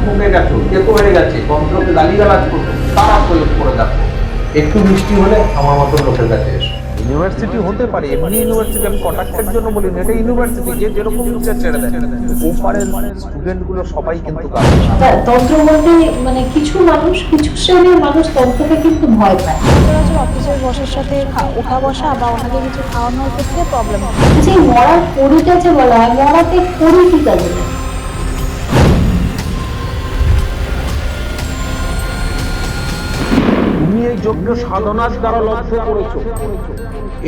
ঠকে গেছো, তেতো হয়ে গেছে, তন্ত্রকে গালিগালাজ করছো, তারা প্রয়োগ করে দেখো। একটু মিষ্টি হলে আমার মতো লোকের কাছে এসো। ইউনিভার্সিটি হতে পারে, এমনি ইউনিভার্সিটি আমি কটাক্ষের জন্য বলি না, এটা ইউনিভার্সিটি, যে যেরকম ইচ্ছা ছেড়ে দেয়। ওপারের স্টুডেন্ট গুলো সবাই কিন্তু তন্ত্র বলতে মানে কিছু মানুষ, কিছু শ্রেণীর মানুষ তন্ত্রকে কিন্তু ভয় পায়। সচরাচর অফিসের বসের সাথে ওঠা বসা বা ওনাকে কিছু খাওয়ানোর ক্ষেত্রে প্রবলেম হয়। যে মরার পরিটা যে বলা হয়, মরাতে পরি কি কাজে লাগে? তুমি এই যজ্ঞ সাধনার দ্বারা লব্ধ করেছো,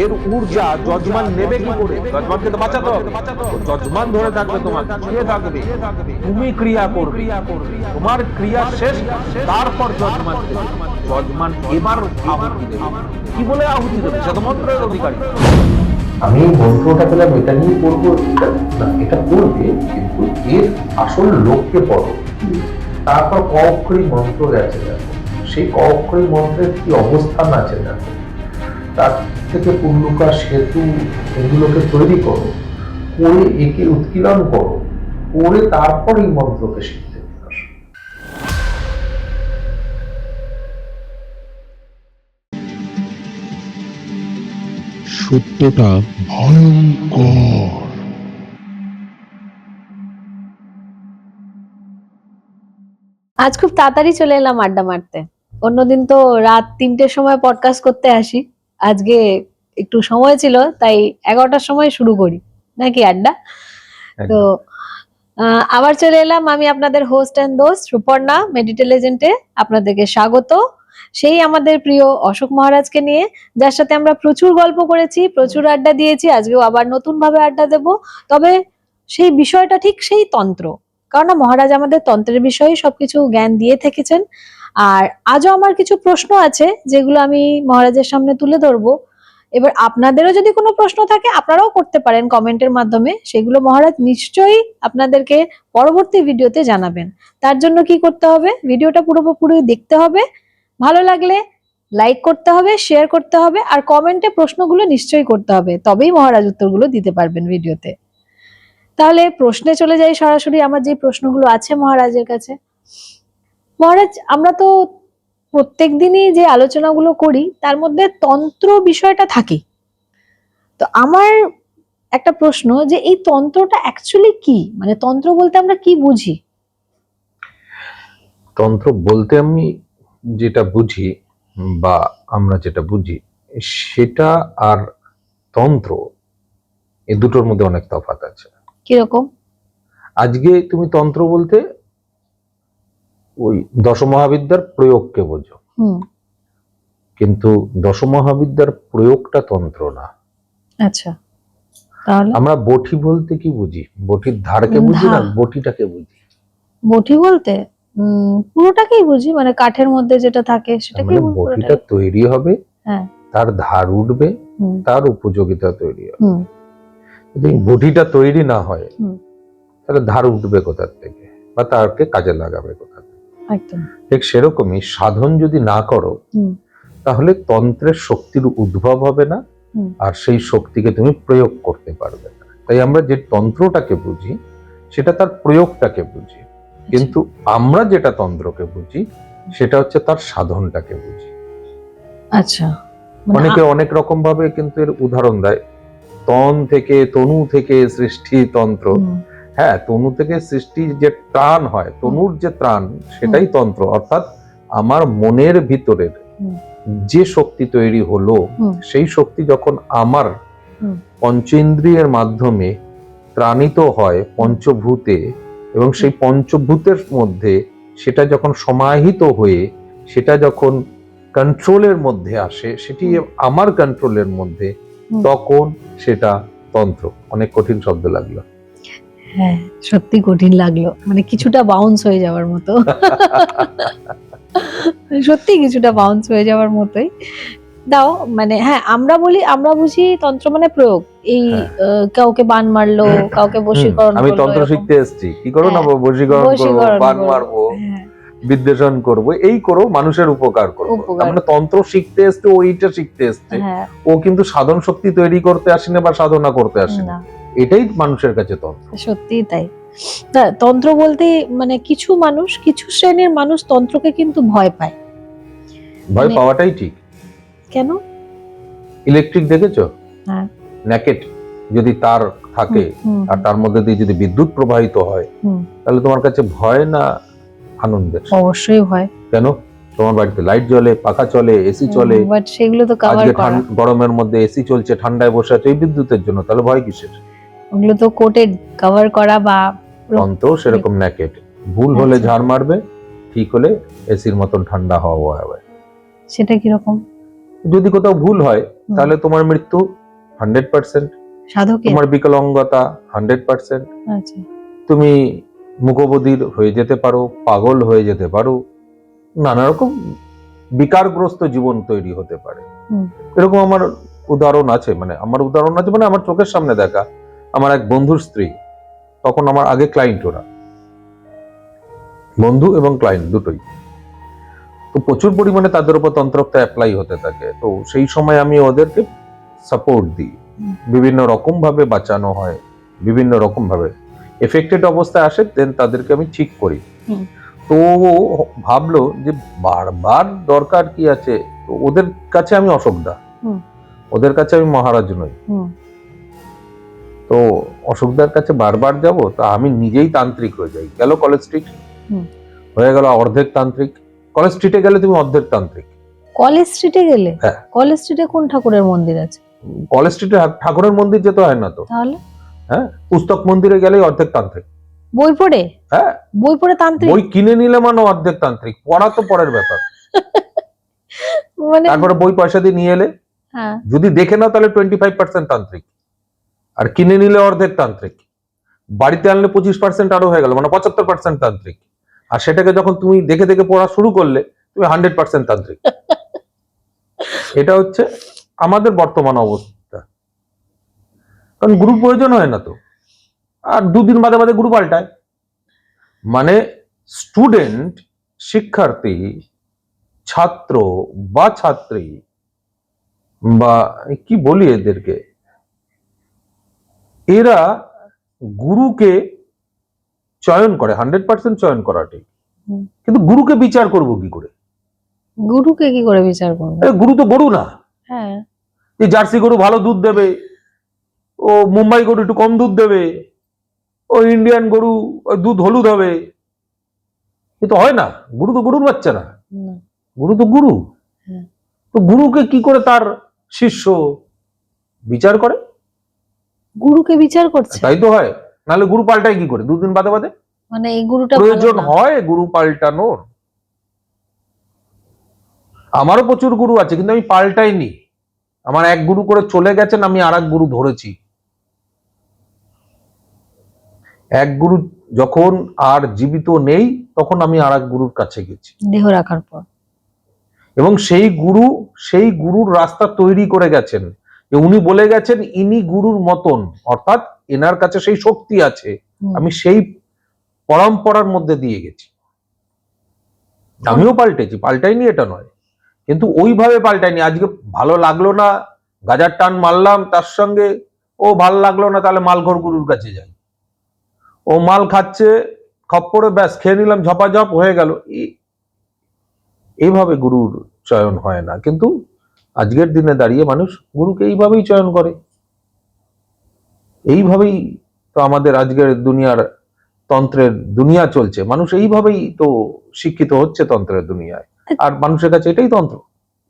এর ঊর্জা যজমান নেবে কি করে? যজমানকে তো বাঁচাতে হবে, যজমান ধরে থাকবে, তোমার ছুঁয়ে থাকবে, তুমি ক্রিয়া করবে, তোমার ক্রিয়া শেষ, তারপর যজমান দেবে। যজমান এবার আহুতি দেবে। কি বলে আহুতি দেবে? সে তো মন্ত্রের অধিকারী। আমি মন্ত্রটা পেলাম, এটা নিয়ে করবো, এটা করবে, কিন্তু এর আসল লক্ষ্যে পড়ো। তারপর ক অক্ষরী মন্ত্র গেছে দেখো, সেই ক অক্ষরী মন্ত্রের কি অবস্থান আছে দেখো, তার থেকে পুল্লুকা সেতু এগুলোকে তৈরি করো, করে একে উৎকীর্ণ করো, করে তারপর এই মন্ত্রকে শিখতে আসো। সত্যটা ভয়ঙ্কর। আজ খুব তাড়াতাড়ি চলে এলাম আড্ডা মারতে। অন্যদিন তো রাত 3টের সময় পডকাস্ট করতে আসি, আজকে একটু সময় ছিল তাই 11টার সময় শুরু করি নাকি আড্ডা। তো আবার চলে এলাম, আমি আপনাদের হোস্ট এন্ড দোস্ত সুপর্ণা, মেডিটেলিজেন্টে আপনাদেরকে স্বাগত। সেই আমাদের প্রিয় অশোক মহারাজকে নিয়ে, যার সাথে আমরা প্রচুর গল্প করেছি, প্রচুর আড্ডা দিয়েছি, আজকেও আবার নতুন ভাবে আড্ডা দেব। তবে সেই বিষয়টা ঠিক সেই তন্ত্র, কারণ মহারাজ আমাদের তন্ত্রের বিষয়ে সবকিছু জ্ঞান দিয়ে থেকেছেন। আর আজও আমার কিছু প্রশ্ন আছে যেগুলো আমি মহারাজের সামনে তুলে ধরবো। এবার আপনাদেরও যদি কোনো প্রশ্ন থাকে আপনারাও করতে পারেন কমেন্টের মাধ্যমে, সেগুলো মহারাজ নিশ্চয়ই আপনাদেরকে পরবর্তী ভিডিওতে জানাবেন। তার জন্য কি করতে হবে, ভিডিওটা পুরোপুরি দেখতে হবে, ভালো লাগলে লাইক করতে হবে, শেয়ার করতে হবে, আর কমেন্টে প্রশ্নগুলো নিশ্চয়ই করতে হবে, তবেই মহারাজ উত্তরগুলো দিতে পারবেন ভিডিওতে। তাহলে প্রশ্নে চলে যাই সরাসরি, আমার যে প্রশ্নগুলো আছে মহারাজের কাছে। মহারাজ, আমরা তো প্রত্যেক দিনই যে আলোচনাগুলো করি তার মধ্যে তন্ত্র বিষয়টা থাকে, তো আমার একটা প্রশ্ন যে এই তন্ত্রটা অ্যাকচুয়ালি কি, মানে তন্ত্র বলতে আমরা কি বুঝি? তন্ত্র বলতে আমি যেটা বুঝি, বা আমরা যেটা বুঝি, সেটা আর তন্ত্র, এ দুটোর মধ্যে অনেক তফাৎ আছে। কিরকম? আজকে তুমি তন্ত্র বলতে ওই দশমহাবিদ্যার প্রয়োগকে বোঝো, কিন্তু দশমহাবিদ্যার প্রয়োগটা তন্ত্র না। আচ্ছা, তাহলে আমরা বঠি বলতে কি বুঝি? বঠির ধারকে বুঝি না, বটিটাকে বুঝি। বঠি বলতে পুরোটাকেই বুঝি, মানে কাঠের মধ্যে যেটা থাকে সেটাকে। মানে বটিটা তৈরি হবে, তার ধার উঠবে, তার উপযোগিতা তৈরি হবে। যদি বটিটা তৈরি না হয় তাহলে ধার উঠবে কোথার থেকে, বা তারকে কাজে লাগাবে কোথা থেকে? একদম ঠিক সেরকমই সাধন যদি না করো তাহলে তন্ত্রের শক্তির উদ্ভব হবে না, আর সেই শক্তিকে তুমি প্রয়োগ করতে পারবে না। তাই আমরা যে তন্ত্রটাকে বুঝি সেটা তার প্রয়োগটাকে বুঝি, কিন্তু আমরা যেটা তন্ত্রকে বুঝি সেটা হচ্ছে তার সাধনটাকে বুঝি। আচ্ছা, অনেকে অনেক রকম ভাবে কিন্তু এর উদাহরণ দেয়। তনু থেকে সৃষ্টি তন্ত্র। হ্যাঁ, তনু থেকে সৃষ্টি যে ত্রাণ হয়, তনুর যে ত্রাণ, সেটাই তন্ত্র। অর্থাৎ আমার মনের ভিতরের যে শক্তি তৈরি হলো, সেই শক্তি যখন আমার পঞ্চেন্দ্রিয়ের মাধ্যমে ত্রাণিত হয় পঞ্চভূতে, এবং সেই পঞ্চভূতের মধ্যে সেটা যখন সমাহিত হয়ে সেটা যখন কন্ট্রোলের মধ্যে আসে, সেটি আমার কন্ট্রোলের মধ্যে, তখন সেটা তন্ত্র। অনেক কঠিন শব্দ লাগলো। হ্যাঁ, সত্যি কঠিন লাগলো, মানে কিছুটা বাউন্স হয়ে যাওয়ার মতো। সত্যি কিছুটা বাউন্স হয়ে যাওয়ার মতোই। দাও, মানে হ্যাঁ, আমরা বুঝি তন্ত্র মানে প্রয়োগ। এই কাউকে বান মারলো, কাউকে বশীকরণ করলো। আমি তন্ত্র শিখতে এসেছি, কি করো না, বশীকরণ করবো, বান মারবো, বিদ্বেষণ করবো, এই করো, মানুষের উপকার করবো। মানে তন্ত্র শিখতে এসছে, ওইটা শিখতে এসছে, ও কিন্তু সাধন শক্তি তৈরি করতে আসেনি বা সাধনা করতে আসেনি। এটাই মানুষের কাছে তন্ত্র। সত্যিই তাই। না, তন্ত্র বলতে মানে কিছু মানুষ, কিছু শ্রেণীর মানুষ তন্ত্রকে কিন্তু ভয় পায়। ভয় মানে- পাওয়াটাই ঠিক। কেন? ইলেকট্রিক দেখেছো? হ্যাঁ। ন্যাকেট যদি তার থাকে হুম, আর তার মধ্যে দিয়ে যদি বিদ্যুৎ প্রবাহিত হয়, হুম, তাহলে তোমার কাছে ভয় না আনন্দের? অবশ্যই ভয়। কেন? তোমার বাড়িতে লাইট জ্বলে, পাখা চলে, এসি চলে, বাট সেগুলো তো কভার আজকে করা, গরমের মধ্যে এসি চলছে, ঠান্ডায় বসে আছে এই বিদ্যুতের জন্য, তাহলে ভয় কিসের? ওগুলো তো কোটেড, কভার করা বা তন্ত্র সেরকম ন্যাকেট, ভুল হলে আচ্ছা। ঝাড় মারবে, ঠিক হলে এসির মতন ঠান্ডা হাওয়া হবে। সেটা কিরকম? যদি কোথাও ভুল হয় তাহলে তোমার মৃত্যু 100%, সাধকের? তোমার বিকলাঙ্গতা 100%, আচ্ছা। তুমি মুখবধির হয়ে যেতে পারো, পাগল হয়ে যেতে পারো, নানা রকম বিকারগ্রস্ত জীবন তৈরি হতে পারে। হুম। এরকম আমার উদাহরণ আছে, মানে আমার চোখের সামনে দেখা। আমার এক বন্ধুর স্ত্রী, তখন আমার আগে ক্লায়েন্ট, ওরা বন্ধু এবং ক্লায়েন্ট দুটোই, তো প্রচুর পরিমাণে তাদের উপর তন্ত্রোক্ত অ্যাপ্লাই হতে থাকে। তো সেই সময় আমি ওদেরকে সাপোর্ট দিই, বিভিন্ন রকম ভাবে বাঁচানো হয়, বিভিন্ন রকম ভাবে এফেক্টেড অবস্থায় আসে, দেন তাদেরকে আমি ঠিক করি। হুম। তো ও ভাবলো যে বারবার দরকার কি আছে, তো ওদের কাছে আমি অশোকদা, হুম। ওদের কাছে আমি মহারাজ নই। হুম। তো অশোকদার কাছে বারবার যাব, তা আমি নিজেই তান্ত্রিক হয়ে যাই। গেল কলেজ স্ট্রিট, হুম। হয়ে গেল অর্ধেক তান্ত্রিক। কলেজ স্ট্রিটে গেলে তুমি অর্ধেক তান্ত্রিক। কলেজ স্ট্রিটে গেলে? হ্যাঁ। কলেজ স্ট্রিটে কোন ঠাকুরের মন্দির আছে? কলেজ স্ট্রিটে ঠাকুরের মন্দির যেতে হয় না তো? তাহলে? হ্যাঁ, পুস্তক মন্দিরে গেলেই অর্ধেক তান্ত্রিক। বই পড়ে? হ্যাঁ, বই পড়ে তান্ত্রিক? বই কিনে নিলে মানে অর্ধেক তান্ত্রিক, পড়া তো পরের ব্যাপার। মানে তারপরে বই পয়সা দিয়ে নিয়ে এলে, হ্যাঁ, যদি দেখে নাও তাহলে 25% তান্ত্রিক, আর কিনে নিলে অর্ধেক তান্ত্রিক, বাড়িতে আনলে 25% আরো হয়ে গেল, মানে 75% তান্ত্রিক। আর সেটাকে যখন তুমি দেখে দেখে পড়া শুরু করলে, তুমি 100% তান্ত্রিক। এটা হচ্ছে আমাদের বর্তমান অবস্থা, কারণ গুরুর প্রয়োজন হয় না তো, আর দুদিন বাদে বাদে গুরু পাল্টায়। মানে স্টুডেন্ট, শিক্ষার্থী, ছাত্র বা ছাত্রী, বা কি বলি এদেরকে, এরা গুরুকে চয়ন করে, 100% চয়ন করা ঠিক, হুম। কিন্তু গুরুকে বিচার করব কি করে? গুরুকে কি করে বিচার করবে? গুরু তো গরু না, হ্যাঁ। যে জার্সি গরু ভালো দুধ দেবে, ও মুম্বাই গরু একটু কম দুধ দেবে, ও ইন্ডিয়ান গরু দুধ হলুদ হবে, এ তো হয় না। গুরু তো গরুর বাচ্চা না, না। গুরু তো গুরু। হ্যাঁ। তো গুরুকে কি করে তার শিষ্য বিচার করে? গুরুকে বিচার করছে? তাই তো হয়, নাহলে গুরু পাল্টায় কি করে দুদিন বাদে বাদে? মানে এই গুরুটা ভালো প্রয়োজন না? হয় গুরু পাল্টানোর। আমারও প্রচুর গুরু আছে, কিন্তু আমি পাল্টাইনি। আমার এক গুরু করে চলে গেছেন, আমি আর এক গুরু ধরেছি। এক গুরু যখন আর জীবিত নেই, তখন আমি আর এক গুরুর কাছে গেছি, দেহ রাখার পর। এবং সেই গুরুর রাস্তা তৈরি করে গেছেন, যে উনি বলে গেছেন ইনি গুরুর মতন, অর্থাৎ এনার কাছে সেই শক্তি আছে। হুম। আমি সেই পরম্পরার মধ্যে দিয়ে গেছি। আমিও পাল্টেছি, পাল্টাইনি এটা নয়, কিন্তু ওইভাবে পাল্টাইনি। আজকে ভালো লাগলো না, গাজার টান মারলাম তার সঙ্গে, ও ভালো লাগলো না, তাহলে মালঘর গুরুর কাছে যাই। ও মাল খাচ্ছে, খপ্পরে ব্যাস খেয়ে নিলাম, ঝপাঝপ হয়ে গেল। এইভাবে গুরুর চয়ন হয় না, কিন্তু আজকের দিনে দাঁড়িয়ে মানুষ গুরুকে এইভাবেই চয়ন করে। এইভাবেই তো আমাদের আজকের দুনিয়ার তন্ত্রের দুনিয়া চলছে, মানুষ এইভাবেই তো শিক্ষিত হচ্ছে তন্ত্রের দুনিয়ায়, আর মানুষের কাছে এটাই তন্ত্র।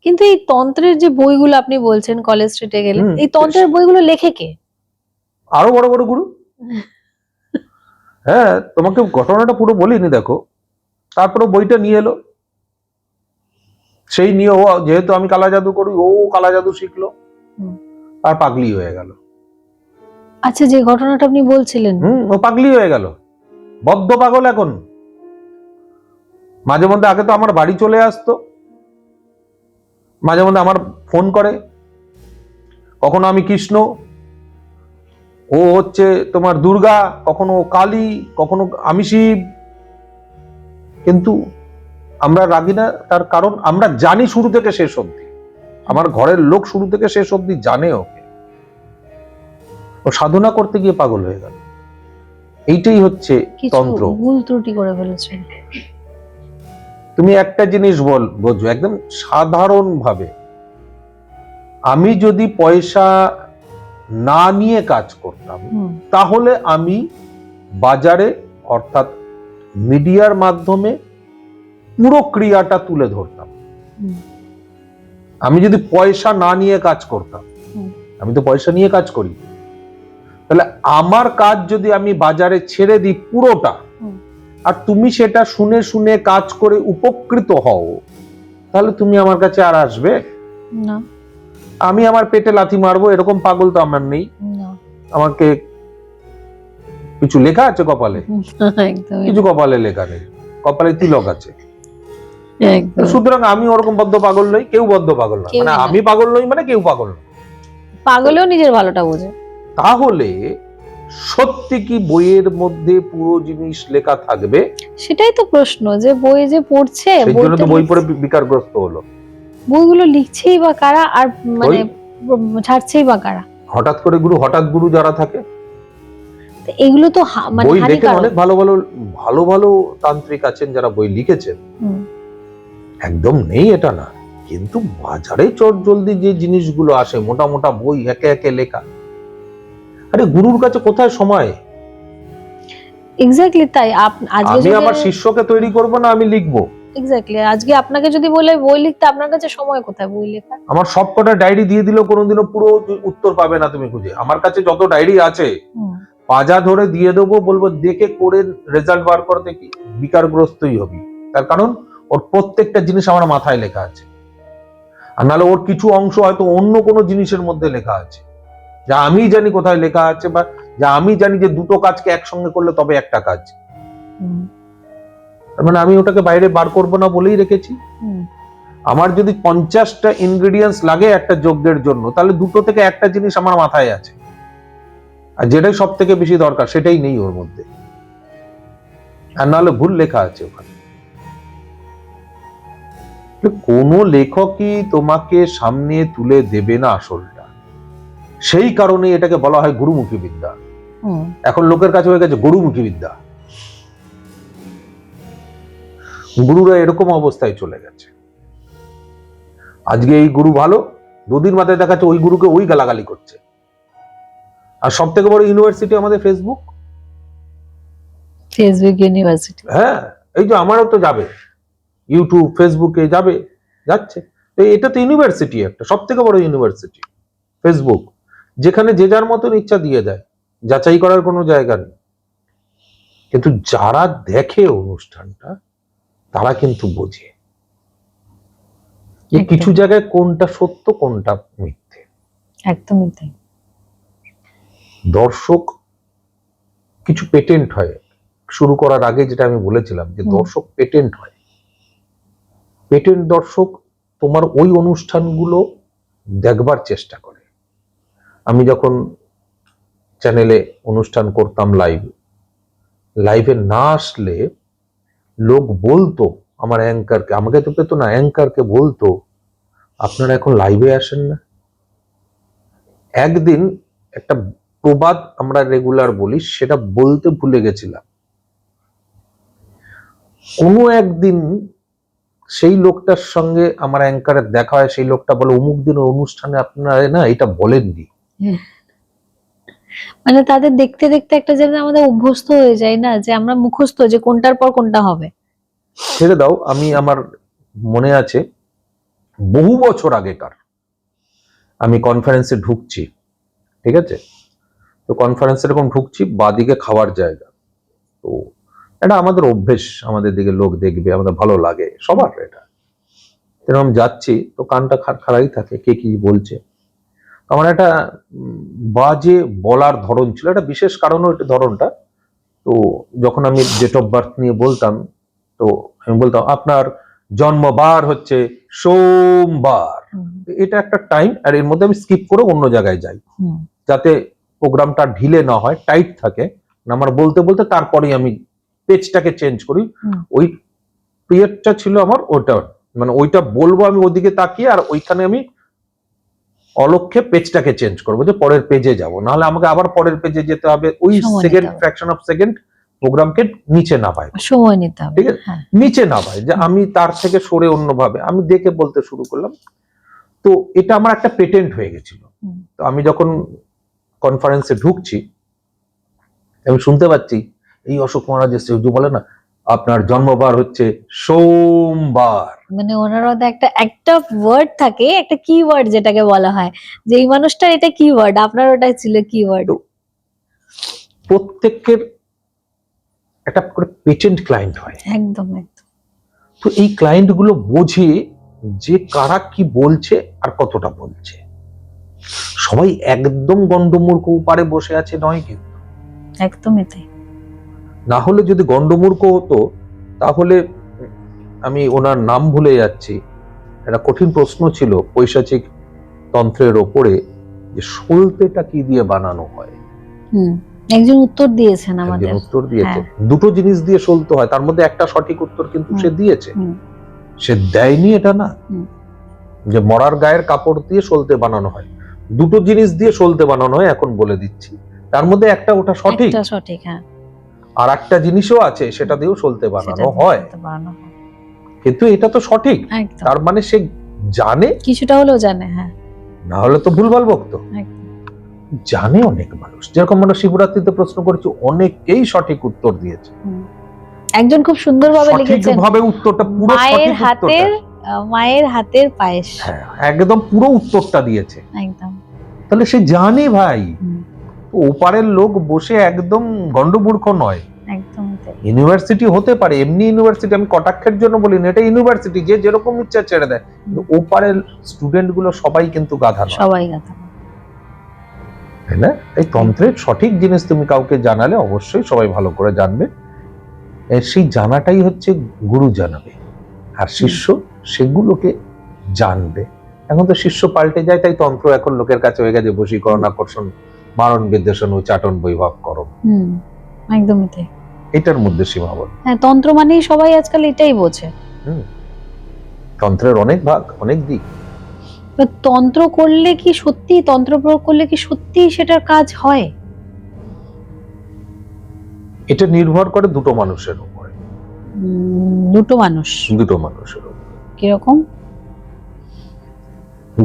কিন্তু এই তন্ত্রের যে বইগুলো আপনি বলছেন কলেজ স্ট্রিটে গেলে, হুম। এই তন্ত্রের বইগুলো লেখে কে? আরো বড় বড় গুরু। হ্যাঁ, তোমাকে ঘটনাটা পুরো বলিনি, দেখো। তারপরে বইটা নিয়ে এলো, সেই নিয়ে ও, যেহেতু আমি কালা জাদু করি, ও কালা জাদু শিখলো, হুম। আর পাগলি হয়ে গেল। আচ্ছা, যে ঘটনাটা আপনি বলছিলেন। ও পাগলি হয়ে গেল, বদ্ধ পাগল এখন। মাঝে মধ্যে, আগে তো আমার বাড়ি চলে আসতো, মাঝে মধ্যে আমার ফোন করে, কখনো আমি কৃষ্ণ, ও হচ্ছে তোমার দুর্গা, কখনো কালী, কখনো আমি শিব। কিন্তু আমরা রাগি না, তার কারণ আমরা জানি শুরু থেকে শেষ অবধি, আমার ঘরের লোক শুরু থেকে শেষ অবধি জানে ওকে। ও সাধনা করতে গিয়ে পাগল হয়ে গেল। এইটাই হচ্ছে কিছু তন্ত্র। ভুল ত্রুটি করে ফেলেছে। তুমি একটা জিনিস বোঝো একদম সাধারণ ভাবে, আমি যদি পয়সা না নিয়ে কাজ করতাম তাহলে আমি বাজারে অর্থাৎ মিডিয়ার মাধ্যমে পুরো ক্রিয়াটা তুলে ধরতাম। আমি যদি পয়সা না নিয়ে কাজ করতাম, আমি তো পয়সা নিয়ে কাজ করি, তাহলে আমার কাজ যদি আমি বাজারে ছেড়ে দিই পুরোটা, আর তুমি সেটা শুনে শুনে কাজ করে উপকৃত হও, তাহলে তুমি আমার কাছে আর আসবে না? আমি আমার পেটে লাথি মারবো এরকম পাগল তো আমার নেই। না, আমাকে কিছু লেখা আছে কপালে? একদম কিছু কপালে লেখা নেই, কপালে তিলক আছে। একদম। সুতরাং আমি ওরকম বদ্ধ পাগল নই, কেউ বদ্ধ পাগল নয়, কেউ মানে না। আমি পাগল নই মানে কেউ পাগল নয়। পাগলেও নিজের ভালোটা বোঝে। তাহলে সত্যি কি বইয়ের মধ্যে পুরো জিনিস লেখা থাকবে? সেটাই তো প্রশ্ন, যে বই যে পড়ছে, সেই জন্য তো বই পড়ে বিকারগ্রস্ত হলো। বইগুলো লিখছেই বা কারা, আর মানে ছাড়ছেই বা কারা? হঠাৎ করে হঠাৎ গুরু যারা থাকে, তো এগুলো তো মানে বই লেখেন হানিকারক। অনেক ভালো ভালো তান্ত্রিক আছেন যারা বই লিখেছেন, একদম নেই এটা না, কিন্তু বাজারে চট জলদি যে জিনিসগুলো আসে মোটা মোটা বই একে একে লেখা, আরে গুরুর কাছে কোথায় সময়? এক্স্যাক্টলি তাই। আজকে আমি যদি আমার শিষ্যকে তৈরি করব না আমি লিখবো? এক্স্যাক্টলি আজকে আপনাকে যদি বলে বই লিখতে, আপনার কাছে সময় কোথায় বই লেখার? আমার সবকটা ডায়েরি দিয়ে দিলেও কোনোদিনও পুরো উত্তর পাবে না তুমি খুঁজে। আমার কাছে যত ডায়েরি আছে পাজা ধরে দিয়ে দেবো, বলবো দেখে করে রেজাল্ট বার করতে, কি বিকারগ্রস্তই হবি। তার কারণ ওর প্রত্যেকটা জিনিস আমার মাথায় লেখা আছে, আর নাহলে ওর কিছু অংশ হয়তো অন্য কোনো জিনিসের মধ্যে লেখা আছে, যা আমি জানি কোথায় লেখা আছে, বা যা আমি জানি যে দুটো কাজকে একসঙ্গে করলে তবে একটা কাজ। মানে আমি ওটাকে বাইরে বার করবো না বলেই রেখেছি। আমার যদি 50টা ইনগ্রেডিয়েন্টস লাগে একটা যজ্ঞের জন্য, তাহলে দুটো থেকে একটা জিনিস আমার মাথায় আছে, আর যেটাই সব থেকে বেশি দরকার সেটাই নেই ওর মধ্যে, আর নাহলে ভুল লেখা আছে ওখানে। কোন লেখকই তোমাকে সামনে তুলে দেবে না আসলটা, সেই কারণে এটাকে বলা হয় গুরুমুখী বিদ্যা। এখন লোকের কাছে হয়ে গেছে গরুমুখী বিদ্যা। গুরুরা এরকম অবস্থায় চলে গেছে, আজকে এই গুরু ভালো, দুদিন মাথায় দেখাচ্ছে ওই গুরুকে ওই গালাগালি করছে। আর সব থেকে বড় ইউনিভার্সিটি আমাদের ফেসবুক ইউনিভার্সিটি। হ্যাঁ, এই যে আমারও তো যাবে ইউটিউব ফেসবুকে যাচ্ছে, তো এটা তো ইউনিভার্সিটি, একটা সব থেকে বড় ইউনিভার্সিটি ফেসবুক, যেখানে যে যার মতন ইচ্ছা দিয়ে দেয়, যাচাই করার কোনো জায়গা নেই। কিন্তু যারা দেখে অনুষ্ঠানটা তারা কিন্তু বোঝে যে কিছু জায়গায় কোনটা সত্য কোনটা মিথ্যে। একদমই তাই। দর্শক কিছু পেটেন্ট হয় শুরু করার আগে, যেটা আমি বলেছিলাম যে দর্শক পেটেন্ট হয়। পেটেন্ট দর্শক তোমার ওই অনুষ্ঠানগুলো দেখবার চেষ্টা করে। আমি যখন চ্যানেলে অনুষ্ঠান করতাম লাইভে না আসলে লোক বলতো আমার অ্যাঙ্কারকে, আমাকে তো পেতো না, অ্যাঙ্কারকে বলতো আপনারা এখন লাইভে আসেন না। একদিন একটা প্রবাদ আমরা রেগুলার বলি, সেটা বলতে ভুলে গেছিলাম। কোনো একদিন সেই লোকটার সঙ্গে আমার অ্যাঙ্কারের দেখা হয়, সেই লোকটা বলে অমুক দিনের অনুষ্ঠানে আপনারা না এটা বলেননি। মানে তাদের দেখতে দেখতে একটা যেন আমাদের অভ্যস্ত হয়ে যায় না, যে আমরা মুখস্থ যে কোনটার পর কোনটা হবে। ছেড়ে দাও, আমি আমার মনে আছে বহু বছর আগেকার, আমি কনফারেন্সে ঢুকছি, ঠিক আছে, তো কনফারেন্সে এরকম ঢুকছি, বাদিকে খাওয়ার জায়গা, তো এটা আমাদের অভ্যেস, আমাদের দিকে লোক দেখবে, আমাদের ভালো লাগে সবার, এটা এরকম যাচ্ছি, তো কানটা খাড়াই থাকে কে কি বলছে। আমার একটা বাজে বলার ধরন ছিল, একটা বিশেষ কারণও এটা ধরনটা। তো যখন আমি ডেট অফ বার্থ নিয়ে বলতাম, তো আমি বলতাম আপনার জন্মবার হচ্ছে সোমবার, এটা একটা টাইম, আর এর মধ্যে আমি স্কিপ করে অন্য জায়গায় যাই, যাতে প্রোগ্রামটা ঢিলে না হয়, টাইট থাকে। আমার বলতে বলতে তারপরে আমি পেজটাকে চেঞ্জ করি। ওই পিরিয়ডটা ছিল আমার ওটা, মানে ওইটা বলবো আমি ওদিকে তাকিয়ে, আর ওইখানে আমি অলক্ষে পেজটাকে চেঞ্জ করবো, যে পরের পেজে যাব, নাহলে আমাকে আবার পরের পেজে যেতে হবে, ওই সময় সেকেন্ড নিতে হবে। ফ্র্যাকশন অফ সেকেন্ড প্রোগ্রামকে নিচে নামায়, সময় নিতে হবে। ঠিক আছে? হ্যাঁ, নিচে নামায়, যে আমি তার থেকে সরে অন্যভাবে আমি দেখে বলতে শুরু করলাম। তো এটা আমার একটা পেটেন্ট হয়ে গেছিল। হুম। তো আমি যখন কনফারেন্সে ঢুকছি, আমি শুনতে পাচ্ছি এই অশোক মহারাজ এসে বলে না, আপনার জন্মবার হচ্ছে সোমবার। মানে ওনার মধ্যে একটা ওয়ার্ড থাকে, একটা কিওয়ার্ড যেটাকে বলা হয়, যে এই মানুষটার এটা কিওয়ার্ড, আপনার ওটাই ছিল কিওয়ার্ড। তো প্রত্যেকের একটা করে পেটেন্ট ক্লায়েন্ট হয়। একদম একদম। তো এই ক্লায়েন্ট গুলো বোঝে যে কারা কি বলছে আর কতটা বলছে। সবাই একদম গন্ডমূর্খ উপারে বসে আছে নয়, কিন্তু একদমই তাই। না হলে যদি গন্ডমূর্খ হতো তাহলে, আমি ওনার নাম ভুলে যাচ্ছি, একটা কঠিন প্রশ্ন ছিল পৈশাচিক তন্ত্রের ওপরে, যে সলতেটা কি দিয়ে বানানো হয়। একজন উত্তর দিয়েছেন একজন আমাদের। উত্তর দিয়েছে, হ্যাঁ। দুটো জিনিস দিয়ে সলতে হয়, তার মধ্যে একটা সঠিক উত্তর কিন্তু সে দিয়েছে। হুম। সে দেয়নি এটা না, হুম। যে মরার গায়ের কাপড় দিয়ে সলতে বানানো হয়, দুটো জিনিস দিয়ে সলতে বানানো হয়, এখন বলে দিচ্ছি। তার মধ্যে একটা ওটা সঠিক, একটা সঠিক, হ্যাঁ। আর একটা জিনিসও আছে সেটা দিয়েও সলতে সেটা বানানো দিয়ে হয়, করতে বানানো হয়। কিন্তু এটা তো সঠিক, একদম। তার মানে সে জানে, কিছুটা হলেও জানে, হ্যাঁ। না হলে তো ভুলভাল বকতো। একদম। জানে অনেক মানুষ, যেরকম আমরা শিবরাত্রিতে প্রশ্ন করেছি, অনেকেই সঠিক উত্তর দিয়েছে। একজন খুব সুন্দরভাবে লিখেছেন, সঠিকভাবে উত্তরটা পুরো মায়ের সঠিক হাতের উত্তরটা, মায়ের হাতের পায়েস। হ্যাঁ একদম পুরো উত্তরটা দিয়েছে। একদম। তাহলে সে জানে ভাই, হুম। ওপারের লোক বসে একদম গন্ডমূর্খ নয়। একদম তাই। ইউনিভার্সিটি হতে পারে, এমনি ইউনিভার্সিটি, আমি কটাক্ষের জন্য বলি না, এটা ইউনিভার্সিটি, যে যেরকম ইচ্ছা ছেড়ে দেয়, কিন্তু ওপারের স্টুডেন্ট গুলো সবাই কিন্তু গাধা নয়, সবাই গাধা। তাই না? এই তন্ত্রের সঠিক জিনিস তুমি কাউকে জানালে অবশ্যই সবাই ভালো করে জানবে, সেই জানাটাই হচ্ছে গুরু জানাবে, আর শিষ্য সেগুলোকে জানবে। এখন তো শিষ্য পাল্টে যায়, তাই তন্ত্র এখন লোকের কাছে হয়ে গেছে বশীকরণ, আকর্ষণ, মারণ, বিদ্বেষণ, উচ্চাটন, বৈভব, করম, একদমই তাই। এটার মধ্যে সীমাবদ্ধ। হ্যাঁ, তন্ত্র মানেই সবাই আজকাল এটাই বোঝে। তন্ত্রের অনেক ভাগ, অনেক দিক। তন্ত্র করলে কি সত্যি, তন্ত্র প্রয়োগ করলে কি সত্যি সেটার কাজ হয়? এটা নির্ভর করে দুটো মানুষের উপরে। দুটো মানুষের উপরে। কিরকম?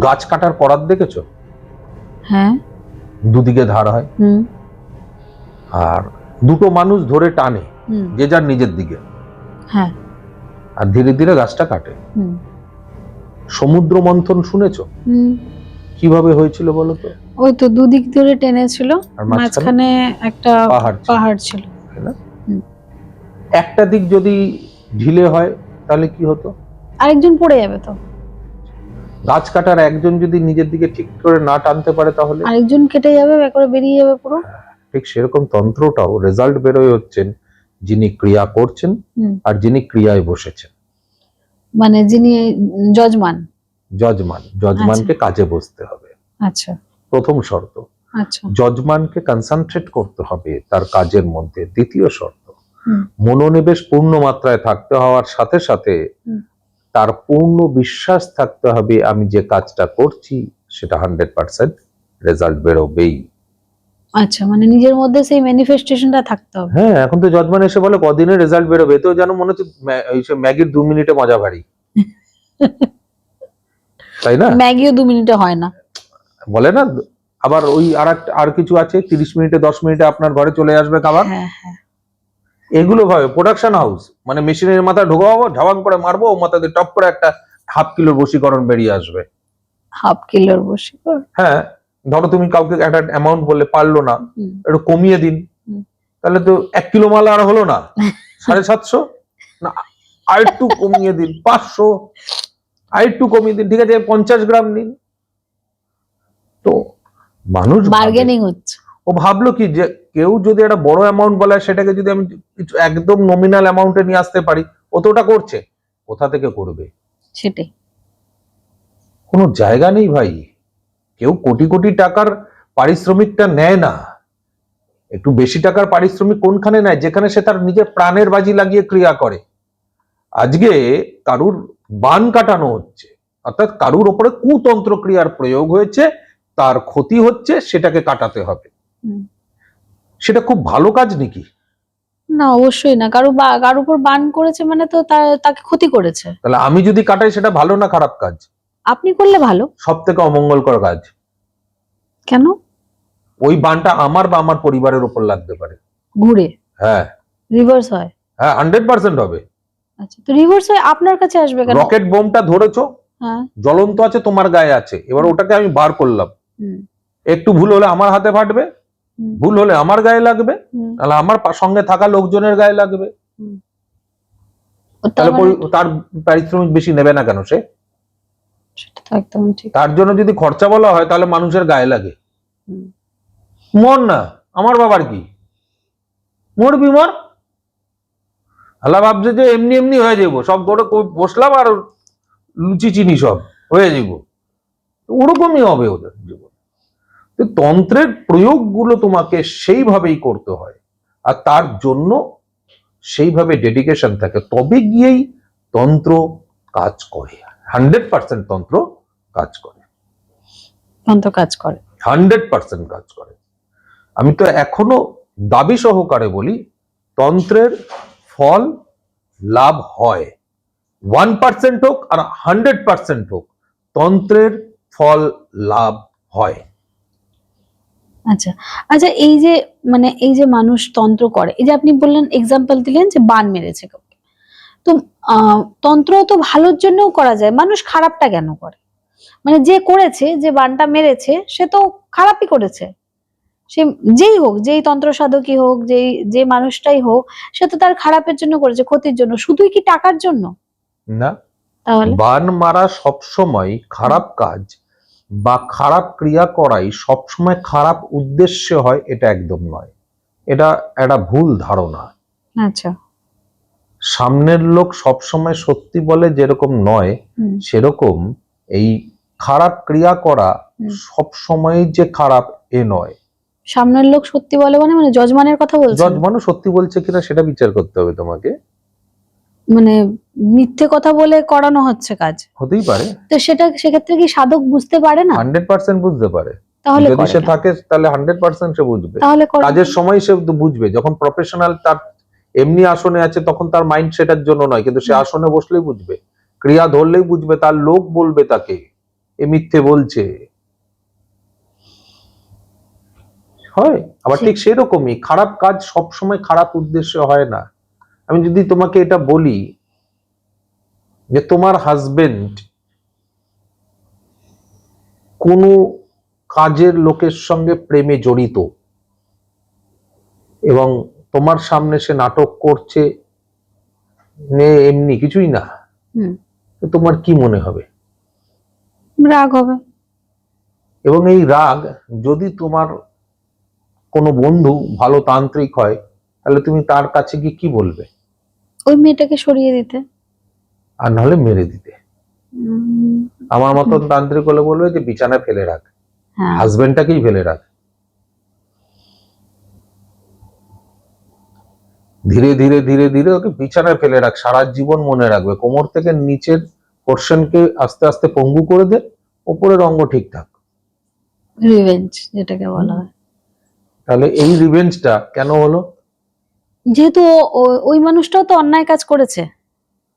গাছ কাটার করাত দেখেছো? হ্যাঁ। দুদিকে ধার হয়, আর দুটো মানুষ ধরে টানে, যে যার নিজের দিকে, হ্যাঁ, আর ধীরে ধীরে গাছটা কাটে। সমুদ্র মন্থন শুনেছো? কিভাবে হয়েছিল বলো তো? ওই তো দুদিক ধরে টেনেছিল, আর মাঝখানে একটা পাহাড় ছিল। একটা দিক যদি ঢিলে হয় তাহলে কি হতো? আরেকজন পড়ে যাবে। তো গাছ কাটার একজন যদি নিজের দিকে ঠিক করে না টানতে পারে তাহলে আরেকজন কেটে যাবে, একবারে বেরিয়ে যাবে পুরো। ঠিক সেরকম তন্ত্রটাও রেজাল্ট বেরোয় হচ্ছেন যিনি ক্রিয়া করছেন আর যিনি ক্রিয়ায় বসেছেন, মানে যিনি জজমানকে কাজে বসতে হবে। আচ্ছা, প্রথম শর্ত। আচ্ছা, জজমানকে কনসেন্ট্রেট করতে হবে তার কাজের মধ্যে। দ্বিতীয় শর্ত, মনোনিবেশ পূর্ণ মাত্রায় থাকতে হওয়ার সাথে সাথে তার পূর্ণ বিশ্বাস থাকতে হবে আমি যে কাজটা করছি সেটা 100% রেজাল্ট বেরোবেই। আচ্ছা, মানে নিজের মধ্যে সেই ম্যানিফেস্টেশনটা থাকতে হবে। হ্যাঁ, এখন তো জজমান এসে বলে কদিনে রেজাল্ট বেরোবে, তো যেন মনে হচ্ছে ম্যাগির 2 মিনিটে মজা ভারী, তাই না? ম্যাগিও 2 মিনিটে হয় না, বলে না। আবার ওই আর কিছু আছে 30 মিনিটে 10 মিনিটে আপনার ঘরে চলে আসবে খাবার। হ্যাঁ, হ্যাঁ। এগুলো ভাবে প্রোডাকশন হাউস, মানে মেশিনের মাথায় ঢোকাবো, ঝাবাং করে মারবো, ও মাথা দিয়ে টপ করে একটা 1/2 কিলোর বশীকরণ বেরিয়ে আসবে। 1/2 কিলোর বশীকরণ? হ্যাঁ, ধরো তুমি কাউকে একটা অ্যামাউন্ট বললে পারলো না, একটু কমিয়ে দিন, তাহলে তো 1 কিলো মাল আর হলো না 750, না আর একটু কমিয়ে দিন 500, আর একটু কমিয়ে দিন, ঠিক আছে 50 গ্রাম নিন। তো মানুষ বার্গেনিং হচ্ছে। ও ভাবলো কি, যে কেউ যদি একটা বড় অ্যামাউন্ট বলে সেটাকে যদি আমি একদম নমিনাল অ্যামাউন্টে নিয়ে আসতে পারি, ও তো ওটা করছে, কোথা থেকে করবে? সেটাই। কোনো জায়গা নেই ভাই। কেউ কোটি কোটি টাকার পারিশ্রমিকটা নেয় না, একটু বেশি টাকার পারিশ্রমিক কোনখানে নেয়? যেখানে সে তার নিজের প্রাণের বাজি লাগিয়ে ক্রিয়া করে। আজকে কারুর বান কাটানো হচ্ছে, অর্থাৎ কারুর ওপরে কুতন্ত্র ক্রিয়ার প্রয়োগ হয়েছে, তার ক্ষতি হচ্ছে, সেটাকে কাটাতে হবে। হুম। সেটা খুব ভালো কাজ নাকি? না, অবশ্যই না। কারোর উপর বান করেছে মানে তো তাকে ক্ষতি করেছে। তাহলে আমি যদি কাটাই সেটা ভালো না খারাপ কাজ? আপনি করলে ভালো। সব থেকে অমঙ্গলকর কাজ। কেন? ওই বানটা আমার বা আমার পরিবারের উপর লাগতে পারে। ঘুরে হ্যাঁ রিভার্স হয়। হ্যাঁ, 100% হবে। আচ্ছা, তো রিভার্স হয়ে আপনার কাছে আসবে কেন? রকেট বোমটা ধরেছো, হ্যাঁ। জ্বলন্ত আছে, তোমার গায়ে আছে, এবার ওটাকে আমি বার করলাম, হুম। একটু ভুল হলে আমার হাতে ফাটবে, হুম। ভুল হলে আমার গায়ে লাগবে, হুম। তাহলে আমার সঙ্গে থাকা লোকজনের গায়ে লাগবে। হুম। তাহলে তার মানে তার পারিশ্রমিক বেশি নেবে না কেন সে? সেটা তো একদম ঠিক। তার জন্য যদি খরচা বলা হয় তাহলে মানুষের গায়ে লাগে। হুম। মর না, আমার বাবার কি, মরবি মর। আল্লাহ ভাবছে যে এমনি এমনি হয়ে যাবো, সব করে বসলাম আর লুচি চিনি সব হয়ে যাব, ওরকমই হবে ওদের জীবন। তো তন্ত্রের প্রয়োগগুলো তোমাকে সেইভাবেই করতে হয়, আর তার জন্য সেইভাবে ডেডিকেশন থাকে, তবে গিয়েই তন্ত্র কাজ করে। 100% তন্ত্র কাজ করে, তন্ত্র কাজ করে। 100% কাজ করে। আমি তো এখনো দাবি সহকারে বলি, তন্ত্রের ফল লাভ হয়। 1% হোক আর 100% হোক, তন্ত্রের ফল লাভ হয়। আচ্ছা আচ্ছা, এই যে মানুষ তন্ত্র করে, এই যে আপনি বললেন, এক্সাম্পল দিলেন যে বান মেরেছে কাউকে, তো তন্ত্র তো ভালোর জন্যও করা যায়, মানুষ খারাপটা কেন করে? মানে যে করেছে, যে বানটা মেরেছে, সে তো খারাপই করেছে। সে যেই হোক, যেই তন্ত্র সাধকই হোক, যে মানুষটাই হোক, সে তো তার খারাপের জন্য করেছে, ক্ষতির জন্য। শুধুই কি টাকার জন্য? না, তাহলে বান মারা সবসময় খারাপ কাজ বা খারাপ ক্রিয়া করাই সবসময় খারাপ উদ্দেশ্যে হয়, এটা একদম নয়। এটা একটা ভুল ধারণা। আচ্ছা। সামনের লোক সবসময় সত্যি বলে যেরকম নয়, হুম। সেরকম এই খারাপ ক্রিয়া করা সবসময় যে খারাপ এ নয়। সামনের লোক সত্যি বলে মানে যজমানের কথা বলছেন? জজ মানুষ সত্যি বলছে কিনা সেটা বিচার করতে হবে তোমাকে। মানে মিথ্যে কথা বলে করানো হচ্ছে কাজ, হতেই পারে। তো সেক্ষেত্রে কি সাধক বুঝতে পারে না? 100% বুঝতে পারে। তাহলে যদি করে সে কেন? থাকে তাহলে 100% সে বুঝবে। তাহলে করে কাজের কেন? সময় সে বুঝবে, যখন প্রফেশনাল তার এমনি আসনে আছে তখন তার মাইন্ড সেটার জন্য নয়, কিন্তু সে আসনে বসলেই বুঝবে, ক্রিয়া ধরলেই বুঝবে, তার লোক বলবে তাকে এ মিথ্যে বলছে। হয় আবার ঠিক সেরকমই খারাপ কাজ সবসময় খারাপ উদ্দেশ্য হয় না। আমি যদি তোমাকে এটা বলি যে তোমার হাজবেন্ড কোনো কাজের লোকের সঙ্গে প্রেমে জড়িত এবং তোমার সামনে সে নাটক করছে, এমনি কিছুই না, হুম। তো তোমার কি মনে হবে? রাগ হবে। এবং এই রাগ যদি তোমার কোনো বন্ধু ভালো তান্ত্রিক হয়, তাহলে তুমি তার কাছে গিয়ে কি বলবে? ওই মেয়েটাকে সরিয়ে দিতে, আর নাহলে মেরে দিতে। আমার মতন তান্ত্রিক হলে বলবে যে বিছানায় ফেলে রাখ, হ্যাঁ। হাজবেন্ডটাকেই ফেলে রাখ, ধীরে ধীরে ধীরে ধীরে ওকে বিছানায় ফেলে রাখ, সারা জীবন মনে রাখবে। কোমর থেকে নিচের পোর্শনকে আস্তে আস্তে পঙ্গু করে দে, উপরের অঙ্গ ঠিকঠাক। রিভেঞ্জ যেটাকে বলা হয়। তাহলে এই রিভেঞ্জটা কেন হলো? যেহেতু ওই মানুষটাও তো অন্যায় কাজ করেছে,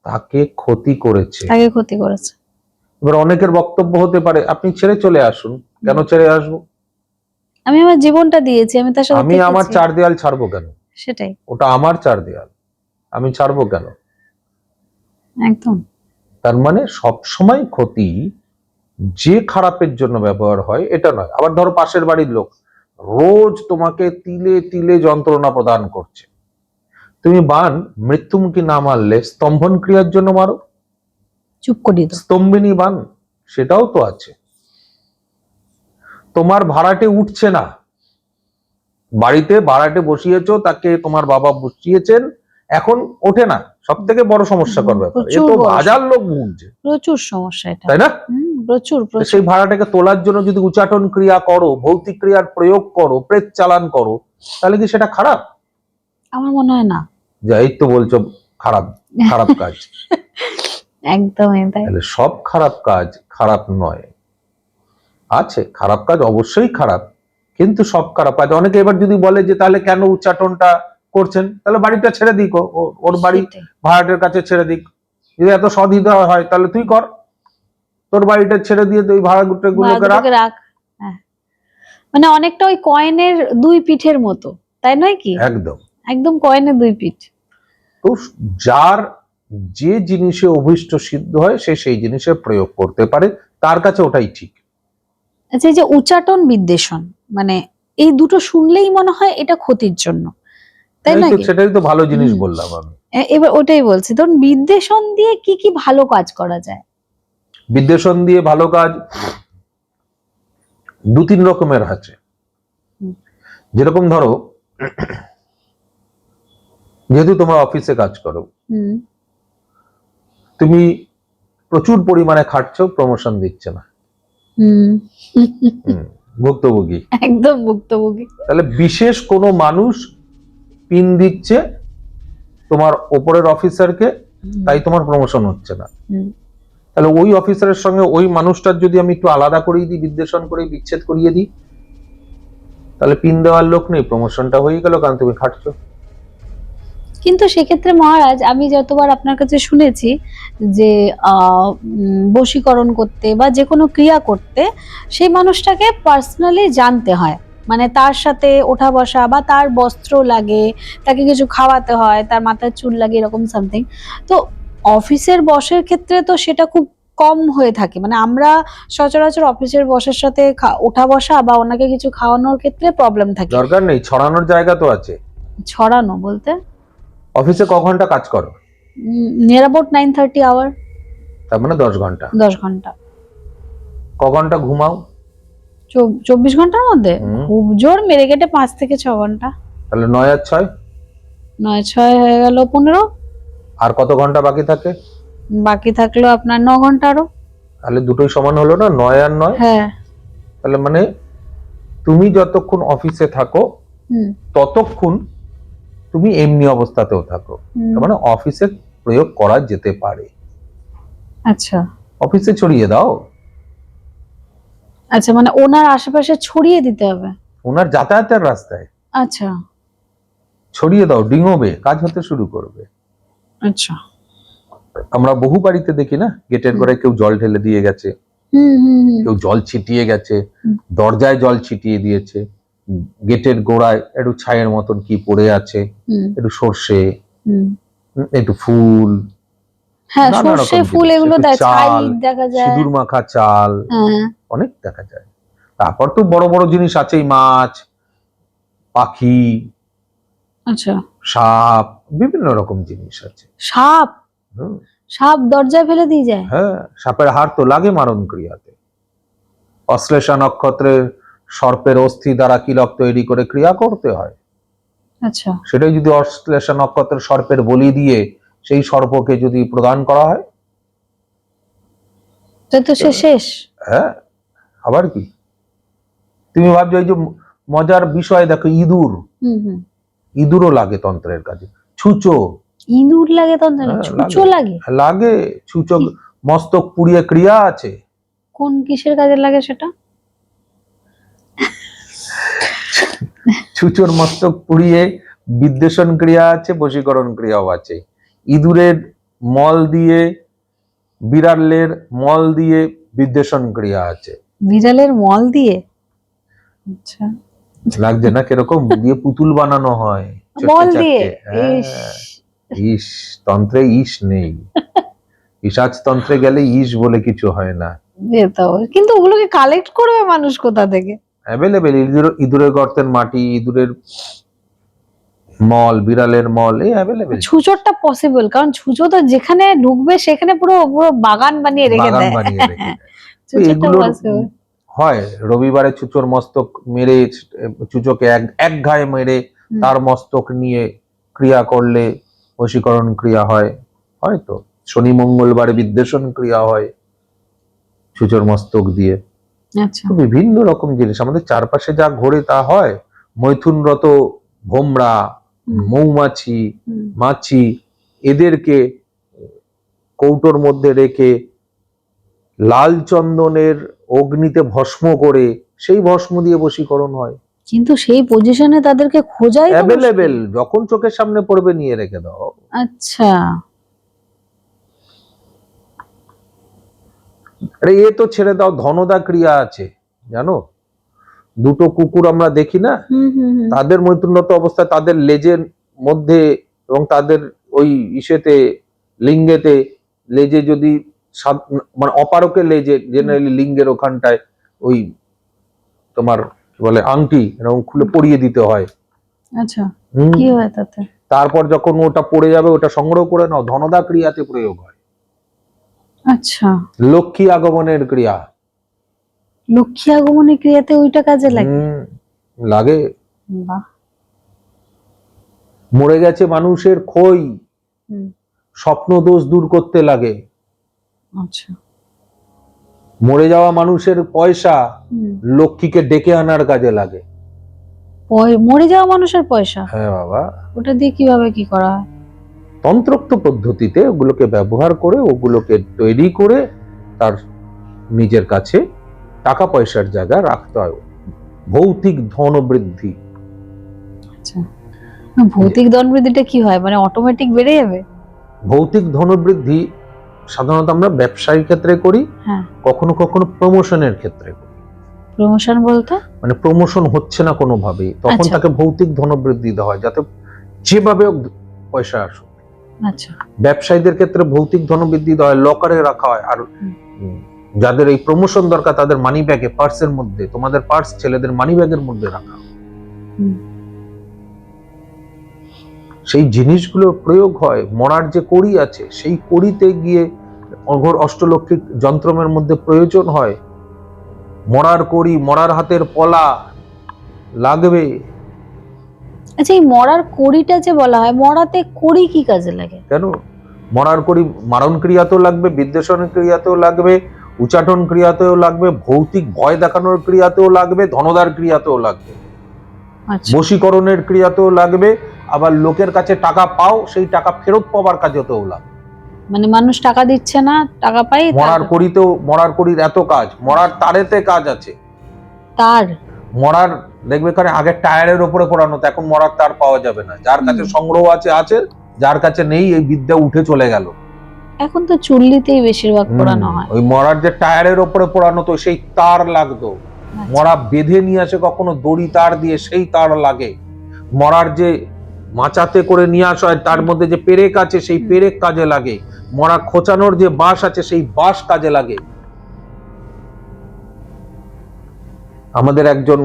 তাকে ক্ষতি করেছে। তাকে ক্ষতি করেছে। এবার অনেকের বক্তব্য হতে পারে আপনি ছেড়ে চলে আসুন। কেন ছেড়ে আসবো? আমি আমার জীবনটা দিয়েছি, আমি তার সাথে আমি আমার থেকেছি। চার দেয়াল ছাড়বো কেন? সেটাই, ওটা আমার চার দেয়াল, আমি ছাড়বো কেন? একদম। তার মানে সব সময় ক্ষতি যে খারাপের জন্য ব্যবহার হয় এটা নয়। আবার ধরো পাশের বাড়ির লোক রোজ তোমাকে তিলে তিলে যন্ত্রণা প্রদান করছে, তুমি বান মৃত্যুমুখী না মারলে স্তম্ভন ক্রিয়ার জন্য মারো, চুপ করিয়ে দাও। স্তম্ভিনী বান, সেটাও তো আছে। তোমার ভাড়াটে উঠছে না, বাড়িতে ভাড়াটে বসিয়েছো, তাকে তোমার বাবা বসিয়েছেন, এখন ওঠে না, সব থেকে বড় সমস্যা কর ব্যাপার। এ তো হাজার লোক ভুগছে, প্রচুর সমস্যা এটা, তাই না? প্রচুর সেই প্রচুর। ভাড়াটাকে তোলার জন্য যদি উচ্চাটন ক্রিয়া করো, ভৌতিক ক্রিয়ার প্রয়োগ করো, প্রেত চালান করো, তাহলে কি সেটা খারাপ? আমার মনে হয় না। যা এই তো বলছো খারাপ, খারাপ কাজ। একদমই তাই। তাহলে সব খারাপ কাজ খারাপ নয়, আছে খারাপ কাজ অবশ্যই খারাপ, কিন্তু সব খারাপ কাজ। অনেকে এবার যদি বলে যে তাহলে কেন উচ্চাটনটা করছেন, তাহলে বাড়িটা ছেড়ে দিক, ওর বাড়ি সেটাই। ভাড়াটের কাছে ছেড়ে দিক। যদি এত সদহৃদয় হয় তাহলে তুই কর, তোর বাড়িটা ছেড়ে দিয়ে তুই ভাড়াগুলোকে রাখ। ভাড়াগুলোকে রাখ। হ্যাঁ, মানে অনেকটা ওই কয়েনের দুই পিঠের মতো, তাই নয় কি? একদম। একদম কয়েনের দুই পিঠ। তো যার যে জিনিসে অভীষ্ট সিদ্ধ হয় সে সেই জিনিসে প্রয়োগ করতে পারে, তার কাছে ওটাই ঠিক। আচ্ছা, এই যে উচ্চাটন বিদ্বেষণ, মানে এই দুটো শুনলেই মনে হয় এটা ক্ষতির জন্য, তাই এই নয় তো কি? সেটাই তো ভালো জিনিস হুম। বললাম আমি। এবার ওটাই বলছি, ধরুন বিদ্বেষণ দিয়ে কি কি ভালো কাজ করা যায়? বিদ্বেষণ দিয়ে ভালো কাজ দু তিন রকমের আছে। হুম। যেরকম ধরো, যেহেতু তোমরা অফিসে কাজ করো, হুম। তুমি প্রচুর পরিমাণে খাটছো, প্রমোশন দিচ্ছে না, হুম। ভুক্তভোগী। একদম ভুক্তভোগী। তাহলে বিশেষ কোনো মানুষ পিন দিচ্ছে তোমার ওপরের অফিসারকে, তাই তোমার প্রমোশন হচ্ছে না। হুম। তাহলে ওই অফিসারের সঙ্গে ওই মানুষটার যদি আমি একটু আলাদা করিয়ে দিই, বিদ্বেষণ করে বিচ্ছেদ করিয়ে দিই, তাহলে পিন দেওয়ার লোক নেই, প্রমোশনটা হয়ে গেল, কারণ তুমি খাটছো। কিন্তু সেক্ষেত্রে মহারাজ, আমি যতবার আপনার কাছে শুনেছি যে বশীকরণ করতে বা যে কোনো ক্রিয়া করতে সেই মানুষটাকে পার্সোনালি জানতে হয়, মানে তার সাথে ওঠা বসা, বা তার বস্ত্র লাগে, তাকে কিছু খাওয়াতে হয়, তার মাথায় চুল লাগে, এরকম সামথিং। তো অফিসের বসের ক্ষেত্রে তো সেটা খুব কম হয়ে থাকে, মানে আমরা সচরাচর অফিসের বসের সাথে ওঠা বসা বা ওনাকে কিছু খাওয়ানোর ক্ষেত্রে প্রবলেম থাকে। দরকার নেই, ছড়ানোর জায়গা তো আছে। ছড়ানো বলতে অফিসে ক ঘন্টা কাজ করো? Near about 9:30 hour. তার মানে 10 ঘন্টা। 10 ঘন্টা। ক ঘন্টা ঘুমাও? 24 ঘন্টার মধ্যে হুম। খুব জোর মেরে কেটে 5 থেকে 6 ঘন্টা। তাহলে 9 আর 6? 9-6 হয়ে গেল 15। আর কত ঘন্টা বাকি থাকে? বাকি থাকলো আপনার 9 ঘন্টা আরো। তাহলে দুটোই সমান হলো না, 9 আর 9। হ্যাঁ। তাহলে মানে তুমি যতক্ষণ অফিসে থাকো হুম। ততক্ষণ তুমি এমনি অবস্থাতেও থাকো, হুম। তার মানে অফিসে প্রয়োগ করা যেতে পারে। আচ্ছা অফিসে ছড়িয়ে দাও, আচ্ছা, মানে ওনার আশেপাশে ছড়িয়ে দিতে হবে। ওনার যাতায়াতের রাস্তায় আচ্ছা ছড়িয়ে দাও, ডিঙোবে, কাজ হতে শুরু করবে। আচ্ছা। আমরা বহু বাড়িতে দেখি না, গেটের গোড়ায় কেউ জল ঢেলে দিয়ে গেছে, হুম হুম হুম। কেউ জল ছিটিয়ে গেছে, হুম। দরজায় জল ছিটিয়ে দিয়েছে, গেটের গোড়ায় একটু ছায়ের মতন কি পড়ে আছে, হুম। একটু সর্ষে, হুম। একটু ফুল, হ্যাঁ, নানা সর্ষে রকম ফুল জিনিস, এগুলো একটু দেয়, ছাই চাল, দেখা যায়। সিঁদুর মাখা চাল, হ্যাঁ। অনেক দেখা যায়। তারপর তো বড় বড় জিনিস আছেই, মাছ, পাখি, আচ্ছা। সাপ, বিভিন্ন রকম জিনিস আছে। সাপ? হুম, সাপ দরজায় ফেলে দিয়ে যায়? হ্যাঁ, সাপের হাড় তো লাগে মারণ ক্রিয়াতে। অশ্লেষা নক্ষত্রে সর্পের অস্থি দ্বারা কিলক তৈরি করে ক্রিয়া করতে হয়। আচ্ছা। সেটাই যদি অশ্লেষা নক্ষত্রের সর্পের বলি দিয়ে সেই সর্পকে যদি প্রদান করা হয়, তো সে শেষ। হ্যাঁ, আবার কি? তুমি ভাবছো এই যে মজার বিষয় দেখো, ইঁদুর, হুম হুম। ইঁদুরও লাগে তন্ত্রের কাজে। ছুঁচো, ইঁদুর লাগে তন্ত্রে? হ্যাঁ, ছুঁচো লাগে? লাগে, ছুঁচো মস্তক পুড়িয়ে ক্রিয়া আছে। কোন কিসের কাজে লাগে সেটা? ছুঁচোর মস্তক পুড়িয়ে বিদ্বেষণ ক্রিয়া আছে, বশীকরণ ক্রিয়াও আছে। ইঁদুরের মল দিয়ে, বিড়ালের মল দিয়ে বিদ্বেষণ ক্রিয়া আছে। বিড়ালের মল দিয়ে? আচ্ছা। লাগছে না কিরকম? দিয়ে পুতুল বানানো হয় মল চটকে দিয়ে? চটকে। হ্যাঁ, ইস। ইস, তন্ত্রে ইস নেই। পিশাচ তন্ত্রে গেলে ইস বলে কিছু হয় না। কিন্তু ওগুলোকে কালেক্ট করবে মানুষ কোথা থেকে? অ্যাভেলেবেল, ইঁদুরের গর্তের মাটি, ইঁদুরের মল, বিড়ালের মল, এই অ্যাভেলেবেল। ছুঁচোরটা পসিবল, কারণ ছুঁচো তো যেখানে ঢুকবে সেখানে পুরো পুরো বাগান বানিয়ে রেখে বাগান দেয়। বানিয়ে রেখে দেয়। তো ছুঁচোরটা এগুলোর possible। হয়, রবিবারে ছুঁচোর মস্তক মেরে, ছুঁচোকে এক ঘায়ে মেরে হুম। তার মস্তক নিয়ে ক্রিয়া করলে বশীকরণ ক্রিয়া হয়, হয়তো শনি মঙ্গলবারে বিদ্বেষণ ক্রিয়া হয় ছুঁচোর মস্তক দিয়ে। আচ্ছা। তো বিভিন্ন রকম জিনিস আমাদের চারপাশে যা ঘোরে তা হয়। মৈথুনরত ভোমরা, হুম। মৌমাছি, হুম। মাছি, এদেরকে কৌটোর মধ্যে রেখে লাল চন্দনের অগ্নিতে ভস্ম করে সেই ভস্ম দিয়ে বশীকরণ হয়। কিন্তু সেই পজিশনে তাদেরকে খোঁজাই তো মুশকিল। অ্যাভেলেবেল, যখন চোখের সামনে পড়বে নিয়ে রেখে দাও। আচ্ছা, আরে এ তো ছেড়ে দাও, ধনদা ক্রিয়া আছে জানো, দুটো কুকুর আমরা দেখি না, হুম হুম হুম। তাদের মৈথুনত অবস্থায় তাদের লেজের মধ্যে এবং তাদের ওই ইসেতে লিঙ্গেতে, লেজে যদি মানে অপারকে লেজে জেনারেলি লিঙ্গের ওখানটায় ওই তোমার কি বলে আংটি এরকম খুলে পরিয়ে দিতে হয়। আচ্ছা, হুম। কি হয় তাতে? তারপর যখন ওটা পড়ে যাবে ওটা সংগ্রহ করে নাও, ধনদা ক্রিয়াতে প্রয়োগ হয়। আচ্ছা, লক্ষ্মী আগমনের ক্রিয়া। লক্ষ্মী আগমনের ক্রিয়াতে ওইটা কাজে লাগে? লাগে। বাহ। মরে গেছে মানুষের খই হুম, স্বপ্ন দোষ দূর করতে লাগে। আচ্ছা। মরে যাওয়া মানুষের পয়সা হুম। লক্ষ্মীকে ডেকে আনার কাজে লাগে। মরে যাওয়া মানুষের পয়সা? হ্যাঁ বাবা, ওটা দিয়ে কিভাবে কি করা হয়? তন্ত্রোক্ত পদ্ধতিতে ওগুলোকে ব্যবহার করে ওগুলোকে তৈরি করে তার নিজের কাছে টাকা পয়সার জায়গা রাখতে হয়। ভৌতিক ধন বৃদ্ধি। আচ্ছা, ভৌতিক ধন বৃদ্ধিটা কি হয়, মানে অটোমেটিক বেড়ে যাবে? ভৌতিক ধন বৃদ্ধি সাধারণত আমরা ব্যবসায়ী ক্ষেত্রে করি, হ্যাঁ। কখনো কখনো প্রমোশনের ক্ষেত্রে করি। প্রমোশন বলতে? মানে প্রমোশন হচ্ছে না কোনোভাবেই, তখন আচ্ছা। তাকে ভৌতিক ধনবৃদ্ধি দেওয়া হয় যাতে যেভাবে হোক পয়সা আসুক। আচ্ছা। ব্যবসায়ীদের ক্ষেত্রে ভৌতিক ধনবৃদ্ধি দেওয়া হয়, লকারে রাখা হয়। আর যাদের এই প্রমোশন দরকার তাদের মানি ব্যাগে, পার্সের মধ্যে, তোমাদের পার্স ছেলেদের মানি ব্যাগের মধ্যে রাখা হয়। সেই জিনিসগুলোর প্রয়োগ হয়। মরার যে কড়ি আছে সেই কড়িতে গিয়ে অঘোর অষ্টলক্ষী যন্ত্রমের মধ্যে প্রয়োজন হয়। মরার কড়ি, মরার হাতের পলা লাগবে। আচ্ছা, এই মরার কড়িটা যে বলা হয়, মরাতে কড়ি কি কাজে লাগে? কেন? মরার কড়ি মারণ ক্রিয়াতেও লাগবে, বিদ্বেষণ ক্রিয়াতেও লাগবে, উচাটন ক্রিয়াতেও লাগবে, ভৌতিক ভয় দেখানোর ক্রিয়াতেও লাগবে, ধনদার ক্রিয়াতেও লাগবে, আচ্ছা, বশীকরণের ক্রিয়াতেও লাগবে, আবার লোকের কাছে টাকা পাও সেই টাকা ফেরত পাওয়ার কাজেতেও লাগবে। মানে মানুষ টাকা দিচ্ছে না, টাকা পাই। মরার কড়িতেও, মরার কড়ির এত কাজ, মরার তারেতে কাজ আছে। তার মরার দেখবে কারণ আগে টায়ারের উপরে পড়ানো, এখন মরার তার পাওয়া যাবে না। যার কাছে সংগ্রহ আছে আছে, যার কাছে নেই এই বিদ্যা উঠে চলে গেল। এখন তো চুল্লিতেই বেশিরভাগ পোড়ানো হয়। ওই মরার যে টায়ারের উপরে পড়ানো তো সেই তার লাগতো। মরা বেঁধে নিয়ে আসে কখনো দড়ি তার দিয়ে, সেই তার লাগে। মরার যে মাচাতে করে নিয়ে আসা হয় তার মধ্যে যে পেরেক আছে সেই পেরেক কাজে লাগে। মরা খোঁচানোর যে বাঁশ আছে সেই বাঁশ কাজে লাগে। আমাদের একজন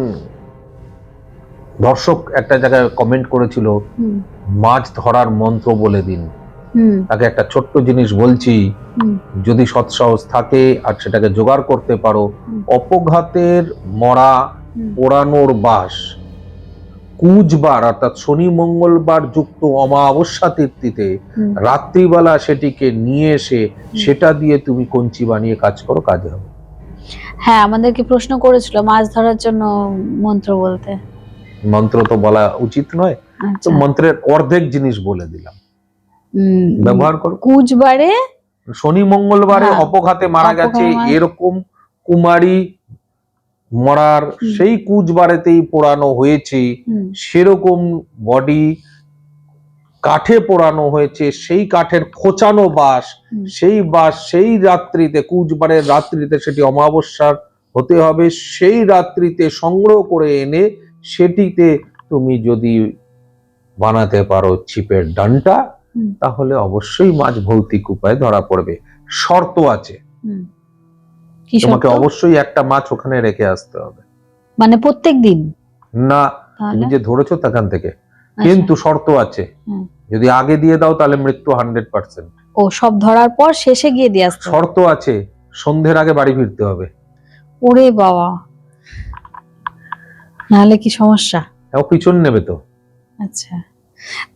দর্শক একটা জায়গায় কমেন্ট করেছিল, মাছ ধরার মন্ত্র বলে দিন। তাকে একটা ছোট্ট জিনিস বলছি, যদি সৎসাহস থাকে আর সেটাকে জোগাড় করতে পারো, অপঘাতের মরা পোড়ানোর বাস কুচবার অর্থাৎ শনি মঙ্গলবার যুক্ত অমাবস্যা তিথিতে রাত্রিবেলা সেটিকে নিয়ে এসে সেটা দিয়ে তুমি কঞ্চি বানিয়ে কাজ করো, কাজে হবে। হ্যাঁ, আমাদেরকে প্রশ্ন করেছিল মাছ ধরার জন্য মন্ত্র বলতে। মন্ত্র তো বলা উচিত নয়, তো মন্ত্রের অর্ধেক জিনিস বলে দিলাম, ব্যবহার করো। কুচবারে শনি মঙ্গলবারে অপঘাতে মারা গেছে এরকম কুমারী মরার সেই কুচবারেতেই পোড়ানো হয়েছে, সেরকম বডি কাঠে পোড়ানো হয়েছে, সেই কাঠের খোঁচানো বাঁশ, সেই বাঁশ সেই রাত্রিতে, কুচবারের রাত্রিতে, সেটি অমাবস্যার হতে হবে, সেই রাত্রিতে সংগ্রহ করে এনে সেটিতে তুমি যদি বানাতে পারো ছিপের ডান্টা, তাহলে অবশ্যই মাছ ভৌতিক উপায়ে ধরা পড়বে। শর্ত আছে, তোমাকে অবশ্যই একটা মাছ ওখানে রেখে আসতে হবে। মানে প্রত্যেক দিন না, তুমি যে ধরেছো তখন থেকে, কিন্তু শর্ত আছে, যদি আগে দিয়ে দাও তাহলে মৃত্যু 100%। ও, সব ধরার পর শেষে গিয়ে দিয়ে আসতে? শর্ত আছে, সন্ধ্যের আগে বাড়ি ফিরতে হবে। ওরে বাবা, নাহলে কি সমস্যা? পিছন নেবে তো। আচ্ছা,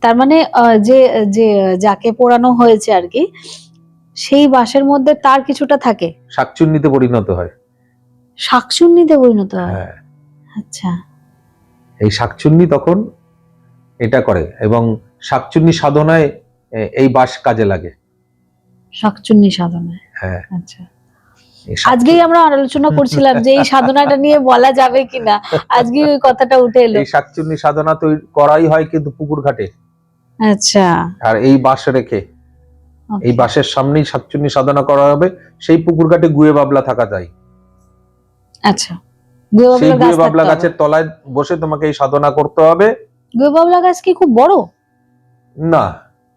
তার মানে যে যে যাকে পোড়ানো হয়েছে আর কি, সেই বাঁশের মধ্যে তার কিছুটা থাকে, শাকচুন্নিতে পরিণত হয়। শাকচুন্নিতে পরিণত হয়? হ্যাঁ। আচ্ছা, এই শাকচুন্নি তখন এটা করে, এবং শাকচুন্নি সাধনায় এই বাঁশ কাজে লাগে। শাকচুন্নি সাধনা। হ্যাঁ, আচ্ছা, এই আজকেই আমরা আলোচনা করছিলাম যে এই সাধনাটা নিয়ে বলা যাবে কিনা, আজকে ওই কথাটা উঠে এলো। এই শাকচুন্নি সাধনা তো করাই হয় কিন্তু পুকুর ঘাটে, আচ্ছা, আর এই বাঁশ রেখে, এই okay, বাঁশের সামনেই শাকচুন্নি সাধনা করা হবে। সেই পুকুর ঘাটে গুয়ে বাবলা থাকা যায়, আচ্ছা। গুয়ে সেই বাবলা গাছ গুয়ে বাবলা থাকতে হবে। গাছের তলায় বসে তোমাকে এই সাধনা করতে হবে। গুয়ে বাবলা গাছ কি খুব বড়? না,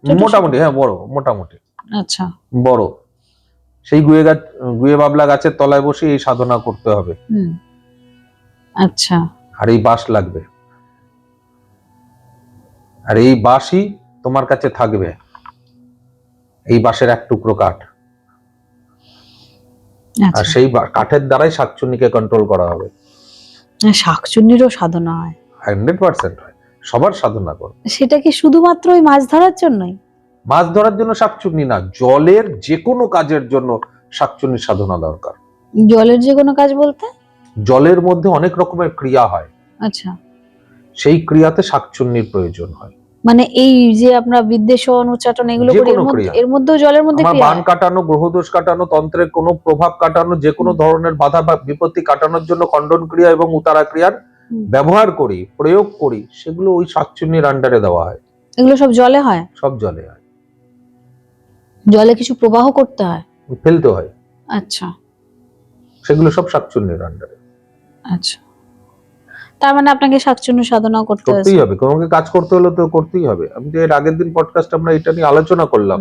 ছোট ছোট? মোটামুটি, হ্যাঁ বড়, মোটামুটি আচ্ছা, বড়। সেই গুয়ে বাবলা গাছের তলায় বসে এই সাধনা করতে হবে। আচ্ছা, আর এই বাঁশ লাগবে, আর এই বাঁশই তোমার কাছে থাকবে, এই বাঁশের এক টুকরো কাঠ। আর আচ্ছা। সেই কাঠের দ্বারাই শাকচুন্নিকে কন্ট্রোল করা হবে। শাকচুন্নিরও সাধনা হয়? 100% হয়, সবার সাধনা করো। সেটা কি শুধুমাত্র ওই মাছ ধরার জন্যই? মাছ ধরার জন্য শাকচুন্নি না, জলের যে কোনো কাজের জন্য শাকচুন্নির সাধনা দরকার। জলের যে কোনো কাজ বলতে? জলের মধ্যে অনেক রকমের ক্রিয়া হয়, আচ্ছা, সেই ক্রিয়াতে শাকচুন্নির প্রয়োজন হয়। মানে এই যে আমরা বিদ্বেষণ উচ্চাটন এগুলো যে করি, কোনো ক্রিয়া। এর মধ্যেও জলের মধ্যে আমার ক্রিয়া বান হয়? কাটানো, গ্রহদোষ কাটানো, তন্ত্রের কোনো প্রভাব কাটানো, যে কোনো ধরনের বাধা বা বিপত্তি কাটানোর জন্য খণ্ডন ক্রিয়া এবং উতারা ক্রিয়ার ব্যবহার করি, প্রয়োগ করি, সেগুলো ওই শাকচুন্নির আন্ডারে দেওয়া হয়। এগুলো সব জলে হয়? সব জলে হয়, জলে কিছু প্রবাহ করতে হয়? ফেলতে হয়, আচ্ছা, সেগুলো সব শাকচুন্নির আন্ডারে। আচ্ছা। তার মানে আপনাকে শাকচুন্নি সাধনাও করতে করতেই হয়েছে? হবে, তোমাকে কাজ করতে হলে তো করতেই হবে। আমি যে এর আগের দিন পডকাস্ট আমরা এটা নিয়ে আলোচনা করলাম,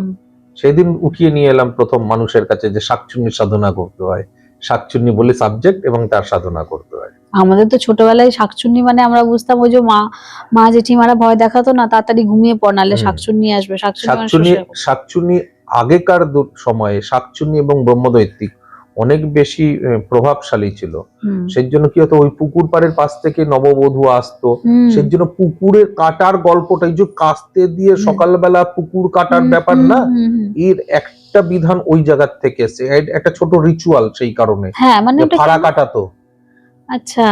সেদিন উঠিয়ে নিয়ে এলাম প্রথম মানুষের কাছে যে শাকচুন্নি সাধনা করতে হয়, শাকচুন্নি বলে সাবজেক্ট এবং তার সাধনা করতে হয়। আমাদের তো ছোটবেলায় শাকচুন্নি মানে আমরা বুঝতাম ওই যে মা জেঠিমারা ভয় দেখাতো না, তাড়াতাড়ি ঘুমিয়ে পড় নাহলে শাকচুন্নি আসবে। শাকচুন্নি আগেকার সময়ে শাকচুন্নি এবং ব্রহ্মদৈত্যিক অনেক বেশি প্রভাবশালী ছিল। সেই জন্য কি হতো, ওই পুকুর পাড়ের পাশ থেকে নববধূ আসতো, সেই জন্য পুকুরের কাটার গল্পটা, এই যে কাস্তে দিয়ে সকালবেলা পুকুর কাটার ব্যাপার না, এর একটা বিধান ওই জায়গার থেকে এসে একটা ছোট রিচুয়াল, সেই কারণে ফাড়া কাটাতো। আচ্ছা,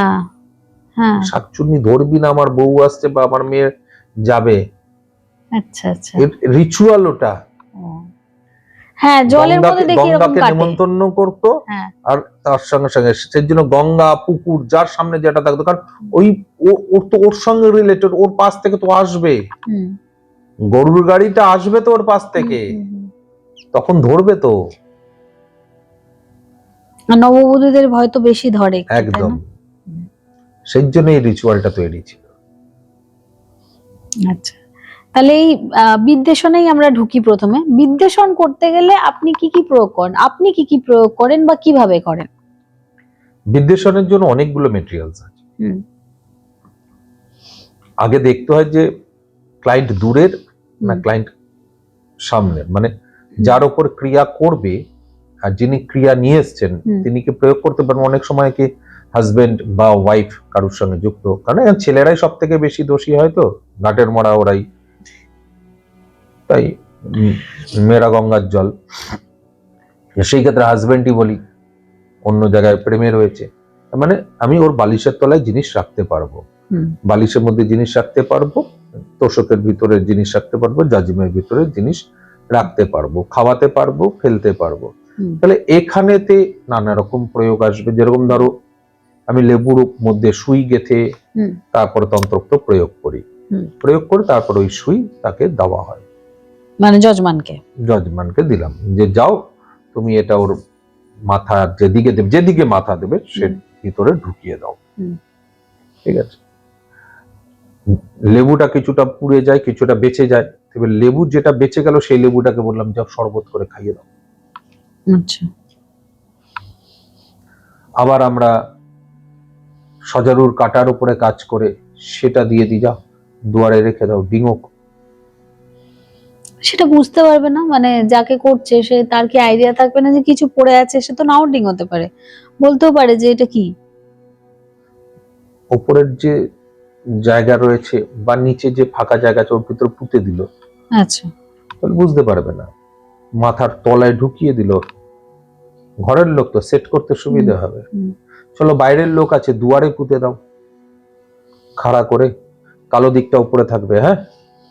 হ্যাঁ, শাকচুন্নি ধরবি না, আমার বউ আসছে বা আমার মেয়ে যাবে, আচ্ছা আচ্ছা, রিচুয়াল ওটা। হ্যাঁ, জলের মধ্যে দেখি এরকম গঙ্গাকে নেমন্তন্ন করতো, আর তার সঙ্গে সঙ্গে সেই জন্য গঙ্গা পুকুর যার সামনে যেটা থাকতো, কারণ ওই ওর তো ওর সঙ্গে রিলেটেড, ওর পাশ থেকে তো আসবে, গরুর গাড়িটা আসবে তো ওর পাশ থেকে, তখন ধরবে তো। নববধূদের ভয় তো বেশি ধরে একদম, সেই জন্য এই রিচুয়ালটা তৈরি ছিল। আচ্ছা, তাহলে এই বিদ্বেষণেই আমরা ঢুকি প্রথমে। বিদ্বেষণ করতে গেলে আপনি কি কি প্রয়োগ করেন? আপনি কি কি প্রয়োগ করেন বা কিভাবে করেন? বিদ্বেষণের জন্য অনেকগুলো মেটেরিয়ালস আছে। আগে দেখতে হয় যে ক্লায়েন্ট দূরের না ক্লায়েন্ট সামনের, মানে যার উপর ক্রিয়া করবে আর যিনি ক্রিয়া নিয়ে এসছেন তিনি কি প্রয়োগ করতে পারেন। অনেক সময় কি হাজবেন্ড বা ওয়াইফ কারোর সঙ্গে যুক্ত, কারণ ছেলেরাই সব থেকে বেশি দোষী হয়, তো ঘাটের মরা ওরাই, তাই মেরা গঙ্গার জল। সেই ক্ষেত্রে হাজবেন্ডই বলি, অন্য জায়গায় প্রেমে রয়েছে, মানে আমি ওর বালিশের তলায় জিনিস রাখতে পারবো, বালিশের মধ্যে জিনিস রাখতে পারবো, তোষকের ভিতরে জিনিস রাখতে পারবো, জাজিমের ভিতরে জিনিস রাখতে পারবো, খাওয়াতে পারবো, ফেলতে পারবো। তাহলে এখানেতে নানা রকম প্রয়োগ আসবে। যেরকম ধরো আমি লেবুর মধ্যে সুই গেথে তারপরে তন্ত্রোক্ত প্রয়োগ করি, প্রয়োগ করে তারপর ওই সুই তাকে দেওয়া হয়, মানে যজমানকে দিলাম যে যাও তুমি এটা ওর মাথা যেদিকে মাথা দেবে সে ভিতরে ঢুকিয়ে দাও। ঠিক আছে, লেবুটা কিছুটা পুড়ে যায়, কিছুটা বেঁচে যায়, তবে লেবু যেটা বেঁচে গেল সেই লেবুটাকে বললাম যাও শরবত করে খাইয়ে দাও। আচ্ছা, আবার আমরা সজারুর কাটার উপরে কাজ করে সেটা দিয়ে দিই, যাও দুয়ারে রেখে দাও, ডিঙো। সেটা বুঝতে পারবে না, মানে যাকে করছে সে, তার কি আইডিয়া থাকবে না যে কিছু পড়ে আছে, সে তো নাও ডিঙোতে পারে, বলতেও পারে যে এটা কি। উপরের যে জায়গা রয়েছে বা নিচে যে ফাঁকা জায়গা আছে ওর ভিতরে পুঁতে দিল, আচ্ছা, তাহলে বুঝতে পারবে না। মাথার তলায় ঢুকিয়ে দিল, ঘরের লোক তো সেট করতে সুবিধা হবে। চলো বাইরের লোক আছে, দুয়ারে পুঁতে দাও খাড়া করে, কালো দিকটা উপরে থাকবে। হ্যাঁ,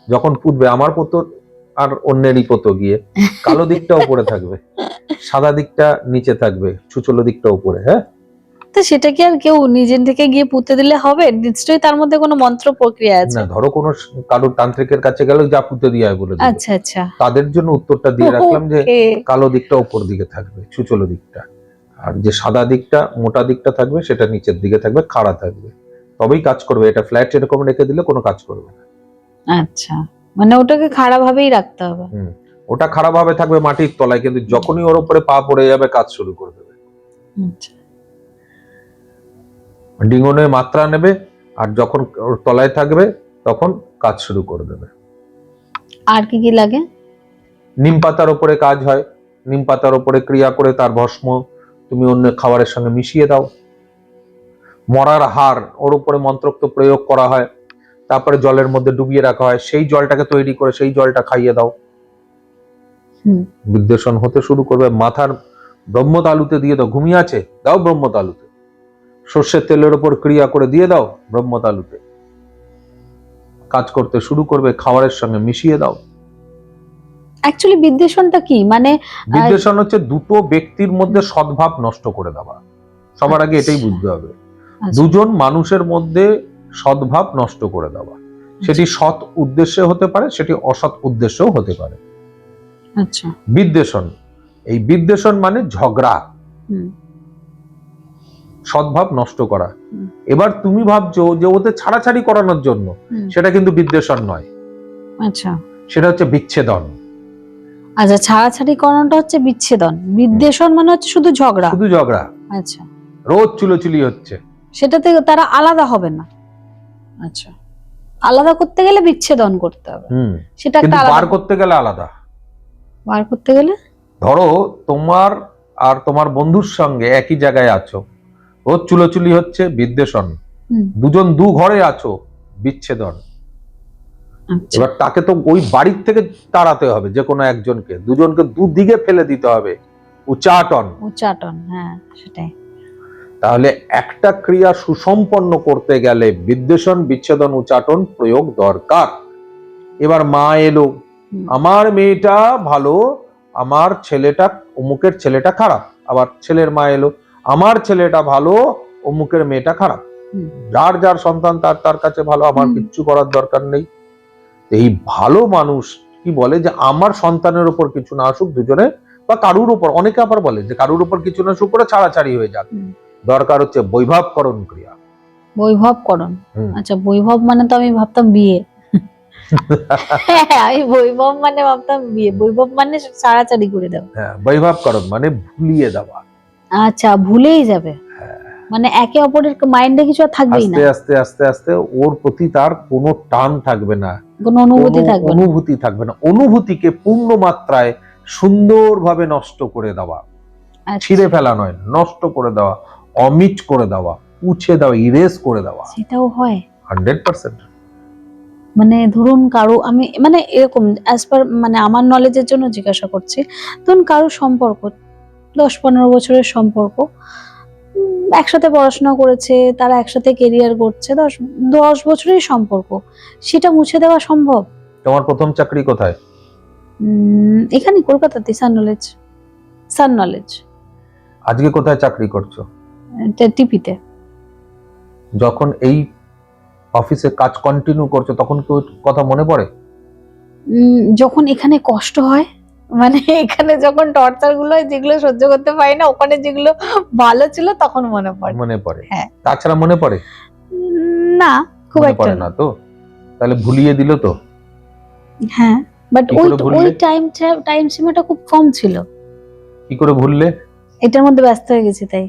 যখন পুঁতবে আমার তো আর অন্যেরই পোতো গিয়ে। কালো দিকটা উপরে থাকবে, সাদা দিকটা নিচে থাকবে, ছুচলো দিকটা উপরে। হ্যাঁ, তো সেটা কি আর কেউ নিজের থেকে গিয়ে পুঁতে দিলে হবে? নিশ্চয়ই তার মধ্যে কোনো মন্ত্র প্রক্রিয়া আছে। না ধরো কোনো কারোর তান্ত্রিকের কাছে গেলে যা পুঁতে দিয়ে বলে দেবে। আচ্ছা আচ্ছা, তাদের জন্য উত্তরটা দিয়ে রাখলাম যে Okay. কালো দিকটা উপর দিকে থাকবে, ছুচলো দিকটা, আর যে সাদা দিকটা মোটা দিকটা থাকবে সেটা নিচের দিকে থাকবে, খাড়া থাকবে, তবেই কাজ করবে। এটা ফ্ল্যাট এরকম রেখে দিলে কোনো কাজ করবে না। আচ্ছা, মানে ওটাকে খারাপ ভাবেই রাখতে হবে। ওটা খারাপ ভাবে থাকবে মাটির তলায়, কিন্তু যখনই ওর উপরে পা পড়ে যাবে কাজ শুরু করে দেবে। আচ্ছা, ডিঙ্গনে মাত্রা নেবে, আর যখন ওর তলায় থাকবে তখন কাজ শুরু করে দেবে। আর কি কি লাগে? নিম পাতার উপরে কাজ হয়, নিম পাতার উপরে ক্রিয়া করে তার ভস্ম তুমি অন্য খাবারের সঙ্গে মিশিয়ে দাও। মরার হাড়, ওর উপরে মন্ত্রোক্ত প্রয়োগ করা হয়, তারপরে জলের মধ্যে ডুবিয়ে রাখা হয়, সেই জলটাকে তৈরি করে সেই জলটা খাইয়ে দাও। বিদ্বেষণ হতে শুরু করবে। মাথার ব্রহ্মতালুতে দিয়ে দাও, ঘুমিয়ে আছে দাও ব্রহ্মতালুতে, সর্ষের তেলের উপর ক্রিয়া করে দিয়ে দাও ব্রহ্মতালুতে, কাজ করতে শুরু করবে। খাবারের সঙ্গে মিশিয়ে দাও। অ্যাকচুয়ালি বিদ্বেষণটা কি? মানে বিদ্বেষণ হচ্ছে দুটো ব্যক্তির মধ্যে সদ্ভাব নষ্ট করে দেওয়া। সবার আগে এটাই বুঝতে হবে। দুজন মানুষের মধ্যে সদ্ভাব নষ্ট করে দেওয়া, সেটি সৎ উদ্দেশ্যে হতে পারে, সেটি অসৎ উদ্দেশ্যেও হতে পারে। আচ্ছা, বিদ্বেষণ, এই বিদ্বেষণ মানে ঝগড়া, সদ্ভাব নষ্ট করা। এবার তুমি ভাবছো যে ওদের ছাড়াছাড়ি করানোর জন্য, সেটা কিন্তু বিদ্বেষণ নয়। আচ্ছা, সেটা হচ্ছে বিচ্ছেদন। আচ্ছা, ছাড়াছাড়ি করানোটা হচ্ছে বিচ্ছেদন, বিদ্বেষণ মানে হচ্ছে শুধু ঝগড়া। শুধু ঝগড়া, আচ্ছা, রোজ চুলোচুলি হচ্ছে, সেটাতে তারা আলাদা হবে না। আচ্ছা, আলাদা করতে গেলে বিচ্ছেদন করতে হবে। সেটা কিন্তু একটা বার আলাদা, করতে গেলে আলাদা। বার করতে গেলে ধরো তোমার আর তোমার বন্ধুর সঙ্গে একই জায়গায় আছো, রোজ চুলোচুলি হচ্ছে, বিদ্বেষণ। দুজন দু ঘরে আছো, বিচ্ছেদন। আচ্ছা, এবার তাকে তো ওই বাড়ির থেকে তাড়াতে হবে, যে কোনো একজনকে, দুজনকে দুদিকে ফেলে দিতে হবে, উচ্চাটন। উচ্চাটন, হ্যাঁ সেটাই। তাহলে একটা ক্রিয়া সুসম্পন্ন করতে গেলে বিদ্বেষণ, বিচ্ছেদন, উচ্চাটন প্রয়োগ দরকার। এবার মা এলো, আমার মেয়েটা ভালো, আমার ছেলেটা, অমুকের ছেলেটা খারাপ। আবার ছেলের মা এলো, আমার ছেলেটা ভালো, অমুকের মেয়েটা খারাপ। যার যার সন্তান তার তার কাছে ভালো, আমার কিচ্ছু করার দরকার নেই। এই ভালো মানুষ কি বলে যে আমার সন্তানের উপর কিছু না আসুক, দুজনে বা কারুর উপর, অনেকে আবার বলে যে কারুর উপর কিছু না আসুক করে ছাড়াছাড়ি হয়ে যাক। দরকার হচ্ছে বৈভবকরণ ক্রিয়া। বৈভবকরণ, আচ্ছা, বৈভব মানে তো আমি ভাবতাম বিয়ে। আমি বৈভব মানে ভাবতাম বিয়ে, বৈভব মানে ছাড়াছাড়ি করে দেওয়া। হ্যাঁ, বৈভবকরণ মানে ভুলিয়ে দেওয়া। আচ্ছা, ভুলেই যাবে, মানে একে অপরের মাইন্ডে কিছু আর থাকবেই না। আস্তে আস্তে আস্তে আস্তে ওর প্রতি তার কোনো টান থাকবে না, কোনো অনুভূতি থাকবে না। অনুভূতি থাকবে না। অনুভূতিকে পূর্ণ মাত্রায় সুন্দরভাবে নষ্ট করে দেওয়া, ছিঁড়ে ফেলা নয়, নষ্ট করে দেওয়া, অমিট করে দেওয়া, পুছে দেওয়া, ইরেজ করে দেওয়া। সেটাও হয় 100%। মানে ধরুন কারো, আমি মানে এরকম অ্যাজ পার মানে আমার নলেজের জন্য জিজ্ঞাসা করছি, ধরুন কারো সম্পর্ক 10-15 বছরের সম্পর্ক, একসাথে পড়াশোনা করেছে, তারা একসাথে কেরিয়ার করছে, 10 বছরের সম্পর্ক, সেটা মুছে দেওয়া সম্ভব? তোমার প্রথম চাকরি কোথায়? এখানে কলকাতাতে, সান নলেজ। আজকে কোথায় চাকরি করছো? টিপিতে। যখন এই অফিসে কাজ কন্টিনিউ করছো তখন কি ওই কথা মনে পড়ে? যখন এখানে কষ্ট হয়, মানে এখানে যখন টর্চার গুলো হয়, যেগুলো সহ্য করতে পারি না, ওখানে যেগুলো ভালো ছিল তখন মনে পড়ে। হ্যাঁ, তাছাড়া মনে পড়ে না, খুব একটা না। তো তাহলে ভুলিয়ে দিল তো। হ্যাঁ, বাট ওই টাইম সীমাটা খুব কম ছিল। কি করে ভুললে? এটার মধ্যে ব্যস্ত হয়ে গেছি তাই।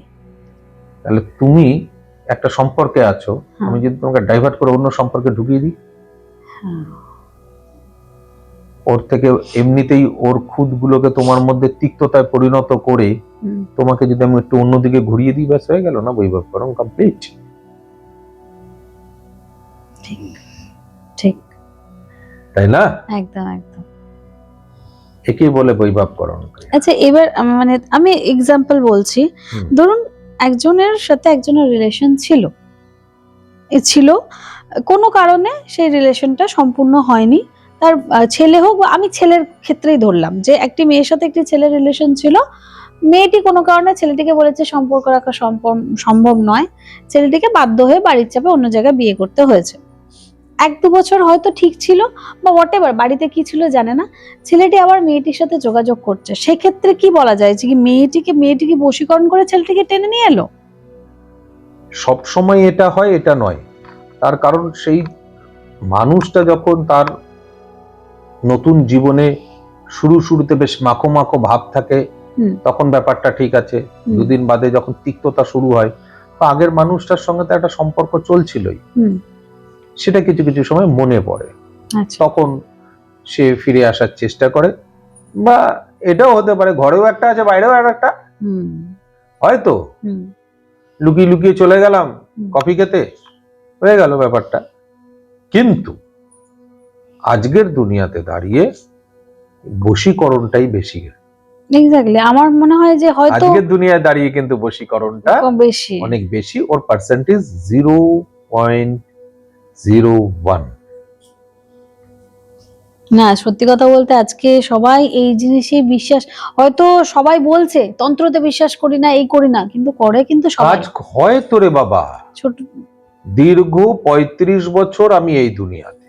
তাহলে তুমি একটা সম্পর্কে আছো, আমি যদি তোমাকে ডাইভার্ট করে অন্য সম্পর্কে ঢুকিয়ে দিই, ওর থেকে এমনিতেই ওর খুঁতগুলোকে তোমার মধ্যে তিক্ততায় পরিণত করে তোমাকে যদি আমি একটু অন্যদিকে ঘুরিয়ে দিই, ব্যাস হয়ে গেল না বৈভবকরণ কমপ্লিট। ঠিক, তাই না? একদম একদম, একেই বলে বৈভবকরণ। আচ্ছা, এবার মানে আমি এক্সাম্পল বলছি। ধরুন একজনের সাথে একজনের রিলেশন ছিল, কোনো কারণে সেই রিলেশনটা সম্পূর্ণ হয়নি, তার ছেলে হোক বা আমি ছেলের ক্ষেত্রেই ধরলাম যে একটি মেয়ের সাথে একটি ছেলের রিলেশন ছিল, মেয়েটি কোনো কারণে ছেলেটিকে বলেছে সম্পর্ক রাখা সম্ভব নয়, ছেলেটিকে বাধ্য হয়ে বাড়ির চাপে অন্য জায়গায় বিয়ে করতে হয়েছে। 1-2 বছর হয়তো ঠিক ছিল বা হোয়াটএভার, বাড়িতে কি ছিল জানে না, ছেলেটি আবার মেয়েটির সাথে যোগাযোগ করছে, সেক্ষেত্রে কি বলা যায় যে কি মেয়েটিকে বশীকরণ করে ছেলেটিকে টেনে নিয়ে এলো? সব সময় এটা হয় এটা নয়, তার কারণ সেই মানুষটা যখন তার নতুন জীবনে শুরুতে বেশ মাখো মাখো ভাব থাকে, তখন ব্যাপারটা ঠিক আছে। দুদিন বাদে যখন তিক্ততা শুরু হয়, তো আগের মানুষটার সঙ্গে তো একটা সম্পর্ক চলছিলই, সেটা কিছু কিছু সময় মনে পড়ে, তখন সে ফিরে আসার চেষ্টা করে। বা এটাও হতে পারে ঘরেও একটা আছে বাইরেও আর একটা, হয়তো লুকিয়ে লুকিয়ে চলে গেলাম কফি খেতে, হয়ে গেল ব্যাপারটা। কিন্তু আজকের দুনিয়াতে দাঁড়িয়ে বশীকরণটাই বেশি। এক্স্যাক্টলি, আমার মনে হয় যে হয়তো আজকের দুনিয়ায় দাঁড়িয়ে কিন্তু বশীকরণটা বেশি, অনেক বেশি, ওর পার্সেন্টেজ 0.01। না, সত্যি কথা বলতে আজকে সবাই এই জিনিসে বিশ্বাস, হয়তো সবাই বলছে তন্ত্রতে বিশ্বাস করি না, এই করি না, কিন্তু করে কিন্তু সবাই। আজ হয় তো রে বাবা, ছোট দীর্ঘ 35 বছর আমি এই দুনিয়াতে,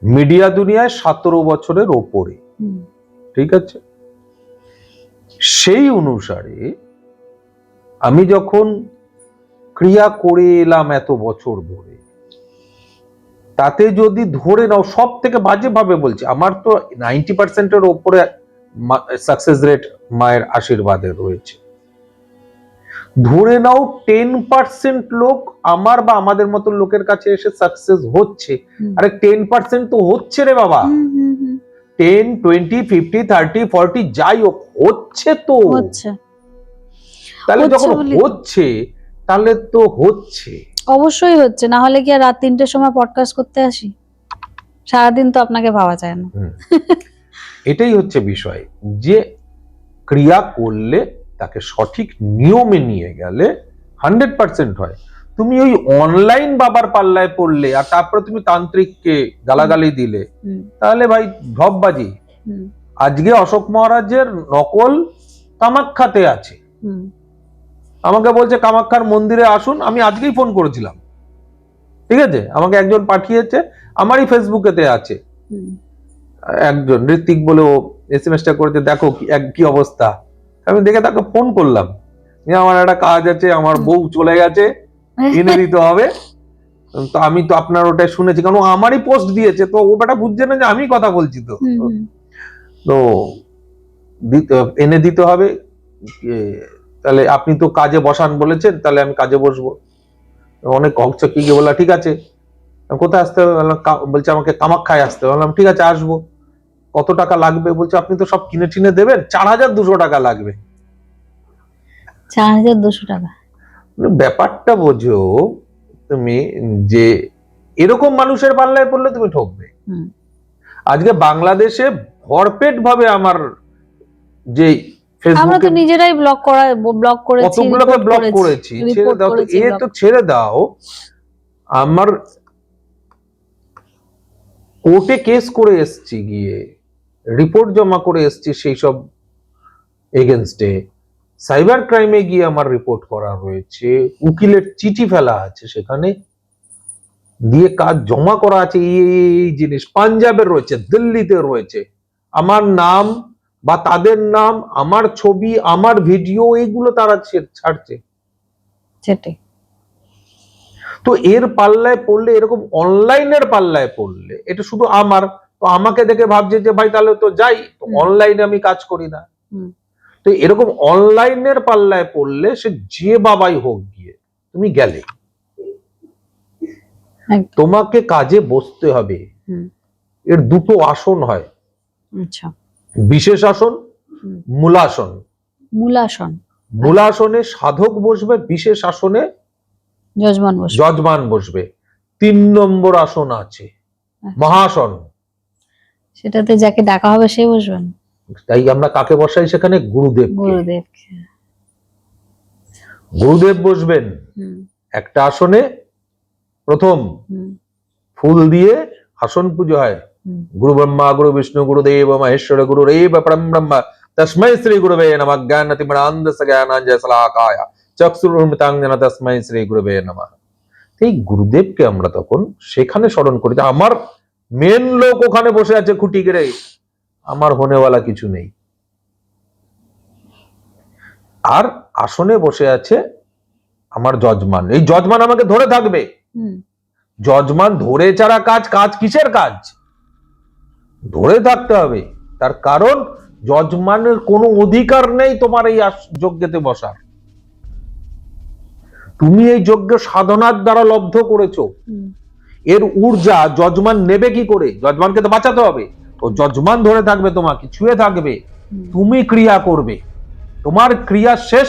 মিডিয়া দুনিয়ায় 17 বছরের ওপরে, ঠিক আছে। সেই অনুসারে আমি যখন ক্রিয়া করে এলাম এত বছর ধরে, তাতে যদি ধরে নাও, সব থেকে বাজে ভাবে বলছি, আমার তো 90%-এর ওপরে সাকসেস রেট মায়ের আশীর্বাদে রয়েছে। ধরে নাও 10% লোক আমার বা আমাদের মতো লোকের কাছে এসে সাকসেস হচ্ছে, আরে 10% তো হচ্ছে রে বাবা, 10, 20, 50, 30, 40 যাই হোক, হচ্ছে তো। তাহলে যখন হচ্ছে, তাহলে তো হচ্ছে, অবশ্যই হচ্ছে, না হলে কি আর রাত 3টের সময় পডকাস্ট করতে আসি? সারাদিন তো আপনাকে পাওয়া যায় না। এটাই হচ্ছে বিষয়, যে ক্রিয়া করলে তাকে সঠিক নিয়মে নিয়ে গেলে 100% হয়। তুমি ওই অনলাইন বাবার পাল্লায় পড়লে আর তারপরে তুমি তান্ত্রিককে গালাগালি দিলে, তাহলে ভাই ঢপবাজি। আজকে অশোক মহারাজের নকল কামাখ্যাতে আছে, আমাকে বলছে কামাখ্যার মন্দিরে আসুন, আমি আজকেই ফোন করেছিলাম, ঠিক আছে, আমাকে একজন পাঠিয়েছে, আমারই ফেসবুকেতে আছে, একজন ঋত্বিক বলে ও এসএমএসটা করেছে, দেখো কি অবস্থা। আমি দেখে তাকে ফোন করলাম, আমার একটা কাজ আছে, আমার বউ চলে গেছে, এনে দিতে হবে। তো আমি তো আপনার ওটা শুনেছি, কারণ আমারই পোস্ট দিয়েছে, তো ও বেটা বুঝছে না যে আমি কথা বলছি, তো এনে দিতে হবে। তাহলে আপনি তো কাজে বসান বলেছেন, তাহলে আমি কাজে বসবো। অনেক ককচকি গিয়ে বললাম ঠিক আছে, কোথায় আসতে হবে, বলছে আমাকে কামাখ্যায় আসতে হবে। বললাম ঠিক আছে আসবো। কত টাকা লাগবে? বলছে আপনি তো সব কিনে টিনে দেবেন, 4200 টাকা লাগবে। 4200 টাকা? ব্যাপারটা বোঝো তুমি, যে এরকম মানুষের পাল্লায় পড়লে তুমি ঠকবে। আজকে বাংলাদেশে ভরপেট ভাবে আমার যে আমরা তো নিজেরাই ব্লক করেছি, কতগুলোকে ব্লক করেছি, ছেড়ে দাও তো, তো ছেড়ে দাও। আমার কোর্টে কেস করে এসছি, গিয়ে রিপোর্ট জমা করে এসছি, সেই সব এগেনস্টে সাইবার ক্রাইমে গিয়ে আমার রিপোর্ট করা হয়েছে, উকিলের চিঠি ফেলা আছে, সেখানে দিয়ে কাজ জমা করা আছে। এই জিনিস পাঞ্জাবের রয়েছে, দিল্লিতে রয়েছে, আমার নাম বা তাদের নাম, আমার ছবি, আমার ভিডিও, এইগুলো তারা ছাড়ছে। তো এর পাল্লায় পড়লে, এরকম অনলাইনের পাল্লায় পড়লে, এটা শুধু আমার, তো আমাকে দেখে ভাবছে যে ভাই তাহলে তো যাই, তো অনলাইনে আমি কাজ করি না। তো এরকম অনলাইনের পাল্লায় পড়লে, সে যে বাবাই হোক, গিয়ে তুমি গেলে, তোমাকে কাজে বসতে হবে। এর দুটো আসন হয়, বিশেষ আসন, মূলাসন। মূলাসনে সাধক বসবে, বিশেষ আসনে যজমান বসবে। 3 নম্বর আসন আছে মহাসন, সেটাতে যাকে ডাকা হবে সে বসবেন। তাই আমরা কাকে বসাই সেখানে? গুরুদেব বসবেন একটা আসনে। প্রথম ফুল দিয়ে আসন পুজো হয়, গুরু ব্রহ্মা গুরু বিষ্ণু গুরুদেব মহেশ্বর গুরুরেব পরম ব্রহ্ম তস্मै শ্রী গুরুবে নমঃ জ্ঞানতিমিরান্ধস্য জ্ঞানাঞ্জনশলাকায় চক্ষুরুন্মিলিতাং তস্मै শ্রী গুরুবে নমঃ। এই গুরুদেবকে আমরা তখন সেখানে স্মরণ করি যে আমার মেন লোক ওখানে বসে আছে খুঁটি গেড়ে, আমার হনেওয়ালা কিছু নেই। আর আসনে বসে আছে আমার যজমান, এই যজমান আমাকে ধরে থাকবে। যজমান ধরে ছাড়া কাজ, কাজ কিসের কাজ? ধরে থাকতে হবে। তার কারণ যজমানের কোনো অধিকার নেই তোমার এই যজ্ঞেতে বসার। তুমি এই যজ্ঞ সাধনার দ্বারা লব্ধ করেছো, এর ঊর্জা যজমান নেবে কি করে? যজমানকে তো বাঁচাতে হবে। তো যজমান ধরে থাকবে, তোমাকে ছুঁয়ে থাকবে, তুমি ক্রিয়া করবে, তোমার ক্রিয়া শেষ,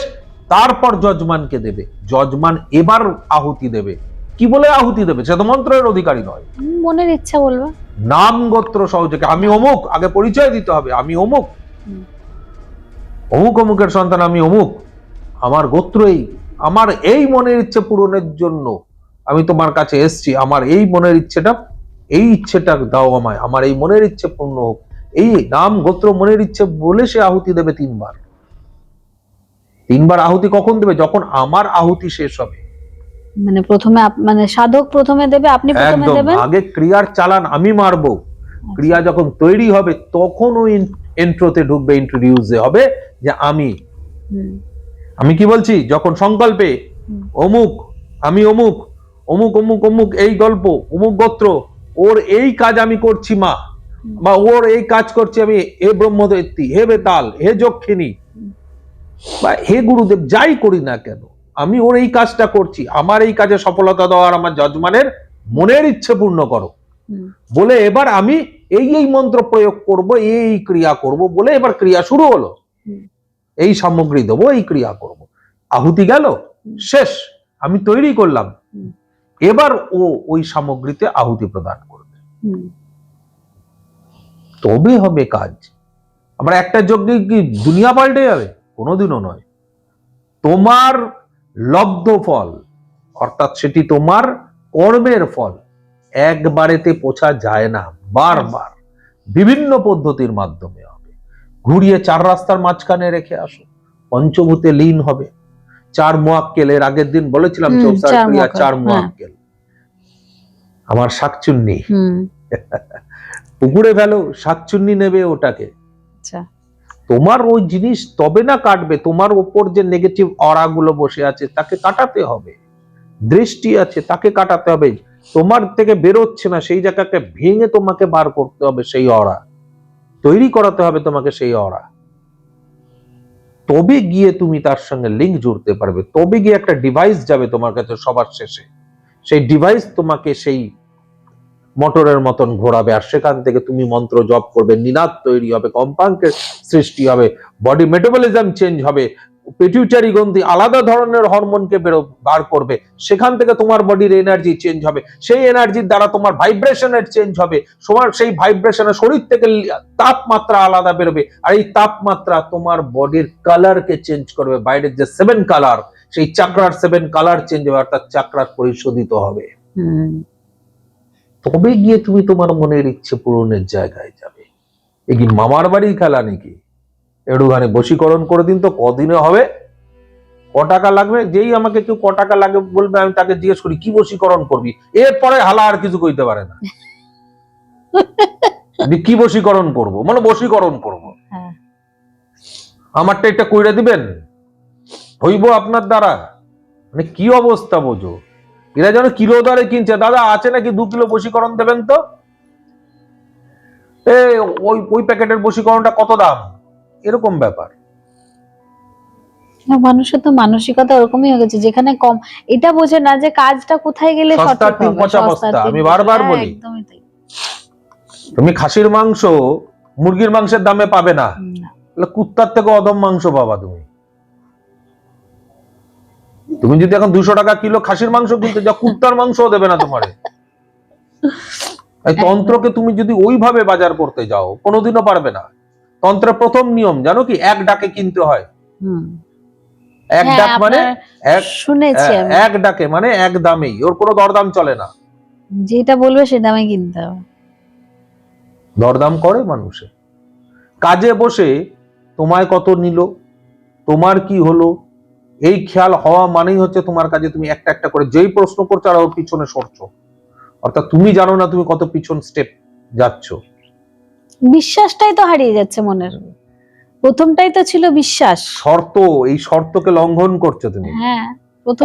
তারপর যজমানকে দেবে। যজমান এবার আহুতি দেবে। কি বলে আহুতি দেবে? সে তো মন্ত্রের অধিকারী নয়, মনের ইচ্ছা বলবে, নাম গোত্র সহযোগে আমি অমুক, আগে পরিচয় দিতে হবে, আমি অমুক, অমুক অমুকের সন্তান, আমি অমুক, আমার গোত্র এই, আমার এই মনের ইচ্ছে পূরণের জন্য আমি তোমার কাছে এসছি, আমার এই মনের ইচ্ছেটা, এই ইচ্ছেটা দাও আমায়, আমার এই মনের ইচ্ছে পূর্ণ হোক। এই নাম গোত্র মনের ইচ্ছে বলে সে আহুতি দেবে তিনবার। তিনবার আহুতি কখন দেবে? যখন আমার আহুতি শেষ হবে। মানে প্রথমে মানে সাধক প্রথমে দেবে, আপনি প্রথমে একদম, দেবেন। আগে ক্রিয়ার চালান আমি মারবো, ক্রিয়া যখন তৈরি হবে তখন ওই ইন্ট্রোতে ঢুকবে, ইন্ট্রোডিউসে হবে যে আমি আমি কি বলছি? যখন সংকল্পে অমুক, আমি অমুক, অমুক অমুক অমুক এই গল্প, অমুক গোত্র, ওর এই কাজ আমি করছি মা, বা ওর এই কাজ করছি আমি, হে ব্রহ্মদৈত্যী, হে বেতাল, হে যক্ষিণী, বা হে গুরুদেব, যাই করি না কেন আমি ওর এই কাজটা করছি, আমার এই কাজে সফলতা দেওয়ার আমার যজমানের মনের ইচ্ছে পূর্ণ করো বলে এবার আমি এই এই মন্ত্র প্রয়োগ করব, এই ক্রিয়া করব বলে এবার ক্রিয়া শুরু হলো। এই সামগ্রী দেবো, এই ক্রিয়া করব, আহুতি গেল, শেষ, আমি তৈরি করলাম, এবার ও ওই সামগ্রীতে আহুতি প্রদান করবে, তবে হবে কাজ। আমরা একটা যজ্ঞে কি দুনিয়া পাল্টে যাবে? কোনোদিনও নয়। তোমার লব্ধ ফল, অর্থাৎ সেটি তোমার কর্মের ফল, একবারেতে পোছা যায় না, বারবার বিভিন্ন পদ্ধতির মাধ্যমে হবে। ঘুরিয়ে চার রাস্তার মাঝখানে রেখে আসো, পঞ্চভূতে লীন হবে। চার মুয়াক্কেল, এর আগের দিন বলেছিলাম চৌসার ক্রিয়া, চার মুয়াক্কেল। আমার শাকচুন্নি পুকুরে ফেলো, শাকচুন্নি নেবে ওটাকে। তোমার ওই জিনিস তবে না কাটবে, তোমার উপর যে নেগেটিভ অরা গুলো বসে আছে তাকে কাটাতে হবে, দৃষ্টি আছে তাকে কাটাতে হবে, তোমার থেকে বেরোচ্ছে না সেই জায়গাকে ভেঙে তোমাকে বার করতে হবে, সেই অরা তৈরি করাতে হবে তোমাকে, সেই অরা, তবে গিয়ে তুমি তার সঙ্গে লিঙ্ক জুড়তে পারবে, তবে গিয়ে একটা ডিভাইস যাবে তোমার কাছে সবার শেষে, সেই ডিভাইস তোমাকে সেই মোটরের মতন ঘোরাবে, আর সেখান থেকে তুমি মন্ত্র জপ করবে, নিনাদ তৈরি হবে, কম্পাঙ্কের সৃষ্টি হবে, বডি মেটাবলিজম চেঞ্জ হবে, পিটিউটারি গ্রন্থি আলাদা ধরনের হরমোনকে বার করবে, সেখান থেকে তোমার বডির এনার্জি চেঞ্জ হবে, সেই এনার্জির দ্বারা তোমার ভাইব্রেশনের চেঞ্জ হবে, তোমার সেই ভাইব্রেশনের শরীর থেকে তাপমাত্রা আলাদা বেরোবে, আর এই তাপমাত্রা তোমার বডির কালারকে চেঞ্জ করবে, বাইরের যে 7 কালার, সেই চাকরার 7 কালার চেঞ্জ হবে, অর্থাৎ চাকরার পরিশোধিত হবে, তবে গিয়ে তুমি তোমার মনের ইচ্ছে পূরণের জায়গায় যাবে। এ কি মামার বাড়ির খেলা নাকি? একটুখানি বশীকরণ করে দিন তো, কদিনে হবে? ক টাকা লাগবে? যেই আমাকে কেউ ক টাকা লাগে বলবে, আমি তাকে জিজ্ঞেস করি কি বশীকরণ করবি, এরপরে হালা আর কিছু কইতে পারে না। কি বশীকরণ করবো? মানে বশীকরণ করবো, আমারটা একটা কইরা দিবেন, হইব আপনার দ্বারা? মানে কি অবস্থা বোঝো? এরা যেন কিলো দরে কিনছে, দাদা আছে নাকি 2 কিলো বশীকরণ দেবেন তো, ওই প্যাকেটের বশীকরণটা কত দাম, এরকম ব্যাপার। মানুষের তো মানসিকতা ওরকমই হয়ে গেছে, যেখানে কম, এটা বোঝে না যে কাজটা কোথায় গেলে সঠিক হবে। আমি বারবার বলি, তুমি খাসির মাংস মুরগির মাংসের দামে পাবে না, কুত্তার থেকে অদম মাংস পাবা তুমি। তুমি যদি এখন 200 টাকা কিলো খাসির মাংস কিনতে যাও, কুত্তার মাংস দেবে না তোমারে। এই তন্ত্রকে তুমি যদি ওইভাবে বাজার করতে যাও, কোনোদিনও পারবে না। তন্ত্রের প্রথম নিয়ম জানো কি? এক ডাকে কিনতে হয়। এক ডাক মানে শুনেছি, এক ডাকে মানে এক দামেই, ওর কোনো দরদাম চলে না, যেটা বলবে সে দামে কিনতে হবে। দরদাম করে মানুষে। কাজে বসে তোমায় কত নিল, তোমার কি হলো, এই খেয়াল হওয়া মানেই হচ্ছে তোমার কাজে তুমি একটা একটা করে যেই প্রশ্ন করছো আর ওর পিছনে সরছো, অর্থাৎ তুমি জানো না তুমি কত পিছন স্টেপ যাচ্ছ। বিশ্বাসটাই তো হারিয়ে যাচ্ছে মনের। প্রথমটাই তো ছিল বিশ্বাস। শর্ত, এই শর্তকে লঙ্ঘন করছো তুমি। হ্যাঁ,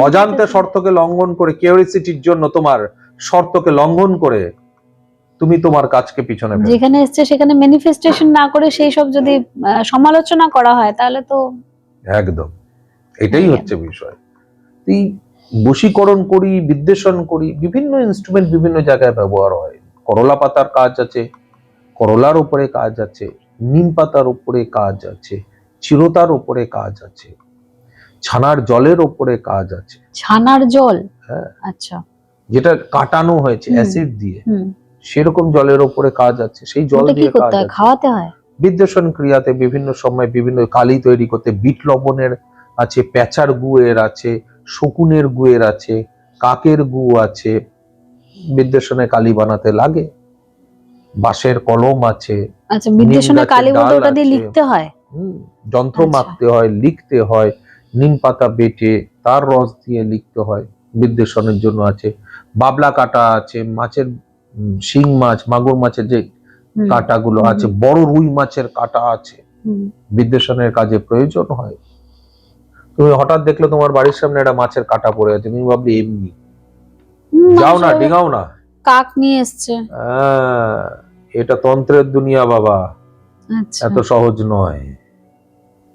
অজান্তে শর্তকে লঙ্ঘন করে, কিউরিওসিটির জন্য তোমার শর্তকে লঙ্ঘন করে তুমি তোমার কাজকে পিছনে ফেলছো। যেখানে এসছে সেখানে ম্যানিফেস্টেশন না করে সেই সব যদি সমালোচনা করা হয় তাহলে তো একদম এটাই হচ্ছে বিষয়। এই বশীকরণ করি, বিদ্বেষণ করি, বিভিন্ন ইনস্ট্রুমেন্ট বিভিন্ন জায়গায় ব্যবহার হয়। করলা পাতার কাজ আছে, করলার উপরে কাজ আছে, নিম পাতার উপরে কাজ আছে, চিরতার উপরে কাজ আছে, ছানার জলের উপরে কাজ আছে। ছানার জল? হ্যাঁ, আচ্ছা। যেটা কাটানো হয়েছে অ্যাসিড দিয়ে, হুম, সেরকম জলের উপরে কাজ আছে। সেই জল ওটা কি দিয়ে কাজ করতে হয়? আছে খাওয়াতে হয়? বিদ্বেষণ ক্রিয়াতে, বিভিন্ন সময় বিভিন্ন কালি তৈরি করতে। বিট লবণের আছে, প্যাঁচার গুয়ের আছে, শকুনের গুয়ের আছে, কাকের গু আছে, বিদ্বেষণে কালি বানাতে লাগে। বাঁশের কলম আছে। আচ্ছা, বিদ্বেষণে গাছের কালী বলতে ডাল ওটা দিয়ে আছে। লিখতে হয়? যন্ত্র আচ্ছা। মাখতে হয়, লিখতে হয়, নিম পাতা বেটে তার রস দিয়ে লিখতে হয়, বিদ্বেষণের জন্য আছে। বাবলা কাটা আছে, মাছের শিং মাছ, মাগুর মাছের যে হুম, কাঁটাগুলো আছে, বড় রুই মাছের কাঁটা আছে, হুম। বিদ্বেষণের কাজে প্রয়োজন হয়। তুমি হঠাৎ দেখলে তোমার বাড়ির সামনে একটা মাছের কাঁটা পড়ে আছে, তুমি ভাবলি এমনি, যাও না, মানুষের ডিঙাও না। কাক নিয়ে এসছে। এটা তন্ত্রের দুনিয়া বাবা, আচ্ছা। এত সহজ নয়।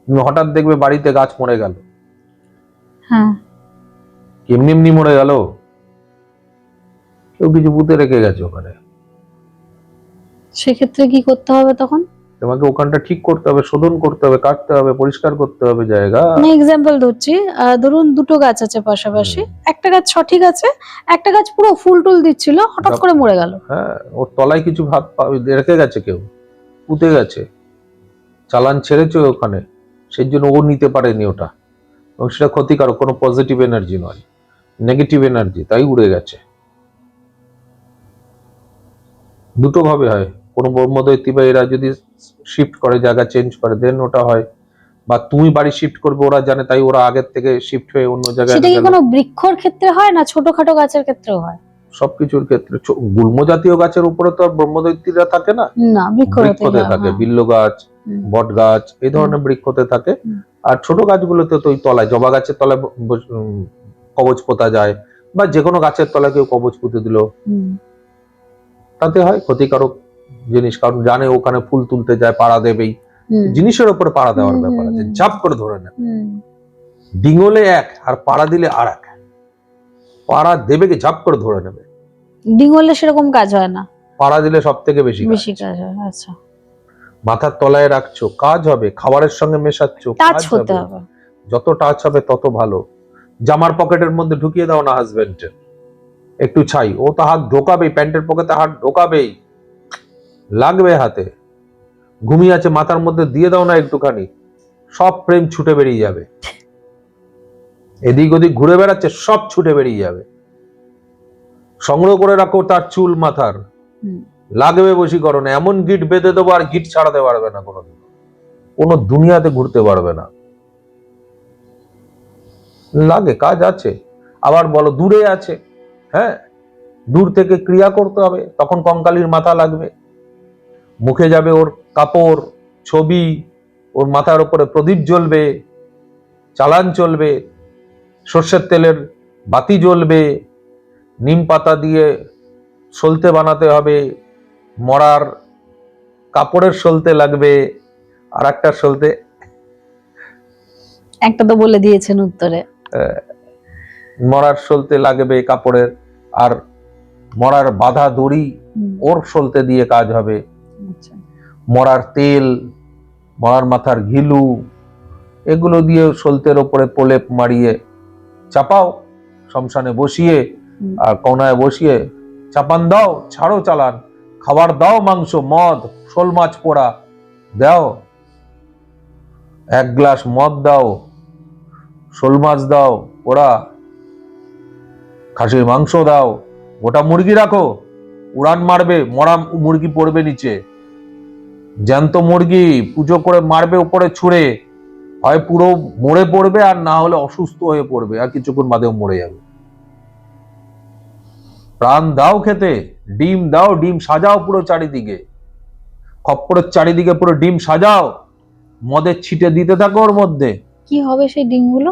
তুমি হঠাৎ দেখবে বাড়িতে গাছ মরে গেল, হ্যাঁ। এমনি এমনি মরে গেল, কেউ কিছু পুঁতে রেখে গেছে ওখানে। সেক্ষেত্রে কি করতে হবে তখন? তোমাকে ওখানটা ঠিক করতে হবে, শোধন করতে হবে, কাটতে হবে, পরিষ্কার করতে হবে জায়গা। মানে এক্সাম্পল ধরছি, ধরুন দুটো গাছ আছে পাশাপাশি, একটা গাছ সঠিক আছে, একটা গাছ পুরো ফুল টুল দিচ্ছিল, হঠাৎ করে মরে গেল। হ্যাঁ, ওর তলায় কিছু ভাত রেখে গেছে, কেউ পুঁতে গেছে, চালান ছেড়েছে ওখানে, সেই জন্য ও নিতে পারেনি ওটা, এবং সেটা ক্ষতিকারক, কোনো পজিটিভ এনার্জি নয়, নেগেটিভ এনার্জি, তাই উড়ে গেছে। দুটো ভাবে হয়, কোনো ব্রহ্মদৈত্যী বা এরা যদি শিফট করে, জায়গা চেঞ্জ করে, দেন ওটা হয়। বা তুমি বাড়ি শিফট করবে, ওরা জানে, তাই ওরা আগের থেকে শিফট হয়ে অন্য জায়গায় সেটা কি গেল। কোনো বৃক্ষর ক্ষেত্রে হয় না ছোটখাটো গাছের ক্ষেত্রেও হয়? সবকিছুর ক্ষেত্রে। গুল্ম জাতীয় গাছের উপরে তো আর ব্রহ্মদৈত্যীরা থাকে না, না, বৃক্ষতে থাকে, বিল্ল গাছ, বট গাছ, এই ধরনের বৃক্ষতে থাকে। আর ছোট গাছগুলোতে তো ওই তলায়, জবা গাছের তলায় কবচ পোতা যায়, বা যে কোনো গাছের তলায় কেউ কবচ পুঁতে দিল, তাতে হয় ক্ষতিকারক জিনিস, কারণ জানে ওখানে ফুল তুলতে যায়, পাড়া দেবেই। জিনিসের উপরে পাড়া দেওয়ার ব্যাপার আছে, ঝাপ করে ধরে নেবে। ডিঙোলে এক আর পাড়া দিলে আর এক, পাড়া দেবে কি ঝাপ করে ধরে নেবে। ডিঙোলে সেরকম কাজ হয় না, পাড়া দিলে সব থেকে বেশি কাজ হয়। আচ্ছা, মাথার তলায় রাখছো, কাজ হবে। খাবারের সঙ্গে মেশাচ্ছ, টাচ কাজ হতে হবে। হবে। যত টাচ হবে তত ভালো। জামার পকেটের মধ্যে ঢুকিয়ে দাও না হাজবেন্ডের একটু ছাই, ও তো হাত ঢোকাবেই, প্যান্টের পকেটে হাত ঢোকাবেই, লাগবে হাতে। ঘুমিয়ে আছে, মাথার মধ্যে দিয়ে দাও না একটুখানি, সব প্রেম ছুটে বেরিয়ে যাবে। এদিক ওদিক ঘুরে বেড়াচ্ছে, সব ছুটে বেরিয়ে যাবে। সংগ্রহ করে রাখো তার চুল মাথার, লাগবে বশীকরণে। এমন গিট বেঁধে দেবো আর গিট ছাড়াতে পারবে না কোনোদিন, কোনো দুনিয়াতে ঘুরতে পারবে না। লাগে, কাজ আছে। আবার বলো দূরে আছে, হ্যাঁ, দূর থেকে ক্রিয়া করতে হবে, তখন কঙ্কালীর মাথা লাগবে, মুখে যাবে ওর কাপড়, ছবি, ওর মাথার উপরে প্রদীপ জ্বলবে, চালান চলবে, সর্ষের তেলের বাতি জ্বলবে, নিম পাতা দিয়ে সলতে বানাতে হবে, মরার কাপড়ের সলতে লাগবে, আর একটা সলতে, একটা তো বলে দিয়েছেন উত্তরে। মরার সলতে লাগবে কাপড়ের, আর মরার বাঁধা দড়ি ওর সলতে দিয়ে কাজ হবে। মরার তেল, মরার মাথার ঘিলু, এগুলো দিয়ে সলতের ওপরে প্রলেপ মারিয়ে চাপাও, শ্মশানে বসিয়ে আর কোনায় বসিয়ে চাপান দাও, ছাড়ো চালান, খাবার দাও, মাংস, মদ, শোল মাছ পোড়া দাও, এক গ্লাস মদ দাও, শোল মাছ দাও পোড়া, খাসির মাংস দাও, গোটা মুরগি রাখো, উড়ান মারবে, মরা মুরগি পড়বে নিচে, জ্যান্ত মুরগি পুজো করে মারবে উপরে ছুঁড়ে, হয় পুরো মরে পড়বে আর না হলে অসুস্থ হয়ে পড়বে আর কিছুক্ষণ বাদেও মরে যাবে। প্রাণ দাও খেতে, ডিম দাও, ডিম সাজাও পুরো চারিদিকে, খপ্পরের চারিদিকে পুরো ডিম সাজাও, মদের ছিটে দিতে থাকো ওর মধ্যে। কি হবে সেই ডিমগুলো?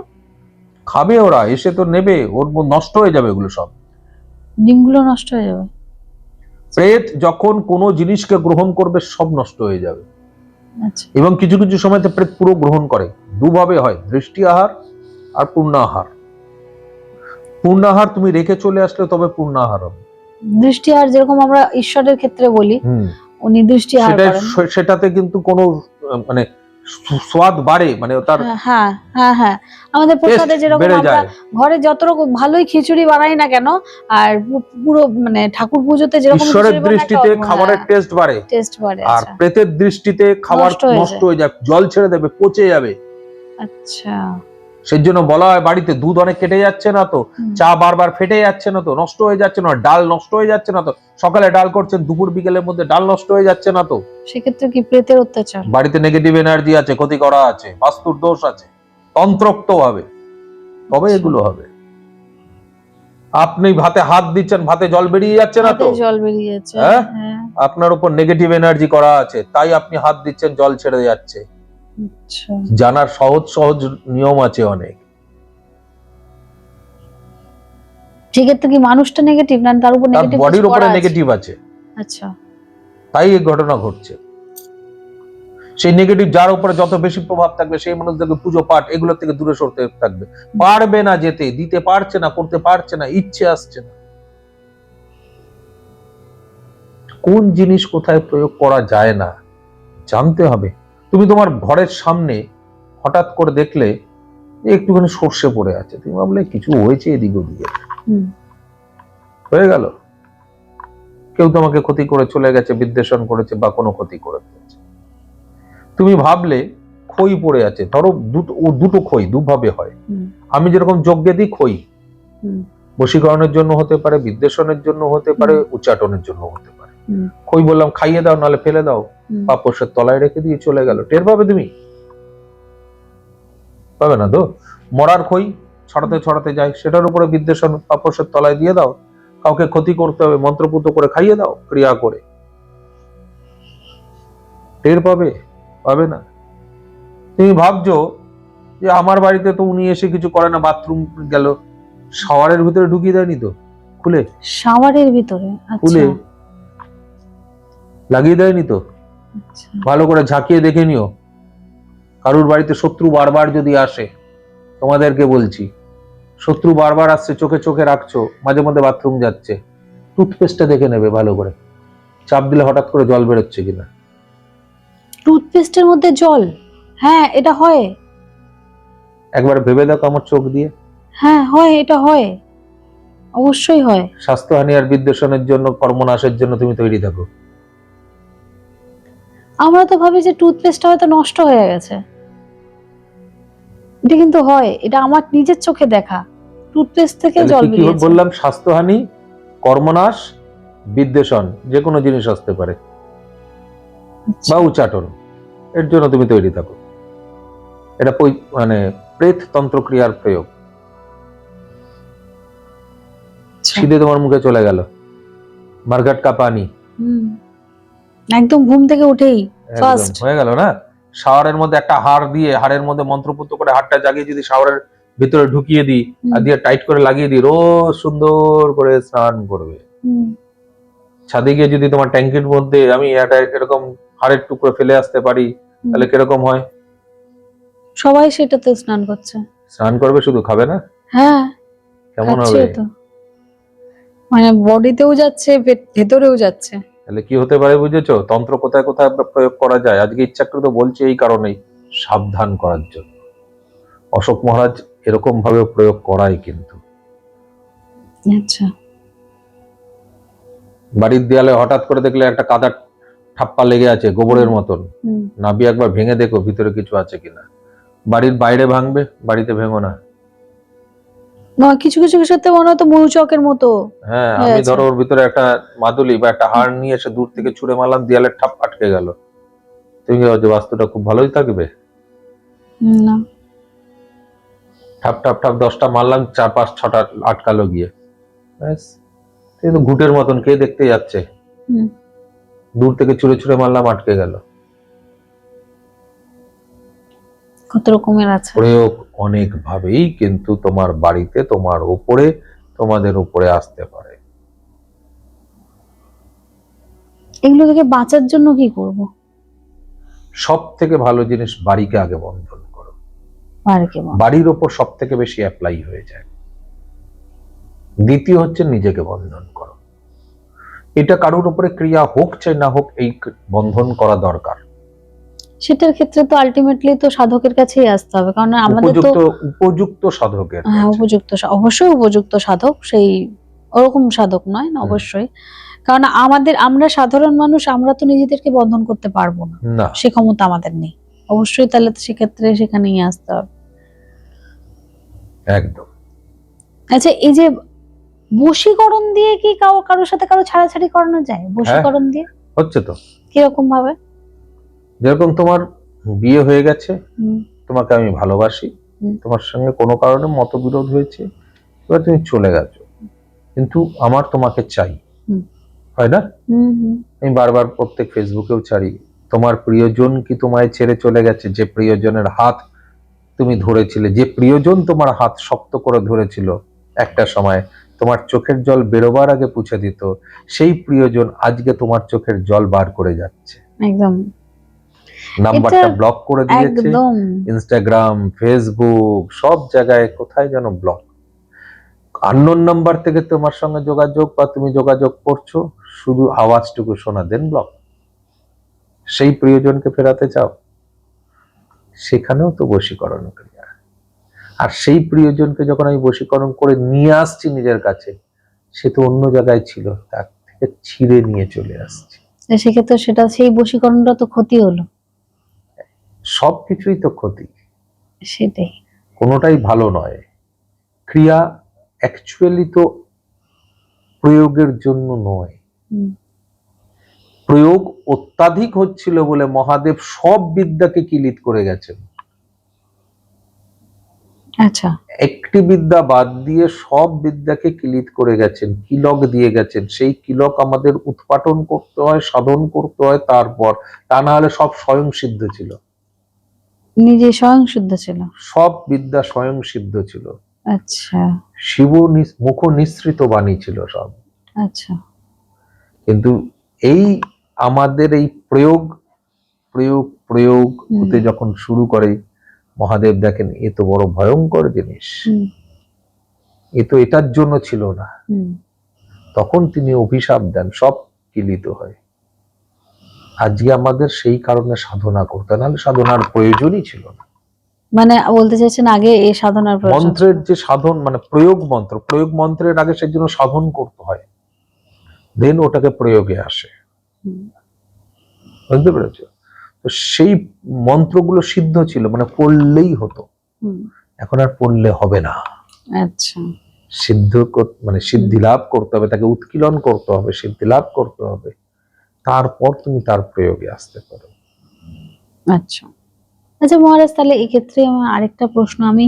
খাবে ওরা, এসে তো নেবে, ওর নষ্ট হয়ে যাবে এগুলো সব। ডিমগুলো নষ্ট হয়ে যাবে? প্রেত যখন কোনো জিনিসকে গ্রহণ করবে সব নষ্ট হয়ে যাবে। আচ্ছা। এবং কিছু কিছু সময় তো প্রেত পুরো গ্রহণ করে, দুভাবে হয়, দৃষ্টি আহার আর পূর্ণাহার। পূর্ণাহার তুমি রেখে চলে আসলে তবে পূর্ণাহার হবে। দৃষ্টিহার যেরকম আমরা ঈশ্বরের ক্ষেত্রে বলি, উনি দৃষ্টিহার করেন, সেটাতে কিন্তু কোনো মানে স্বাদ বাড়ে, মানে তার হ্যাঁ হ্যাঁ হ্যাঁ, আমাদের প্রসাদে যেরকম আমরা ঘরে যত রকম ভালোই খিচুড়ি বানাই না কেন, আর পুরো মানে ঠাকুর পুজোতে যেরকম ঈশ্বরের দৃষ্টিতে খাবারের টেস্ট বাড়ে, আর প্রেতের দৃষ্টিতে খাবার নষ্ট হয়ে যায়, জল ছেড়ে দেবে, পচে যাবে। আচ্ছা, সেই জন্য বলা হয় বাড়িতে দুধ অনেক কেটে যাচ্ছে না তো, চা বারবার ফেটে যাচ্ছে না তো, নষ্ট হয়ে যাচ্ছে না, ডাল নষ্ট হয়ে যাচ্ছে না তো, সকালে ডাল করছেন দুপুর বিকেলের মধ্যে ডাল নষ্ট হয়ে যাচ্ছে না তো, সেক্ষেত্রে কি প্রেতের অত্যাচার? বাড়িতে নেগেটিভ এনার্জি আছে, ক্ষতি করা আছে, বাস্তুর দোষ আছে, তন্ত্রোক্ত ভাবে তবে এগুলো হবে। আপনি ভাতে হাত দিচ্ছেন, ভাতে জল বেরিয়ে যাচ্ছে না তো, জল বেরিয়ে যাচ্ছে, আপনার উপর নেগেটিভ এনার্জি করা আছে, তাই আপনি হাত দিচ্ছেন, জল ছেড়ে যাচ্ছে। জানার সহজ সহজ নিয়ম আছে অনেক। সেক্ষেত্রে কি মানুষটা নেগেটিভ না তার উপর নেগেটিভ, বডির উপরে নেগেটিভ আছে, আচ্ছা, তাই এই ঘটনা ঘটছে। সেই নেগেটিভ যার উপরে যত বেশি প্রভাব থাকবে সেই মানুষদেরকে পুজো পাঠ এগুলো থেকে দূরে সরতে থাকবে, পারবে না যেতে, দিতে পারছে না, করতে পারছে না, ইচ্ছে আসছে না। কোন জিনিস কোথায় প্রয়োগ করা যায় না জানতে হবে। তুমি তোমার ঘরের সামনে হঠাৎ করে দেখলে একটুখানি সর্ষে পড়ে আছে, তুমি ভাবলে কিছু হয়েছে এদিকে ওদিকে, হয়ে গেল, কেউ তোমাকে ক্ষতি করে চলে গেছে, বিদ্বেষণ করেছে বা কোনো ক্ষতি করে ফেলেছে। তুমি ভাবলে খই পড়ে আছে, ধরো দুটো খই দুভাবে হয়, আমি যেরকম যজ্ঞে দিই খই, বশীকরণের জন্য হতে পারে, বিদ্বেষণের জন্য হতে পারে, উচ্চাটনের জন্য হতে পারে। খই বললাম খাইয়ে দাও, নাহলে ফেলে দাও, পাপোশের তলায় রেখে দিয়ে চলে গেল, টের পাবে তুমি? পাবে না তো। মরার খই ছড়াতে ছড়াতে যায়, সেটার উপরে বিদ্বেষণ পাপোশের তলায় দিয়ে দাও, কাউকে ক্ষতি করতে হবে মন্ত্রপুত করে খাইয়ে দাও, ক্রিয়া করে, টের পাবে? পাবে না। তুমি ভাবছো যে আমার বাড়িতে তো উনি এসে কিছু করে না, বাথরুম গেল, শাওয়ারের ভিতরে ঢুকিয়ে দেয়নি তো, খুলে শাওয়ারের ভিতরে খুলে লাগিয়ে দেয়নি তো, ভালো করে ঝাঁকিয়ে দেখে নিও। কারুর বাড়িতে শত্রু বারবার যদি আসে, তোমাদেরকে বলছি, শত্রু বারবার আসছে, চোখে চোখে রাখছো, মাঝে মধ্যে বাথরুম যাচ্ছে, টুথপেস্টটা দেখে নেবে ভালো করে, চাপ দিলে হঠাৎ করে জল বেরোচ্ছে কিনা। টুথপেস্টের মধ্যে জল? হ্যাঁ, এটা হয়। একবার ভেবে দেখো আমার চোখ দিয়ে। হ্যাঁ হয়, এটা হয়, অবশ্যই হয়। স্বাস্থ্যহানি আর বিদ্বেষণের জন্য, কর্মনাশের জন্য তুমি তৈরি থাকো। আমরা তো ভাবি যে টুথপেস্টটা হয়তো নষ্ট হয়ে গেছে, এটা কিন্তু হয়, এটা আমার নিজের চোখে দেখা, টুথপেস্ট থেকে জল বেরিয়েছে। বললাম স্বাস্থ্যহানি, কর্মনাশ, বিদ্বেষণ, যে কোনো জিনিস আসতে পারে, বা উচ্চাটন, এর জন্য তুমি তৈরি থাকো। এটা মানে প্রেত তন্ত্র ক্রিয়ার প্রয়োগ। সিধে তোমার মুখে চলে গেল মার্গাট কা পানি, একদম ঘুম থেকে উঠেই ফার্স্ট হয়ে গেল না। শাওয়ারের মধ্যে একটা হাড় দিয়ে, হাড়ের মধ্যে মন্ত্রপুত করে হাড়টা জাগিয়ে যদি শাওয়ারের ভিতরে ঢুকিয়ে দিই আর দিয়ে টাইট করে লাগিয়ে দিই, রোজ সুন্দর করে স্নান করবে। ছাদে গিয়ে যদি তোমার ট্যাঙ্কির মধ্যে আমি এরকম হাড়ের টুকরো ফেলে আসতে পারি, তাহলে কিরকম হয়? সবাই সেটাতে স্নান করছে, স্নান করবে, শুধু খাবে না। হ্যাঁ, কেমন হবে? মানে বডিতেও যাচ্ছে, ভেতরেও যাচ্ছে। তাহলে কি হতে পারে বুঝেছো? তন্ত্র কোথায় কোথায় প্রয়োগ করা যায়, আজকে ইচ্ছাকৃত বলছি এই কারণেই, সাবধান করার জন্য। অশোক মহারাজ এরকম ভাবে প্রয়োগ করাই কিন্তু। আচ্ছা, বাড়ির দেয়ালে হঠাৎ করে দেখলে একটা কাদার ঠাপ্পা লেগে আছে গোবরের মতন, নাবি একবার ভেঙে দেখো ভিতরে কিছু আছে কিনা। বাড়ির বাইরে ভাঙবে, বাড়িতে ভেঙো না। কিছু কিছু ক্ষেত্রে মনে হতো মৌচকের মতো। হ্যাঁ, আমি ধরো ওর ভিতরে একটা মাদুলি বা একটা হাড় নিয়ে এসে দূর থেকে ছুঁড়ে মারলাম, দেয়ালের ঠাপ আটকে গেল, তুমি কি ভাবছো বাস্তুটা খুব ভালোই থাকবে? না, ঠাপ ঠাপ ঠাপ 10টা মারলাম, 4 5 6টা আটকালো গিয়ে, ব্যাস। কিন্তু ঘুটের মতন কে দেখতে যাচ্ছে? হুম, দূর থেকে ছুঁড়ে ছুঁড়ে মারলাম, আটকে গেল। কত রকমের আছে। প্রয়োগ অনেক ভাবেই কিন্তু তোমার বাড়িতে, তোমার উপরে, তোমাদের উপরে আসতে পারে। এগুলো থেকে বাঁচার জন্য কি করব? সব থেকে ভালো জিনিস, বাড়িকে আগে বন্ধন করো। আর কি বল? বাড়ির ওপর সব থেকে বেশি অ্যাপ্লাই হয়ে যায়। দ্বিতীয় হচ্ছে নিজেকে বন্ধন করো। এটা কারোর উপরে ক্রিয়া হোক চাই না হোক, এই বন্ধন করা দরকার। সেটার ক্ষেত্রে তো আলটিমেটলি তো সাধকের কাছেই আসতে হবে, কারণ আমাদের তো উপযুক্ত সাধকের হ্যাঁ, কাছে। অবশ্যই উপযুক্ত সাধক, সেই ওরকম সাধক নয় না, অবশ্যই। কারণ আমরা সাধারণ মানুষ, আমরা তো নিজেদেরকে বন্ধন করতে পারবো না, না, সে ক্ষমতা আমাদের নেই। অবশ্যই তাহলে তো সেক্ষেত্রে সেখানেই আসতে হবে। একদম। আচ্ছা, এই যে বশীকরণ দিয়ে কি কারোর সাথে কারো ছাড়াছাড়ি করানো যায়? বশীকরণ দিয়ে হচ্ছে তো। কিরকম ভাবে? যেরকম তোমার বিয়ে হয়ে গেছে, হুম, তোমাকে আমি ভালোবাসি, হুম। তোমার সঙ্গে কোনো কারণে মতবিরোধ হয়েছে, এবার তুমি চলে গেছো, কিন্তু আমার তোমাকে চাই, হুম। হয় না? হুম, হুম। আমি বারবার প্রত্যেক ফেসবুকেও ছাড়ি, তোমার প্রিয়জন কি তোমায় ছেড়ে চলে গেছে? যে প্রিয়জনের হাত তুমি ধরেছিলে, যে প্রিয়জন তোমার হাত শক্ত করে ধরেছিল একটা সময়, তোমার চোখের জল বেরোবার আগে পুছে দিত, সেই প্রিয়জন আজকে তোমার চোখের জল বার করে যাচ্ছে। একদম। নাম্বারটা ব্লক করে দিয়েছে, একদম। ইনস্টাগ্রাম, ফেসবুক, সব জায়গায় কোথায় যেন ব্লক। আননোন নাম্বার থেকে তোমার সঙ্গে যোগাযোগ বা তুমি যোগাযোগ করছো, শুধু আওয়াজটুকু শোনা, দেন ব্লক। সেই প্রিয়জনকে ফেরাতে চাও, সেখানেও তো বশীকরণ ক্রিয়া। আর সেই প্রিয়জনকে যখন আমি বশীকরণ করে নিয়ে আসছি নিজের কাছে, সে তো অন্য জায়গায় ছিল, তার থেকে ছিঁড়ে নিয়ে চলে আসছি। সেক্ষেত্রে সেই বশীকরণটা তো ক্ষতি হলো। সবকিছুই তো ক্ষতি, সেটাই। কোনোটাই ভালো নয়। ক্রিয়া অ্যাকচুয়ালি তো প্রয়োগের জন্য নয়। হুম। প্রয়োগ অত্যাধিক হচ্ছিল বলে মহাদেব সব বিদ্যাকে কিলিত করে গেছেন। আচ্ছা। একটি বিদ্যা বাদ দিয়ে সব বিদ্যাকে কিলিত করে গেছেন, কিলক দিয়ে গেছেন। সেই কিলক আমাদের উৎপাটন করতে হয়, সাধন করতে হয়, তারপর, তা না হলে সব স্বয়ং সিদ্ধ ছিল। নিজে স্বয়ং শুদ্ধ ছিল। সব বিদ্যা স্বয়ং সিদ্ধ ছিল। আচ্ছা, শিব মুখ নিঃসৃত বাণী ছিল সব। আচ্ছা। কিন্তু এই আমাদের এই প্রয়োগ প্রয়োগ প্রয়োগ হতে যখন শুরু করে, মহাদেব দেখেন এ তো বড় ভয়ঙ্কর জিনিস, এ তো এটার জন্য ছিল না। তখন তিনি অভিশাপ দেন, সব কিলিত হয়। আজকে আমাদের সেই কারণে সাধনা করতে, নাহলে সাধনার প্রয়োজনই ছিল না। মানে বলতে চাইছেন আগে এই সাধনার প্রয়োজন ছিল। মন্ত্রের যে সাধন, মানে প্রয়োগ মন্ত্রের আগে সেই জন্য সাধন করতে হয়, দেন ওটাকে প্রয়োগে আসে। বুঝতে পেরেছো? তো সেই মন্ত্রগুলো সিদ্ধ ছিল, মানে পড়লেই হতো। এখন আর পড়লে হবে না। আচ্ছা। মানে সিদ্ধি লাভ করতে হবে, তাকে উৎকিলন করতে হবে, সিদ্ধি লাভ করতে হবে, তারপর তুমি তার প্রয়োগে আসতে পারো। আচ্ছা, আচ্ছা মহারাজ, তাহলে এক্ষেত্রে আমার আরেকটা প্রশ্ন, আমি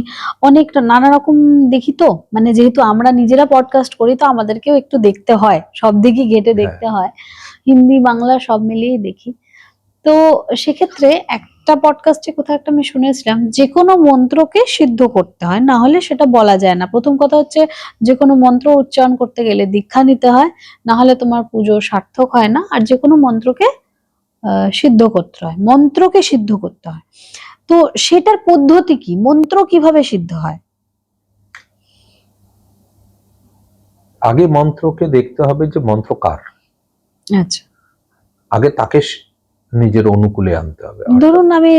অনেকটা নানা রকম দেখি তো, মানে যেহেতু আমরা নিজেরা পডকাস্ট করি তো আমাদেরকেও একটু দেখতে হয়, সব দিকই ঘেটে দেখতে হয়, হিন্দি বাংলা সব মিলিয়ে দেখি। তো সেক্ষেত্রে একটা পডকাস্টে কোথাও একটা আমি শুনেছিলাম, যে কোনো মন্ত্রকে সিদ্ধ করতে হয়, না হলে সেটা বলা যায় না। প্রথম কথা হচ্ছে, যে কোনো মন্ত্র উচ্চারণ করতে গেলে দীক্ষা নিতে হয়, না হলে তোমার পুজো সার্থক হয় না। আর যে কোনো মন্ত্রকে সিদ্ধ করতে হয়, মন্ত্রকে সিদ্ধ করতে হয়। তো সেটার পদ্ধতি কি? মন্ত্র কিভাবে সিদ্ধ হয়? আগে মন্ত্রকে দেখতে হবে যে মন্ত্র কার। আচ্ছা, আগে তাকে নিজের অনুকূলে আনতে হবে। ধরুন আমি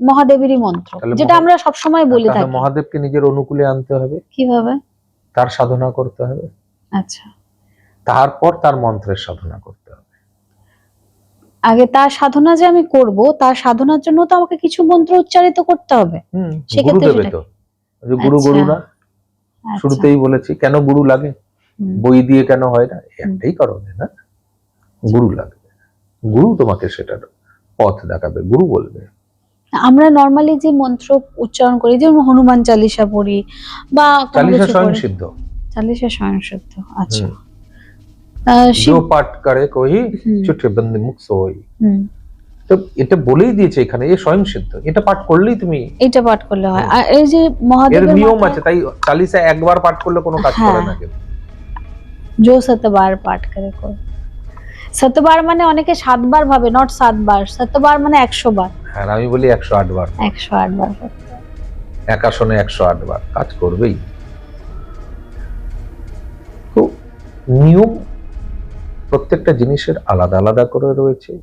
মহাদেবেরই মন্ত্র, যেটা আমরা সব সময় বলে তাহলে থাকি, মহাদেবকে নিজের অনুকূলে আনতে হবে। কিভাবে? তার সাধনা করতে হবে, আচ্ছা, তারপর তার মন্ত্রের সাধনা করতে হবে। আগে তার সাধনা যে আমি করব, তার সাধনার জন্য তো আমাকে কিছু মন্ত্র উচ্চারিত করতে হবে। গুরু দেবে তো, যে গুরু গরু না, শুরুতেই বলেছি কেন গুরু লাগে, বই দিয়ে কেন হয় না, একটাই কারণে না, গুরু লাগবে। গুরু তোমাকে সেটা পথ দেখাবে, গুরু বলবে। আমরা নর্মালি যে মন্ত্র উচ্চারণ করি, যেমন হনুমান চালিসা পড়ি বা কোনো চালিশা কিছু স্বয়ং পড়ি, সিদ্ধ। চালিসা স্বয়ংসিদ্ধ। আচ্ছা। হুম। শিব। जो पाठ करे कोई হুম, ছুটে বন্দি মুখ সোই। হুম, তো এটা বলেই দিয়েছে এখানে, এ স্বয়ং সিদ্ধ, এটা পাঠ করলেই তুমি। এটা পাঠ করলে হয়। হুম। আর এই যে এর মহাদেবের নিয়ম মাথায়, আছে, তাই চালিশা একবার পাঠ করলে কোনো কাজ করে হ্যাঁ, না কিন্তু। जो सतबार पाठ करे कोई। सतबार মানে অনেকে 7 বার ভাবে, নট 7 বার, सतबार মানে 100 বার। হ্যাঁ, আমি বলি 108 বার, 108 বার করতে হয়। এক আসনে 108 বার কাজ করবেই। তো নিয়ম প্রত্যেকটা জিনিসের আলাদা আলাদা করে রয়েছে।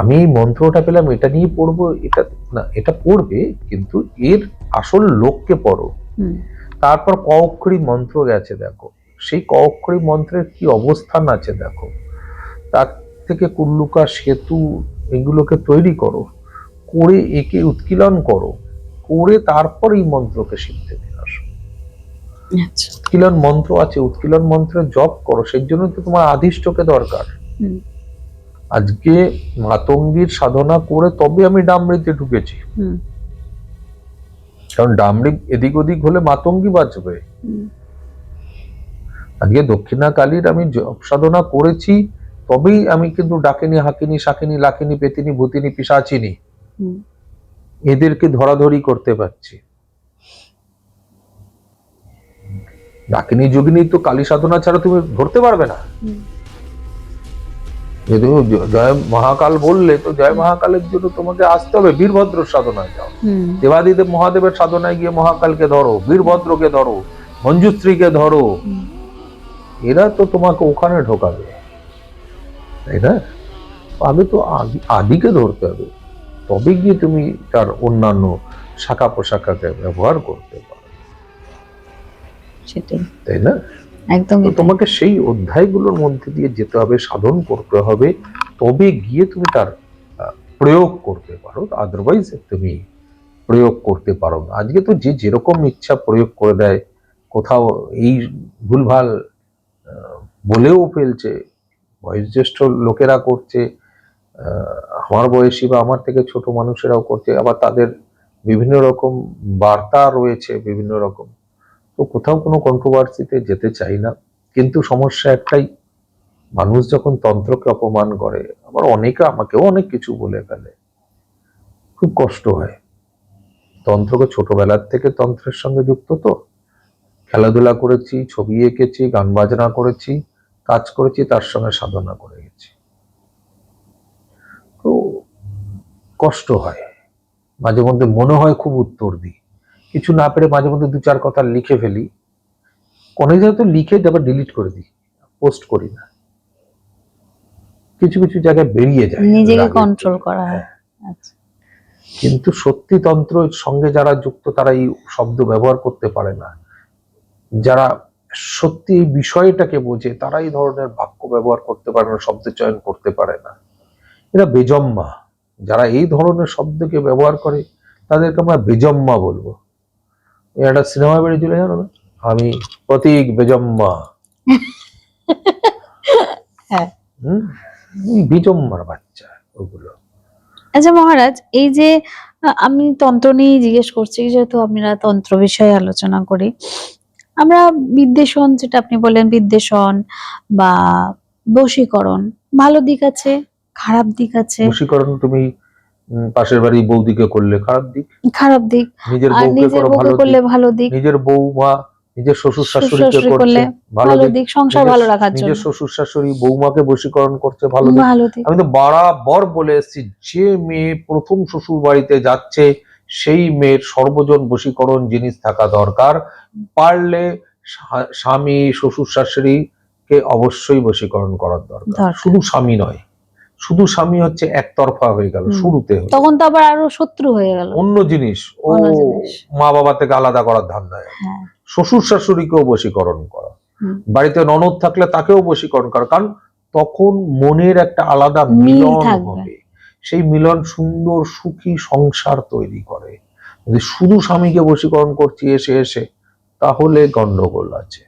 আমি এই মন্ত্রটা পেলাম এটা নিয়ে পড়বো, এটা না, এটা পড়বে কিন্তু এর আসল লক্ষ্যে পড়ো। হুম, তারপর ক অক্ষরী মন্ত্র গেছে দেখো, সেই ক অক্ষরী মন্ত্রের কি অবস্থান আছে দেখো, তার থেকে কুল্লুকা সেতু এগুলোকে তৈরি করো, করে একে উৎকিলন করো, করে তারপর এই মন্ত্রকে সিদ্ধে নিয়ে আসো। আচ্ছা। উৎকিলন মন্ত্র আছে, উৎকিলন মন্ত্রের জপ করো, সেই জন্য তো তোমার আদিষ্টকে দরকার। হুম, আজকে মাতঙ্গীর সাধনা করে তবে আমি ডামরিতে ঢুকেছি, হুম, কারণ ডামরি এদিক ওদিক হলে মাতঙ্গী বাঁচবে। হুম, আজকে দক্ষিণা কালীর আমি জপ সাধনা করেছি, তবেই আমি কিন্তু ডাকিনী, হাকিনী, শাকিনী, লাকিনী, পেতিনী, ভূতিনী, পিশাচিনী হুম, এদেরকে ধরাধরি করতে পারছি। ডাকিনী যোগিনী তো কালী সাধনা ছাড়া তুমি ধরতে পারবে না। হুম, যদি জয় মহাকাল বললে, তো জয় মহাকালের জন্য তোমাকে আসতে হবে বীরভদ্র সাধনায় যাও। হুম, দেবাদিদেব মহাদেবের সাধনায় গিয়ে মহাকালকে ধরো, বীরভদ্রকে ধরো, মঞ্জুশ্রীকে ধরো, হুম। এরা তো তোমাকে ওখানে ঢোকাবে, তাই না? আগে তো আদিকে ধরতে হবে, তবে গিয়ে তুমি তার অন্যান্য শাখা প্রশাখাকে ব্যবহার করতে পারো, সেটাই, তাই না? একদমই তো তাই। তোমাকে সেই অধ্যায়গুলোর মধ্যে দিয়ে যেতে হবে, সাধন করতে হবে, তবে গিয়ে তুমি তার প্রয়োগ করতে পারো, আদারওয়াইজ তুমি প্রয়োগ করতে পারো না। আজকে তো যে যেরকম ইচ্ছা প্রয়োগ করে দেয়, কোথাও এই ভুলভাল আহ, বলেও ফেলছে, বয়োজ্যেষ্ঠ লোকেরা করছে, আমার বয়সী বা আমার থেকে ছোট মানুষেরাও করছে, আবার তাদের বিভিন্ন রকম বার্তা রয়েছে, বিভিন্ন রকম। তো কোথাও কোনো কন্ট্রোভার্সিতে যেতে চাই না, কিন্তু সমস্যা একটাই, মানুষ যখন তন্ত্রকে অপমান করে, আবার অনেকে আমাকেও অনেক কিছু বলে ফেলে, খুব কষ্ট হয়। তন্ত্রকে ছোটবেলার থেকে তন্ত্রের সঙ্গে যুক্ত, তো খেলাধুলা করেছি, ছবি এঁকেছি, গান বাজনা করেছি, কাজ করেছি, তার সঙ্গে সাধনা করে গেছি। তো কষ্ট হয়, মাঝে মধ্যে মনে হয় খুব উত্তর দিই, কিছু না পেরে মাঝে মধ্যে 2-4 কথা লিখে ফেলি, কোনো জায়গায় তো লিখে আবার ডিলিট করে দিই, পোস্ট করি না, কিছু কিছু জায়গায় বেরিয়ে যায় নিজেকে রাগের কন্ট্রোল থেকে। করা হয়। হ্যাঁ, আচ্ছা। কিন্তু সত্যি তন্ত্রের সঙ্গে যারা যুক্ত তারা এই শব্দ ব্যবহার করতে পারে না, যারা সত্যি এই বিষয়টাকে বোঝে তারা এই ধরনের বাক্য ব্যবহার করতে পারে না, শব্দ চয়ন করতে পারে না, এরা বেজম্মা। যারা এই ধরনের শব্দকে ব্যবহার করে তাদেরকে আমরা বেজম্মা বলবো। এই একটা সিনেমা বেরিয়েছিল জানো না, আমি প্রতীক বেজম্মা। হ্যাঁ। হম, বেজম্মার বাচ্চা ওগুলো। আচ্ছা মহারাজ, এই যে আমি তন্ত্র নিয়ে জিজ্ঞেস করছি, যেহেতু আমরা তন্ত্র বিষয়ে আলোচনা করি, আমরা বিদ্বেষণ, যেটা আপনি বললেন বিদ্বেষণ বা বশীকরণ, ভালো দিক আছে, খারাপ দিক আছে। বশীকরণ তুমি পাশের বাড়ি বৌদিকে করলে খারাপ দিক, খারাপ দিক, নিজের আর বউকে নিজের করো বউকে ভালো করলে দিক, ভালো দিক, নিজের বৌমা নিজের শ্বশুর শাশুড়িকে শ্বশুর করছে করলে ভালো ভালো দিক, দিক, সংসার নিজের ভালো রাখার নিজের জন্য শ্বশুর শাশুড়ি বৌমাকে বশীকরণ করছে ভালো দিক। ভালো দিক। আমি তো বরাবর বলে এসেছি, যে মেয়ে প্রথম শ্বশুর বাড়িতে যাচ্ছে সেই মেয়ের সর্বজন বশীকরণ জিনিস থাকা দরকার, পারলে স্বামী শ্বশুর শাশুড়িকে অবশ্যই বশীকরণ করার দরকার, দরকার। শুধু স্বামী নয়, শুধু স্বামী হচ্ছে একতরফা হয়ে গেল শুরুতে, তখন তো আবার আরো শত্রু হয়ে গেল, অন্য জিনিস, ও অন্য জিনিস। মা বাবা থেকে আলাদা করার ধান্দায়। হ্যাঁ। শ্বশুর শাশুড়িকেও বশীকরণ করা, হুম। বাড়িতে ননদ থাকলে তাকেও বশীকরণ করা, কারণ তখন মনের একটা আলাদা মিল মিলন থাকবে। হবে, সেই মিলন সুন্দর সুখী সংসার তৈরি করে। যদি শুধু স্বামীকে বশীকরণ করছি এসে এসে, তাহলে গন্ডগোল আছে,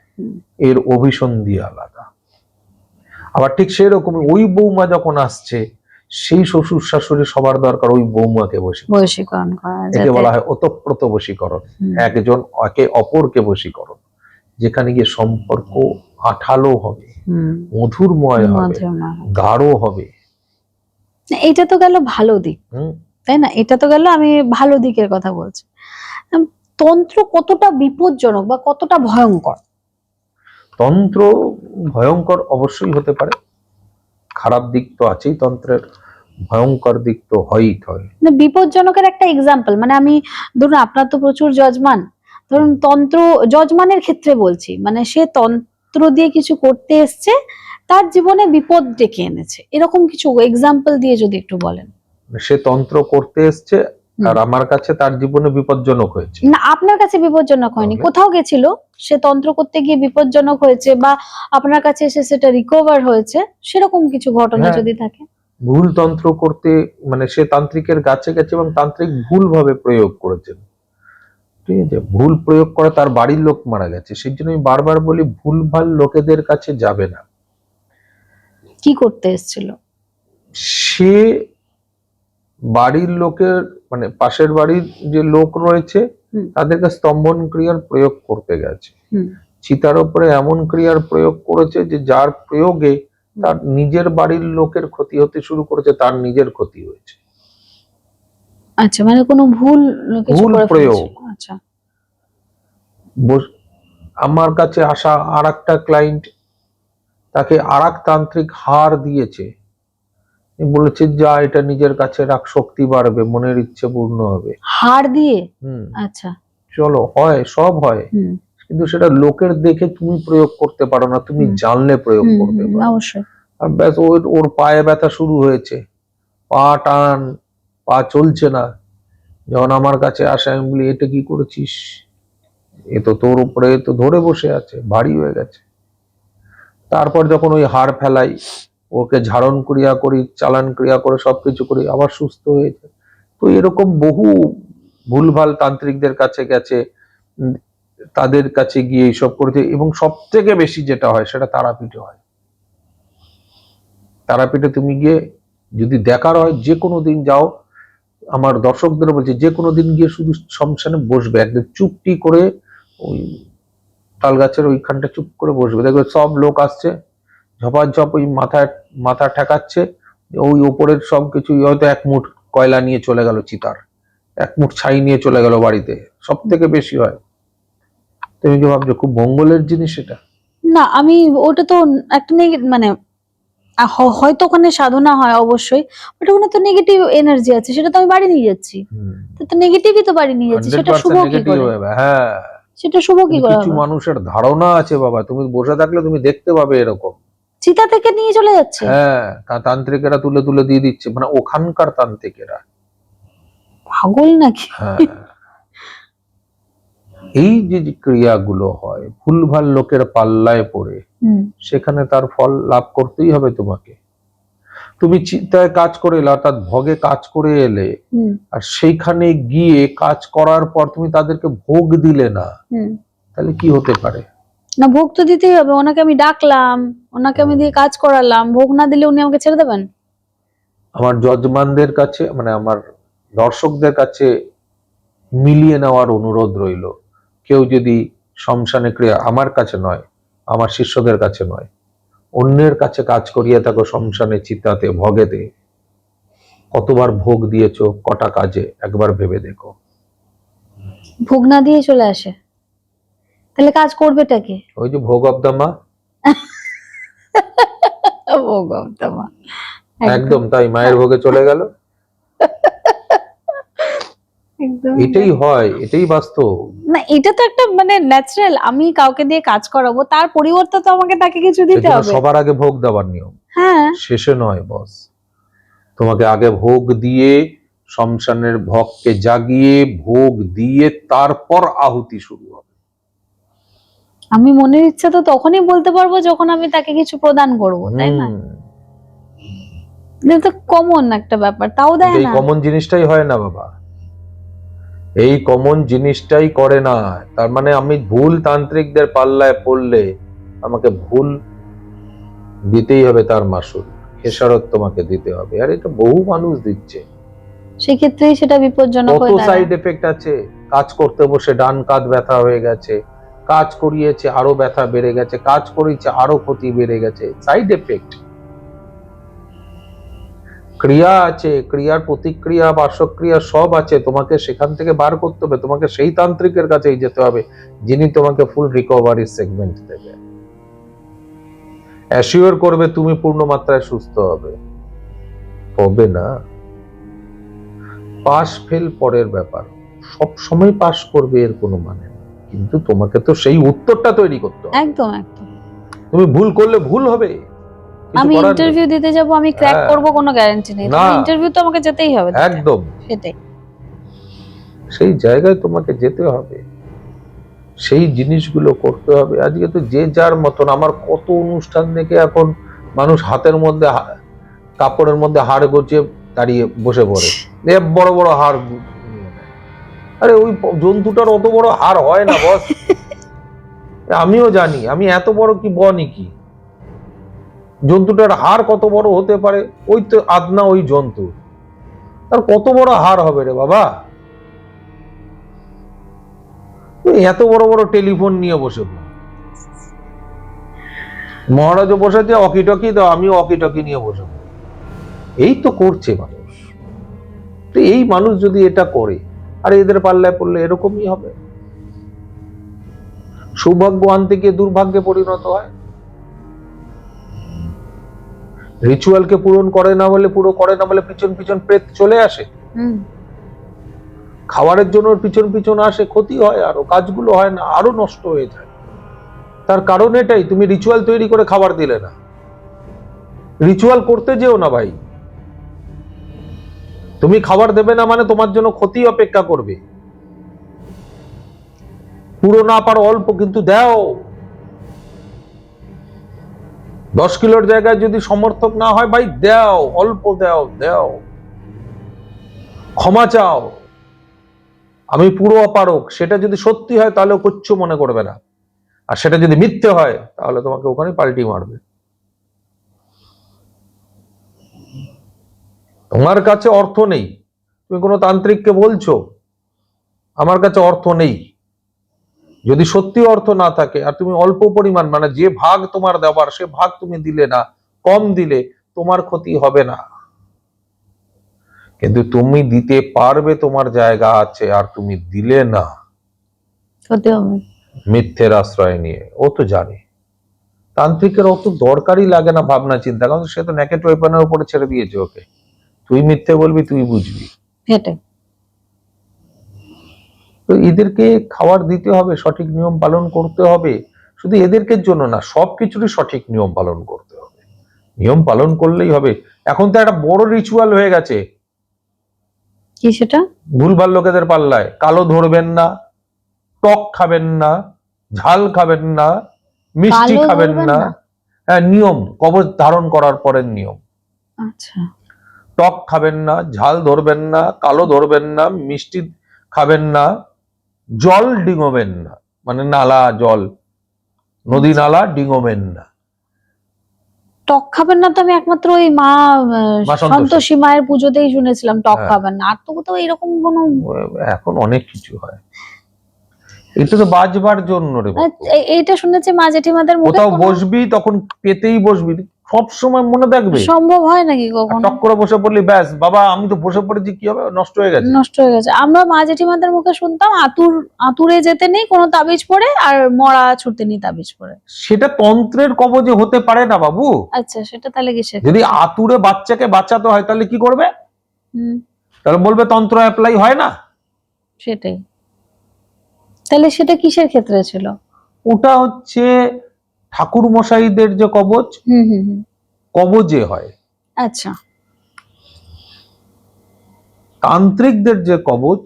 এর অভিসন্ধি আলাদা। আবার ঠিক সেরকমই ওই বৌমা যখন আসছে, সেই শ্বশুর শাশুড়ি সবার দরকার ওই বৌমাকে বশীকরণ করা একে যাতে বলা হয় ওতপ্রোত বশীকরণ। হুম, একজন একে অপরকে বশীকরণ, যেখানে গিয়ে সম্পর্ক আঠালো হবে, হুম, মধুরময় হবে, মধুরময় হবে। গাঢ় হবে। এটা তো গেল ভালো দিক, হুম। তাই না? এটা তো গেল, আমি ভালো দিকের কথা বলছি। তন্ত্র কতটা বিপজ্জনক বা কতটা ভয়ঙ্কর? তন্ত্র ভয়ঙ্কর অবশ্যই হতে পারে, খারাপ দিক তো আছেই তন্ত্রের, ভয়ঙ্কর দিক তো হয়ই হয়। মানে বিপজ্জনকের একটা এক্সাম্পল, মানে আমি ধরুন আপনার তো প্রচুর যজমান, ধরুন তন্ত্র যজমানের ক্ষেত্রে বলছি, মানে সে তন্ত্র দিয়ে কিছু করতে এসছে, তার জীবনে বিপদ ডেকে এনেছে, এরকম কিছু এক্সাম্পল দিয়ে যদি একটু বলেন। সে তন্ত্র করতে এসছে আর আমার কাছে তার জীবনে বিপজ্জনক হয়েছে। না, আপনার কাছে বিপজ্জনক হয়নি, তাহলে? কোথাও গেছিল, সে তন্ত্র করতে গিয়ে বিপজ্জনক হয়েছে, বা আপনার কাছে এসে সেটা রিকভার হয়েছে, সেরকম কিছু ঘটনা হ্যাঁ। যদি থাকে। ভুল তন্ত্র করতে, মানে সে তান্ত্রিকের কাছে গেছে এবং তান্ত্রিক ভুল ভাবে প্রয়োগ করেছেন, ঠিক আছে, ভুল প্রয়োগ করে তার বাড়ির লোক মারা গেছে। সেই জন্য আমি বারবার বলি ভুলভাল লোকেদের কাছে যাবে না। কি করতে এসেছিল? সে বাড়ির লোকের, মানে পাশের বাড়ির যে লোক রয়েছে হুম, তাদেরকে স্তম্ভন ক্রিয়ার প্রয়োগ করতে গেছে। হুম, চিতার উপরে এমন ক্রিয়ার প্রয়োগ করেছে যে যার প্রয়োগে তার নিজের বাড়ির লোকের ক্ষতি হতে শুরু করেছে, তার নিজের ক্ষতি হয়েছে। আচ্ছা, মানে কোনো ভুল কিছু ভুল করে প্রয়োগ। ফেলেছিল। আচ্ছা, আমার কাছে আসা আর একটা ক্লায়েন্ট, তাকে আর এক তান্ত্রিক হার দিয়েছে, বলেছে যা এটা নিজের কাছে রাখ, শক্তি বাড়বে, মনের ইচ্ছে পূর্ণ হবে। হার দিয়ে? হুম। আচ্ছা। চলো, হয়, সব হয়, হুম, কিন্তু সেটা লোকের দেখে তুমি প্রয়োগ করতে পারো না, তুমি হুম, জানলে প্রয়োগ হুম, করতে হুম, পারো। অবশ্যই। আর ব্যাস, ওর পায়ে ব্যথা শুরু হয়েছে, পা টান, পা চলছে না। যখন আমার কাছে আসে আমি বলি এটা কি করেছিস, এ তো তোর উপরে তো ধরে বসে আছে, ভারী হয়ে গেছে। তারপর যখন ওই হাড় ফেলাই, ওকে ঝাড়ন ক্রিয়া করি, চালান ক্রিয়া করে সবকিছু করি, আবার সুস্থ হয়েছে। তো এরকম বহু ভুলভাল তান্ত্রিকদের কাছে গেছে, উম, তাদের কাছে গিয়ে এইসব করেছে। এবং সব থেকে বেশি যেটা হয় সেটা তারাপীঠে হয়। তারাপীঠে তুমি গিয়ে যদি দেখার হয়, যে কোনো দিন যাও, আমার দর্শকদের বলছি যে কোনো দিন গিয়ে শুধু শ্মশানে বসবে, একদম চুপটি করে ওই তাল গাছের ওইখানটা চুপ করে বসবে, দেখবে সব লোক আসছে, ঝপাঝপ ওই মাথা ঠেকাচ্ছে, ওই ওপরের সব কিছু, হয়তো এক মুঠ কয়লা নিয়ে চলে গেল চিতার, এক মুঠ ছাই নিয়ে চলে গেল বাড়িতে, সব থেকে বেশি হয়। তুমি কি ভাবছো খুব মঙ্গলের জিনিস এটা? না, আমি ওটা তো একটা মানে হয়তো ওখানে সাধনা হয় অবশ্যই, বাট ওখানে তো নেগেটিভ এনার্জি আছে, সেটা তো আমি বাড়ি নিয়ে যাচ্ছি, তো নেগেটিভই তো বাড়ি নিয়ে যাচ্ছি, সেটা শুভ 100% কি নেগেটিভ করে? হবে। হ্যাঁ, সেটা শুভ কি কিন্তু করে কিছু হবে? মানুষের ধারণা আছে বাবা, তুমি বসে থাকলে তুমি দেখতে পাবে এরকম। চিতা থেকে নিয়ে চলে যাচ্ছে? হ্যাঁ, তান্ত্রিকেরা তুলে তুলে দিয়ে দিচ্ছে, মানে ওখানকার তান্ত্রিকেরা। পাগল নাকি? হ্যাঁ, এই যে যে ক্রিয়াগুলো হয় ভুলভাল লোকের পাল্লায় পড়ে, হুম, সেখানে তার ফল লাভ করতেই হবে তোমাকে। তুমি চিন্তায় কাজ করে এলে, অর্থাৎ ভোগে কাজ করে এলে, হুম, আর সেইখানে গিয়ে কাজ করার পর তুমি তাদেরকে ভোগ দিলে না, হুম। তাহলে কি হতে পারে? না, ভোগ তো দিতেই হবে, ওনাকে আমি ডাকলাম, ওনাকে আমি দিয়ে কাজ করালাম, ভোগ না দিলে উনি আমাকে ছেড়ে দেবেন? আমার যজমানদের কাছে, মানে আমার দর্শকদের কাছে মিলিয়ে নেওয়ার অনুরোধ রইল। কেউ যদি শ্মশানে ক্রিয়া, আমার কাছে নয়, আমার শিষ্যদের কাছে নয়, অন্যের কাছে কাজ করিয়ে থাকো, শ্মশানে, চিতাতে, ভগেতে, কতবার ভোগ দিয়েছো, কটা কাজে, একবার ভেবে দেখো। ভোগ না দিয়ে চলে আসে, তাহলে কাজ করবেটা কে? ওই যে ভোগ অব দ্য মা। ভোগ of the মা। একদম তাই, মায়ের ভোগে চলে গেল। একদম। এটাই হয়, এটাই বাস্তব। না, এটা তো একটা মানে ন্যাচারাল, আমি কাউকে দিয়ে কাজ করাবো, তার পরিবর্তে তো আমাকে তাকে কিছু দিতে সেজন্য হবে। সবার আগে ভোগ দেওয়ার নিয়ম, হ্যাঁ, শেষে নয় বস। তোমাকে আগে ভোগ দিয়ে, শ্মশানের ভোগকে জাগিয়ে ভোগ দিয়ে তারপর আহুতি শুরু হবে। আমি মনের ইচ্ছা তো তখনই বলতে পারবো যখন আমি তাকে কিছু প্রদান করব, তাই না? এটা তো কমন একটা ব্যাপার, তাও দেয় এই না। কমন জিনিসটাই হয় না বাবা, এই কমন জিনিসটাই করে না। তার মানে আমি ভুল তান্ত্রিকদের পাল্লায় পড়লে আমাকে ভুল দিতেই হবে তার মাসুল। খেসারত তোমাকে দিতে হবে, আর এটা বহু মানুষ দিচ্ছে। সেক্ষেত্রেই সেটা বিপজ্জনক কত হয়ে দাঁড়ায়। সাইড এফেক্ট আছে, কাজ করতে বসে ডান কাঁধ ব্যথা হয়ে গেছে, কাজ করিয়েছে আরো ব্যথা বেড়ে গেছে, কাজ করিয়েছে আরো ক্ষতি বেড়ে গেছে, সাইড এফেক্ট। ক্রিয়া আছে, ক্রিয়ার প্রতিক্রিয়া পার্শ্বক্রিয়া সব আছে, তোমাকে সেখান থেকে বার করতে হবে, তোমাকে সেই তান্ত্রিকের কাছেই যেতে হবে যিনি তোমাকে ফুল রিকভারি সেগমেন্ট দেবে, অ্যাসিওর করবে তুমি পূর্ণ মাত্রায় সুস্থ হবে। হবে না, পাস ফেল পরের ব্যাপার, সব সময় পাস করবে এর কোনো মানে নেই, কিন্তু তোমাকে তো সেই উত্তরটা তৈরি করতে হবে। একদম একদম। তুমি ভুল করলে ভুল হবে, কিছু আমি করার নেই। ইন্টারভিউ দিতে যাব, আমি ক্র্যাক হ্যাঁ। করব কোনো গ্যারান্টি নেই। না। ইন্টারভিউ তো আমাকে যেতেই হবে দিতে। একদম সেটাই। সেই জায়গায় তোমাকে যেতে হবে, সেই জিনিসগুলো করতে হবে। আজকে তো যে যার মতন, আমার কত অনুষ্ঠান দেখে এখন মানুষ হাতের মধ্যে কাপড়ের মধ্যে হাড় গজিয়ে দাঁড়িয়ে বসে পড়ে, বড় বড় হাড় নিয়ে নেয়। আরে ওই জন্তুটার অত বড় হাড় হয় না বস। আমিও জানি, আমি এত বড় কি বনি কি, জন্তুটার হাড় কত বড় হতে পারে, ওই তো আদনা ওই জন্তু, তার কত বড় হাড় হবে রে বাবা। এত বড় বড় টেলিফোন নিয়ে বসে পড়ে, মহারাজও বসেছে অকিটকি দাও, আমি অকিটকি নিয়ে বসে পড়ি। এই তো করছে মানুষ। তো এই মানুষ যদি এটা করে, আর এদের পাল্লায় পড়লে এরকমই হবে। সৌভাগ্য আনতে গিয়ে দুর্ভাগ্যে পরিণত হয়। রিচুয়ালকে পূরণ করে না বলে, পুরো করে না বলে পিছন পিছন প্রেত চলে আসে। খাবারের জন্য পিছন পিছন আসে, ক্ষতি হয়, আরো কাজগুলো হয় না, আরো নষ্ট হয়ে যায়। তার কারণ এটাই, তুমি রিচুয়াল তৈরি করে খাবার দিলে না। রিচুয়াল করতে যেও না ভাই, তুমি খাবার দেবে না মানে তোমার জন্য ক্ষতি অপেক্ষা করবে। পুরো না পারো অল্প কিন্তু দাও। 10 কিলোর জায়গায় যদি সমর্থক না হয় ভাই, দাও, অল্প দাও, দাও, ক্ষমা চাও। আমি পুরো অপারক, সেটা যদি সত্যি হয় তাহলে কিচ্ছু মনে করবে না, আর সেটা যদি মিথ্যে হয় তাহলে তোমাকে ওখানে পাল্টি মারবে। তোমার কাছে অর্থ নেই, তুমি কোনো তান্ত্রিককে বলছো আমার কাছে অর্থ নেই, যদি সত্যি অর্থ না থাকে আর তুমি অল্প পরিমাণ, মানে যে ভাগ তোমার দেওয়ার সে ভাগ তুমি দিলে না, কম দিলে, তোমার ক্ষতি হবে না। কিন্তু তুমি দিতে পারবে, তোমার জায়গা আছে, আর তুমি দিলে না, ক্ষতি হবে। মিথ্যের আশ্রয় নিয়ে। ও তো জানে, তান্ত্রিকের অত দরকারই লাগে না ভাবনা চিন্তা, কারণ সে তো নেকেট ওয়েপনের উপরে ছেড়ে দিয়েছে ওকে। তুই মিথ্যে বলবি, তুই বুঝবি। সেটাই। তো এদেরকে খাবার দিতে হবে, সঠিক নিয়ম পালন করতে হবে। শুধু এদেরকে জন্য না, সবকিছুরই সঠিক নিয়ম পালন করতে হবে। নিয়ম পালন করলেই হবে। এখন তো একটা বড় রিচুয়াল হয়ে গেছে, কি সেটা? ভুলভাল লোকেদের পাল্লায়। কালো ধরবেন না, টক খাবেন না, ঝাল খাবেন না, মিষ্টি কালো খাবেন ধরবেন না। না? হ্যাঁ, নিয়ম, কবচ ধারণ করার পরের নিয়ম। আচ্ছা। টক খাবেন না, ঝাল ধরবেন না, কালো ধরবেন না, মিষ্টি খাবেন না, জল ডিঙোবেন না, মানে নালা জল, নদী নালা ডিঙোবেন না। টক খাবেন না তো আমি একমাত্র ওই মা মা সন্তোষী। সন্তোষী মায়ের পুজোতেই শুনেছিলাম টক হ্যাঁ। খাবেন না, আর তো কোথাও এরকম কোনো। এখন অনেক কিছু হয়, এটা তো বাজবার জন্য রে বাবা। এইটা শুনেছি মা জেঠিমাদের মুখে। কোথাও বসবি তখন পেতেই বসবি, সব সময় মনে থাকবে। সম্ভব হয় নাকি কখনো? টক করে বসে পড়লি, ব্যাস বাবা আমি তো বসে পড়েছি, কি হবে, নষ্ট হয়ে গেছে। নষ্ট হয়ে গেছে। আমরা মা জেঠিমাদের মুখে শুনতাম আতুরে যেতে নেই কোনো তাবিজ পরে, আর মরা ছুটতে নেই তাবিজ পরে। সেটা তন্ত্রের কবজে হতে পারে না বাবু। আচ্ছা, সেটা তাহলে কিসের? যদি আতুরে বাচ্চাকে বাঁচাতে হয় তাহলে কি করবে? হুম, তাহলে বলবে তন্ত্র অ্যাপ্লাই হয় না। সেটাই। তাহলে সেটা কিসের ক্ষেত্রে ছিল? ওটা হচ্ছে ঠাকুর মশাইদের যে কবচ, হুম হুম হুম। কবজে হয়। আচ্ছা তান্ত্রিকদের যে কবচ,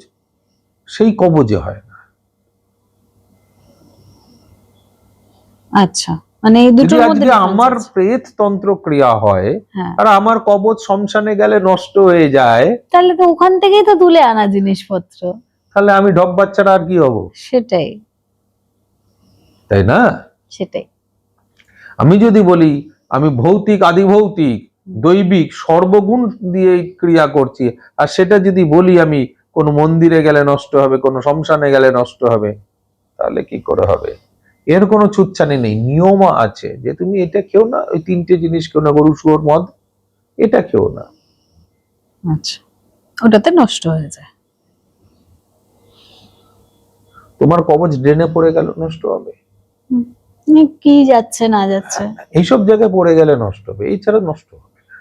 সেই কবজে হয় না। আচ্ছা, মানে এই যদি দুটোর মধ্যে আজকে difference আমার আছে। প্রেত তন্ত্র ক্রিয়া হয় হ্যাঁ, আর আমার কবচ শ্মশানে গেলে নষ্ট হয়ে যায়, তাহলে তো ওখান থেকেই তো তুলে আনা জিনিসপত্র। তাহলে আমি ঢপ বাচ্চারা আর কি হব? সেটাই তাই না? সেটাই। আমি যদি বলি আমি ভৌতিক, আদি ভৌতিক, দৈবিক সর্বগুণ দিয়ে এই ক্রিয়া করছি, আর সেটা যদি বলি আমি কোন মন্দিরে গেলে নষ্ট হবে, কোন শ্মশানে গেলে নষ্ট হবে, তাহলে কি করে হবে? এর কোনো ছুতছানি নেই, নিয়ম আছে যে তুমি এটা খেও না, ওই 3টে জিনিস খেও না, গরু শুয়োর মদ এটা খেও না। আচ্ছা, ওটাতে নষ্ট হয়ে যায়। তোমার কবচ ড্রেনে পড়ে গেল, নষ্ট হবে। কি যাচ্ছে না যাচ্ছে, এইসব জায়গায় পড়ে গেলে নষ্ট হবে, এছাড়া নষ্ট হবে না।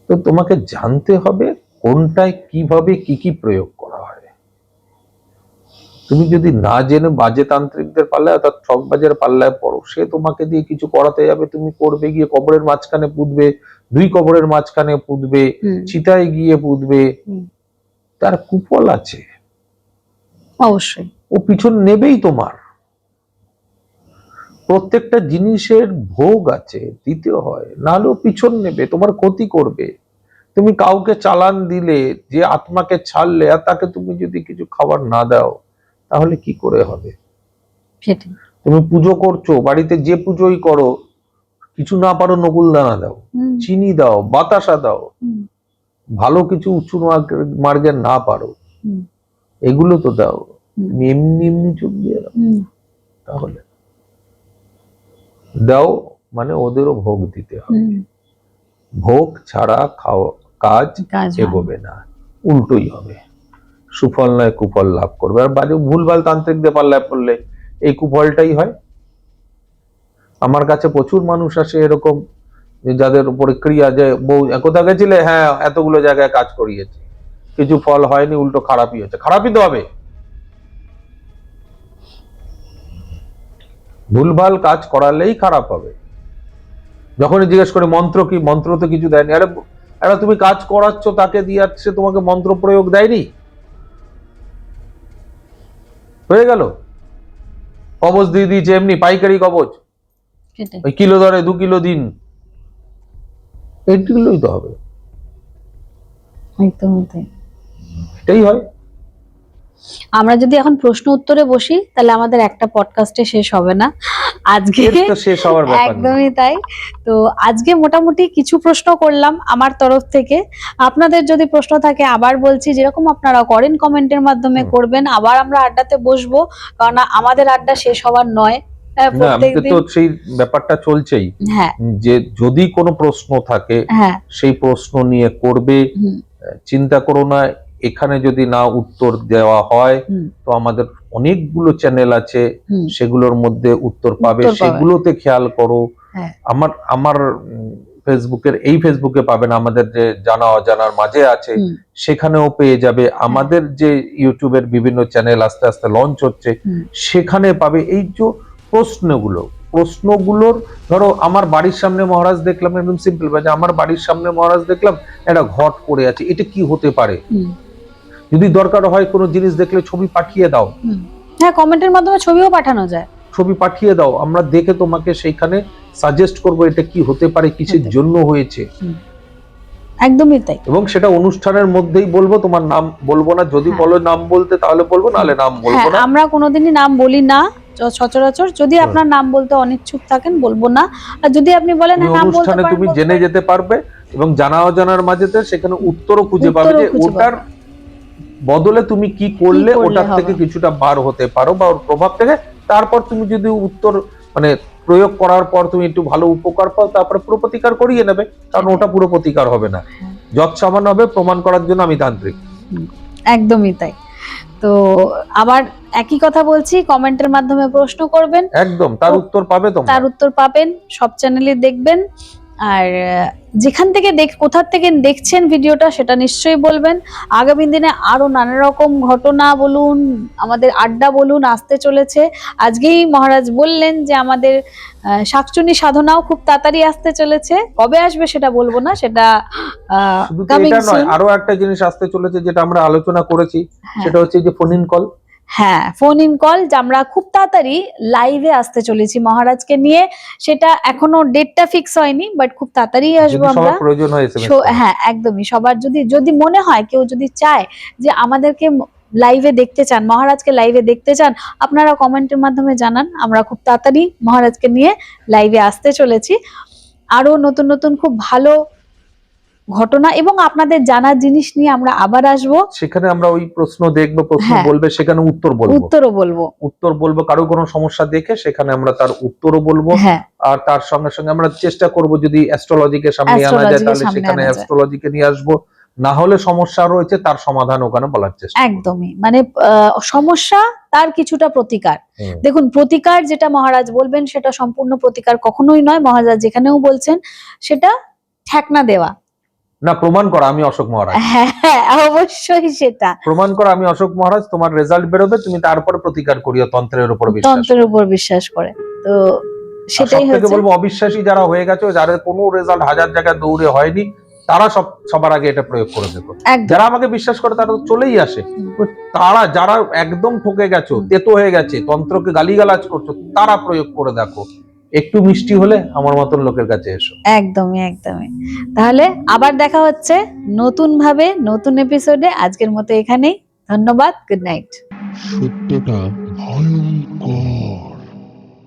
তো তোমাকে জানতে হবে কোনটায় কিভাবে কি কি প্রয়োগ করা হয়। তুমি যদি না জেনে বাজে তান্ত্রিকদের পাল্লায় অর্থাৎ ঠকবাজের পাল্লায় পড়ো, সে তোমাকে দিয়ে কিছু করাতে যাবে, তুমি করবে গিয়ে কবরের মাঝখানে পুঁতবে, 2 কবরের মাঝখানে পুঁতবে, চিতায় গিয়ে পুঁতবে, তার কুফল আছে অবশ্যই। ও পিছন নেবেই তোমার। প্রত্যেকটা জিনিসের ভোগ আছে, দিতে হয়, নাহলেও পিছন নেবে, তোমার ক্ষতি করবে। তুমি কাউকে চালান দিলে, যে আত্মাকে ছাড়লে, আর তাকে তুমি যদি কিছু খাবার না দাও তাহলে কি করে হবে? সেটাই। তুমি পুজো করছো, বাড়িতে যে পুজোই করো, কিছু না পারো নকুলদানা দাও, চিনি দাও, বাতাসা দাও, ভালো কিছু উঁচু মার্গের না পারো এগুলো তো দাও। তুমি এমনি এমনি চুপ দিয়ে দাও, তাহলে দাও মানে ওদেরও ভোগ দিতে হবে। ভোগ ছাড়া কাজ এগোবে না, উল্টোই হবে, সুফল নয় কুফল লাভ করবে। আর বাজে ভুলভাল তান্ত্রিকদের পাল্লায় পড়লে এই কুফলটাই হয়। আমার কাছে প্রচুর মানুষ আসে এরকম, যাদের উপরে ক্রিয়া, যে বউ কোথাও গেছিলে, হ্যাঁ এতগুলো জায়গায় কাজ করিয়েছে, কিছু ফল হয়নি, উল্টো খারাপই হচ্ছে। খারাপই তো হবে, ভুলভাল কাজ করালেই খারাপ হবে। যখনই জিজ্ঞেস করে মন্ত্র কি, মন্ত্র তো কিছু দেয়নি। আরে তুমি কাজ করাচ্ছ, তাকে দিয়ে সে তোমাকে মন্ত্র প্রয়োগ দেয়নি, হয়ে গেল। কবচ দিয়ে দিয়েছে এমনি পাইকারি কবচ, ওই কিলো ধরে 2 কিলো দিন, এইগুলোই তো হবে। এটাই হয়। আমরা যদি এখন প্রশ্ন উত্তরে বসি তাহলে আমাদের একটা পডকাস্টে শেষ হবে না আজকে, শেষ হওয়ার ব্যাপার একদমই তাই। তো আজকে মোটামুটি কিছু প্রশ্ন করলাম আমার তরফ থেকে। আপনাদের যদি প্রশ্ন থাকে আবার বলছি, যেরকম আপনারা করেন কমেন্টের মাধ্যমে করবেন, আবার আমরা আড্ডাতে বসবো, কারণ আমাদের আড্ডা শেষ হওয়ার নয়। তো সেই ব্যাপারটা চলছেই, যে যদি কোনো প্রশ্ন থাকে সেই প্রশ্ন নিয়ে করবে, চিন্তা করো না। এখানে যদি না উত্তর দেওয়া হয় তো আমাদের অনেকগুলো চ্যানেল আছে, সেগুলোর মধ্যে উত্তর পাবে, সেগুলোতে খেয়াল করো। আমার ফেসবুকে পাবেন, আমাদের যে জানা অজানার মাঝে আছে সেখানেও পেয়ে যাবে। আমাদের যে ইউটিউবের বিভিন্ন চ্যানেল আস্তে আস্তে লঞ্চ হচ্ছে সেখানে পাবে। এই যে প্রশ্নগুলোর, ধরো আমার বাড়ির সামনে মহারাজ দেখলাম, একদম সিম্পল ভাবে আমার বাড়ির সামনে মহারাজ দেখলাম একটা ঘট পড়ে আছে, এটা কি হতে পারে? যদি দরকার হয় কোনো জিনিস দেখলে ছবি পাঠিয়ে দাও, হ্যাঁ কমেন্টের মাধ্যমে ছবিও পাঠানো যায়, ছবি পাঠিয়ে দাও, আমরা দেখে তোমাকে সেইখানে সাজেস্ট করব এটা কি হতে পারে, কিসের জন্য হয়েছে। একদমই তাই। এবং সেটা অনুষ্ঠানের মধ্যেই বলবো, তোমার নাম বলবো না। যদি বলো নাম বলতে তাহলে বলবো, নাহলে নাম বলবো না। আমরা কোনোদিনই নাম বলি না সচরাচর। যদি আপনার নাম বলতে অনিচ্ছুক থাকেন বলবো না, আর যদি আপনি বলেন নাম বলতে পারেন, তুমি জেনে যেতে পারবে এবং জানা অজানার মাঝেতে সেখানে উত্তরও খুঁজে পাবে, যে ওটার বদলে তুমি কি করলে ওটার থেকে কিছুটা বার হতে পারো বা ওর প্রভাব থেকে। তারপর তুমি যদি উত্তর মানে প্রয়োগ করার পর তুমি একটু ভালো উপকার পাও, তারপরে পুরো প্রতিকার করিয়ে নেবে, কারণ ওটা পুরো প্রতিকার হবে না, যত সামান্য হবে প্রমাণ করার জন্য আমি তান্ত্রিক। একদমই তাই। তো আবার একই কথা বলছি, কমেন্টের মাধ্যমে প্রশ্ন করবেন, একদম তার উত্তর পাবে, তার উত্তর পাবেন। সব চ্যানেলে দেখবেন, আর যেখান থেকে কোথা থেকে দেখছেন ভিডিওটা সেটা নিশ্চয়ই বলবেন। আগামী দিনে আরো নানা রকম ঘটনা বলুন, আমাদের আড্ডা বলুন আসতে চলেছে। আজকেই মহারাজ বললেন যে আমাদের শাকচুনি সাধনাও খুব তাড়াতাড়ি আসতে চলেছে, কবে আসবে সেটা বলবো না, সেটা আরো একটা জিনিস আসতে চলেছে যেটা আমরা আলোচনা করেছি, সেটা হচ্ছে যে ফোন ইন কল। হ্যাঁ, ফোন ইন কল, আমরা খুব তাড়াতাড়ি লাইভে আসতে চলেছি মহারাজকে নিয়ে। সেটা এখনো ডেটটা ফিক্স হয়নি, বাট খুব তাড়াতাড়ি আসবো আমরা। প্রয়োজন হয় হ্যাঁ একদমই, সবার যদি মনে হয়, কেউ যদি চায় যে আমাদেরকে লাইভে দেখতে চান, মহারাজকে লাইভে দেখতে চান, আপনারা কমেন্টের মাধ্যমে জানান। আমরা খুব তাড়াতাড়ি মহারাজকে নিয়ে লাইভে আসতে চলেছি। আরো নতুন নতুন খুব ভালো ঘটনা এবং আপনাদের জানার জিনিস নিয়ে আমরা আবার আসবো। সেখানে আমরা ওই প্রশ্ন দেখবো, প্রশ্ন হ্যাঁ। বলবে, সেখানে উত্তর বলবো, উত্তরও বলবো। উত্তর বলবো, কারো কোনো সমস্যা দেখে সেখানে আমরা তার উত্তরও বলবো। হ্যাঁ, আর তার সঙ্গে সঙ্গে আমরা চেষ্টা করব যদি অ্যাস্ট্রোলজিকে সামনে আনা যায় অ্যাস্ট্রোলজিকে তাহলে সামনে সেখানে আনা যায়। অ্যাস্ট্রোলজিকে নিয়ে আসবো, না হলে সমস্যা রয়েছে তার সমাধান ওখানে বলার চেষ্টা করব। একদমই, মানে সমস্যা তার কিছুটা প্রতিকার। হুম। দেখুন, প্রতিকার যেটা মহারাজ বলবেন সেটা সম্পূর্ণ প্রতিকার কখনোই নয়। মহারাজ যেখানেও বলছেন সেটা ঠেকনা দেওয়া। না, প্রমাণ করা আমি অশোক মহারাজ, হ্যাঁ, অবশ্যই সেটা প্রমাণ করা আমি অশোক মহারাজ, তোমার রেজাল্ট বেরোবে, তুমি তারপরে প্রতিকার করিও তন্ত্রের উপর বিশ্বাস করে। তন্ত্রের উপর বিশ্বাস করে। তো সেটাই সবথেকে হচ্ছে বলবো, অবিশ্বাসী যারা হয়ে গেছে, যাদের কোনো রেজাল্ট হাজার জায়গায় দৌড়ে হয়নি, তারা সবার আগে এটা প্রয়োগ করে দেখো। একদম। যারা আমাকে বিশ্বাস করে তারা তো চলেই আসে। তারা যারা একদম ঠকে গেছো, তেতো হয়ে গেছে, তন্ত্রকে গালিগালাজ করছো, তারা প্রয়োগ করে দেখো। একটু মিষ্টি হলে আমার মতন লোকের কাছে এসো। একদমই একদমই। তাহলে আবার দেখা হচ্ছে নতুন ভাবে, নতুন এপিসোডে। আজকের মতো এখানেই। ধন্যবাদ। Good night. সত্যটা ভয়ঙ্কর।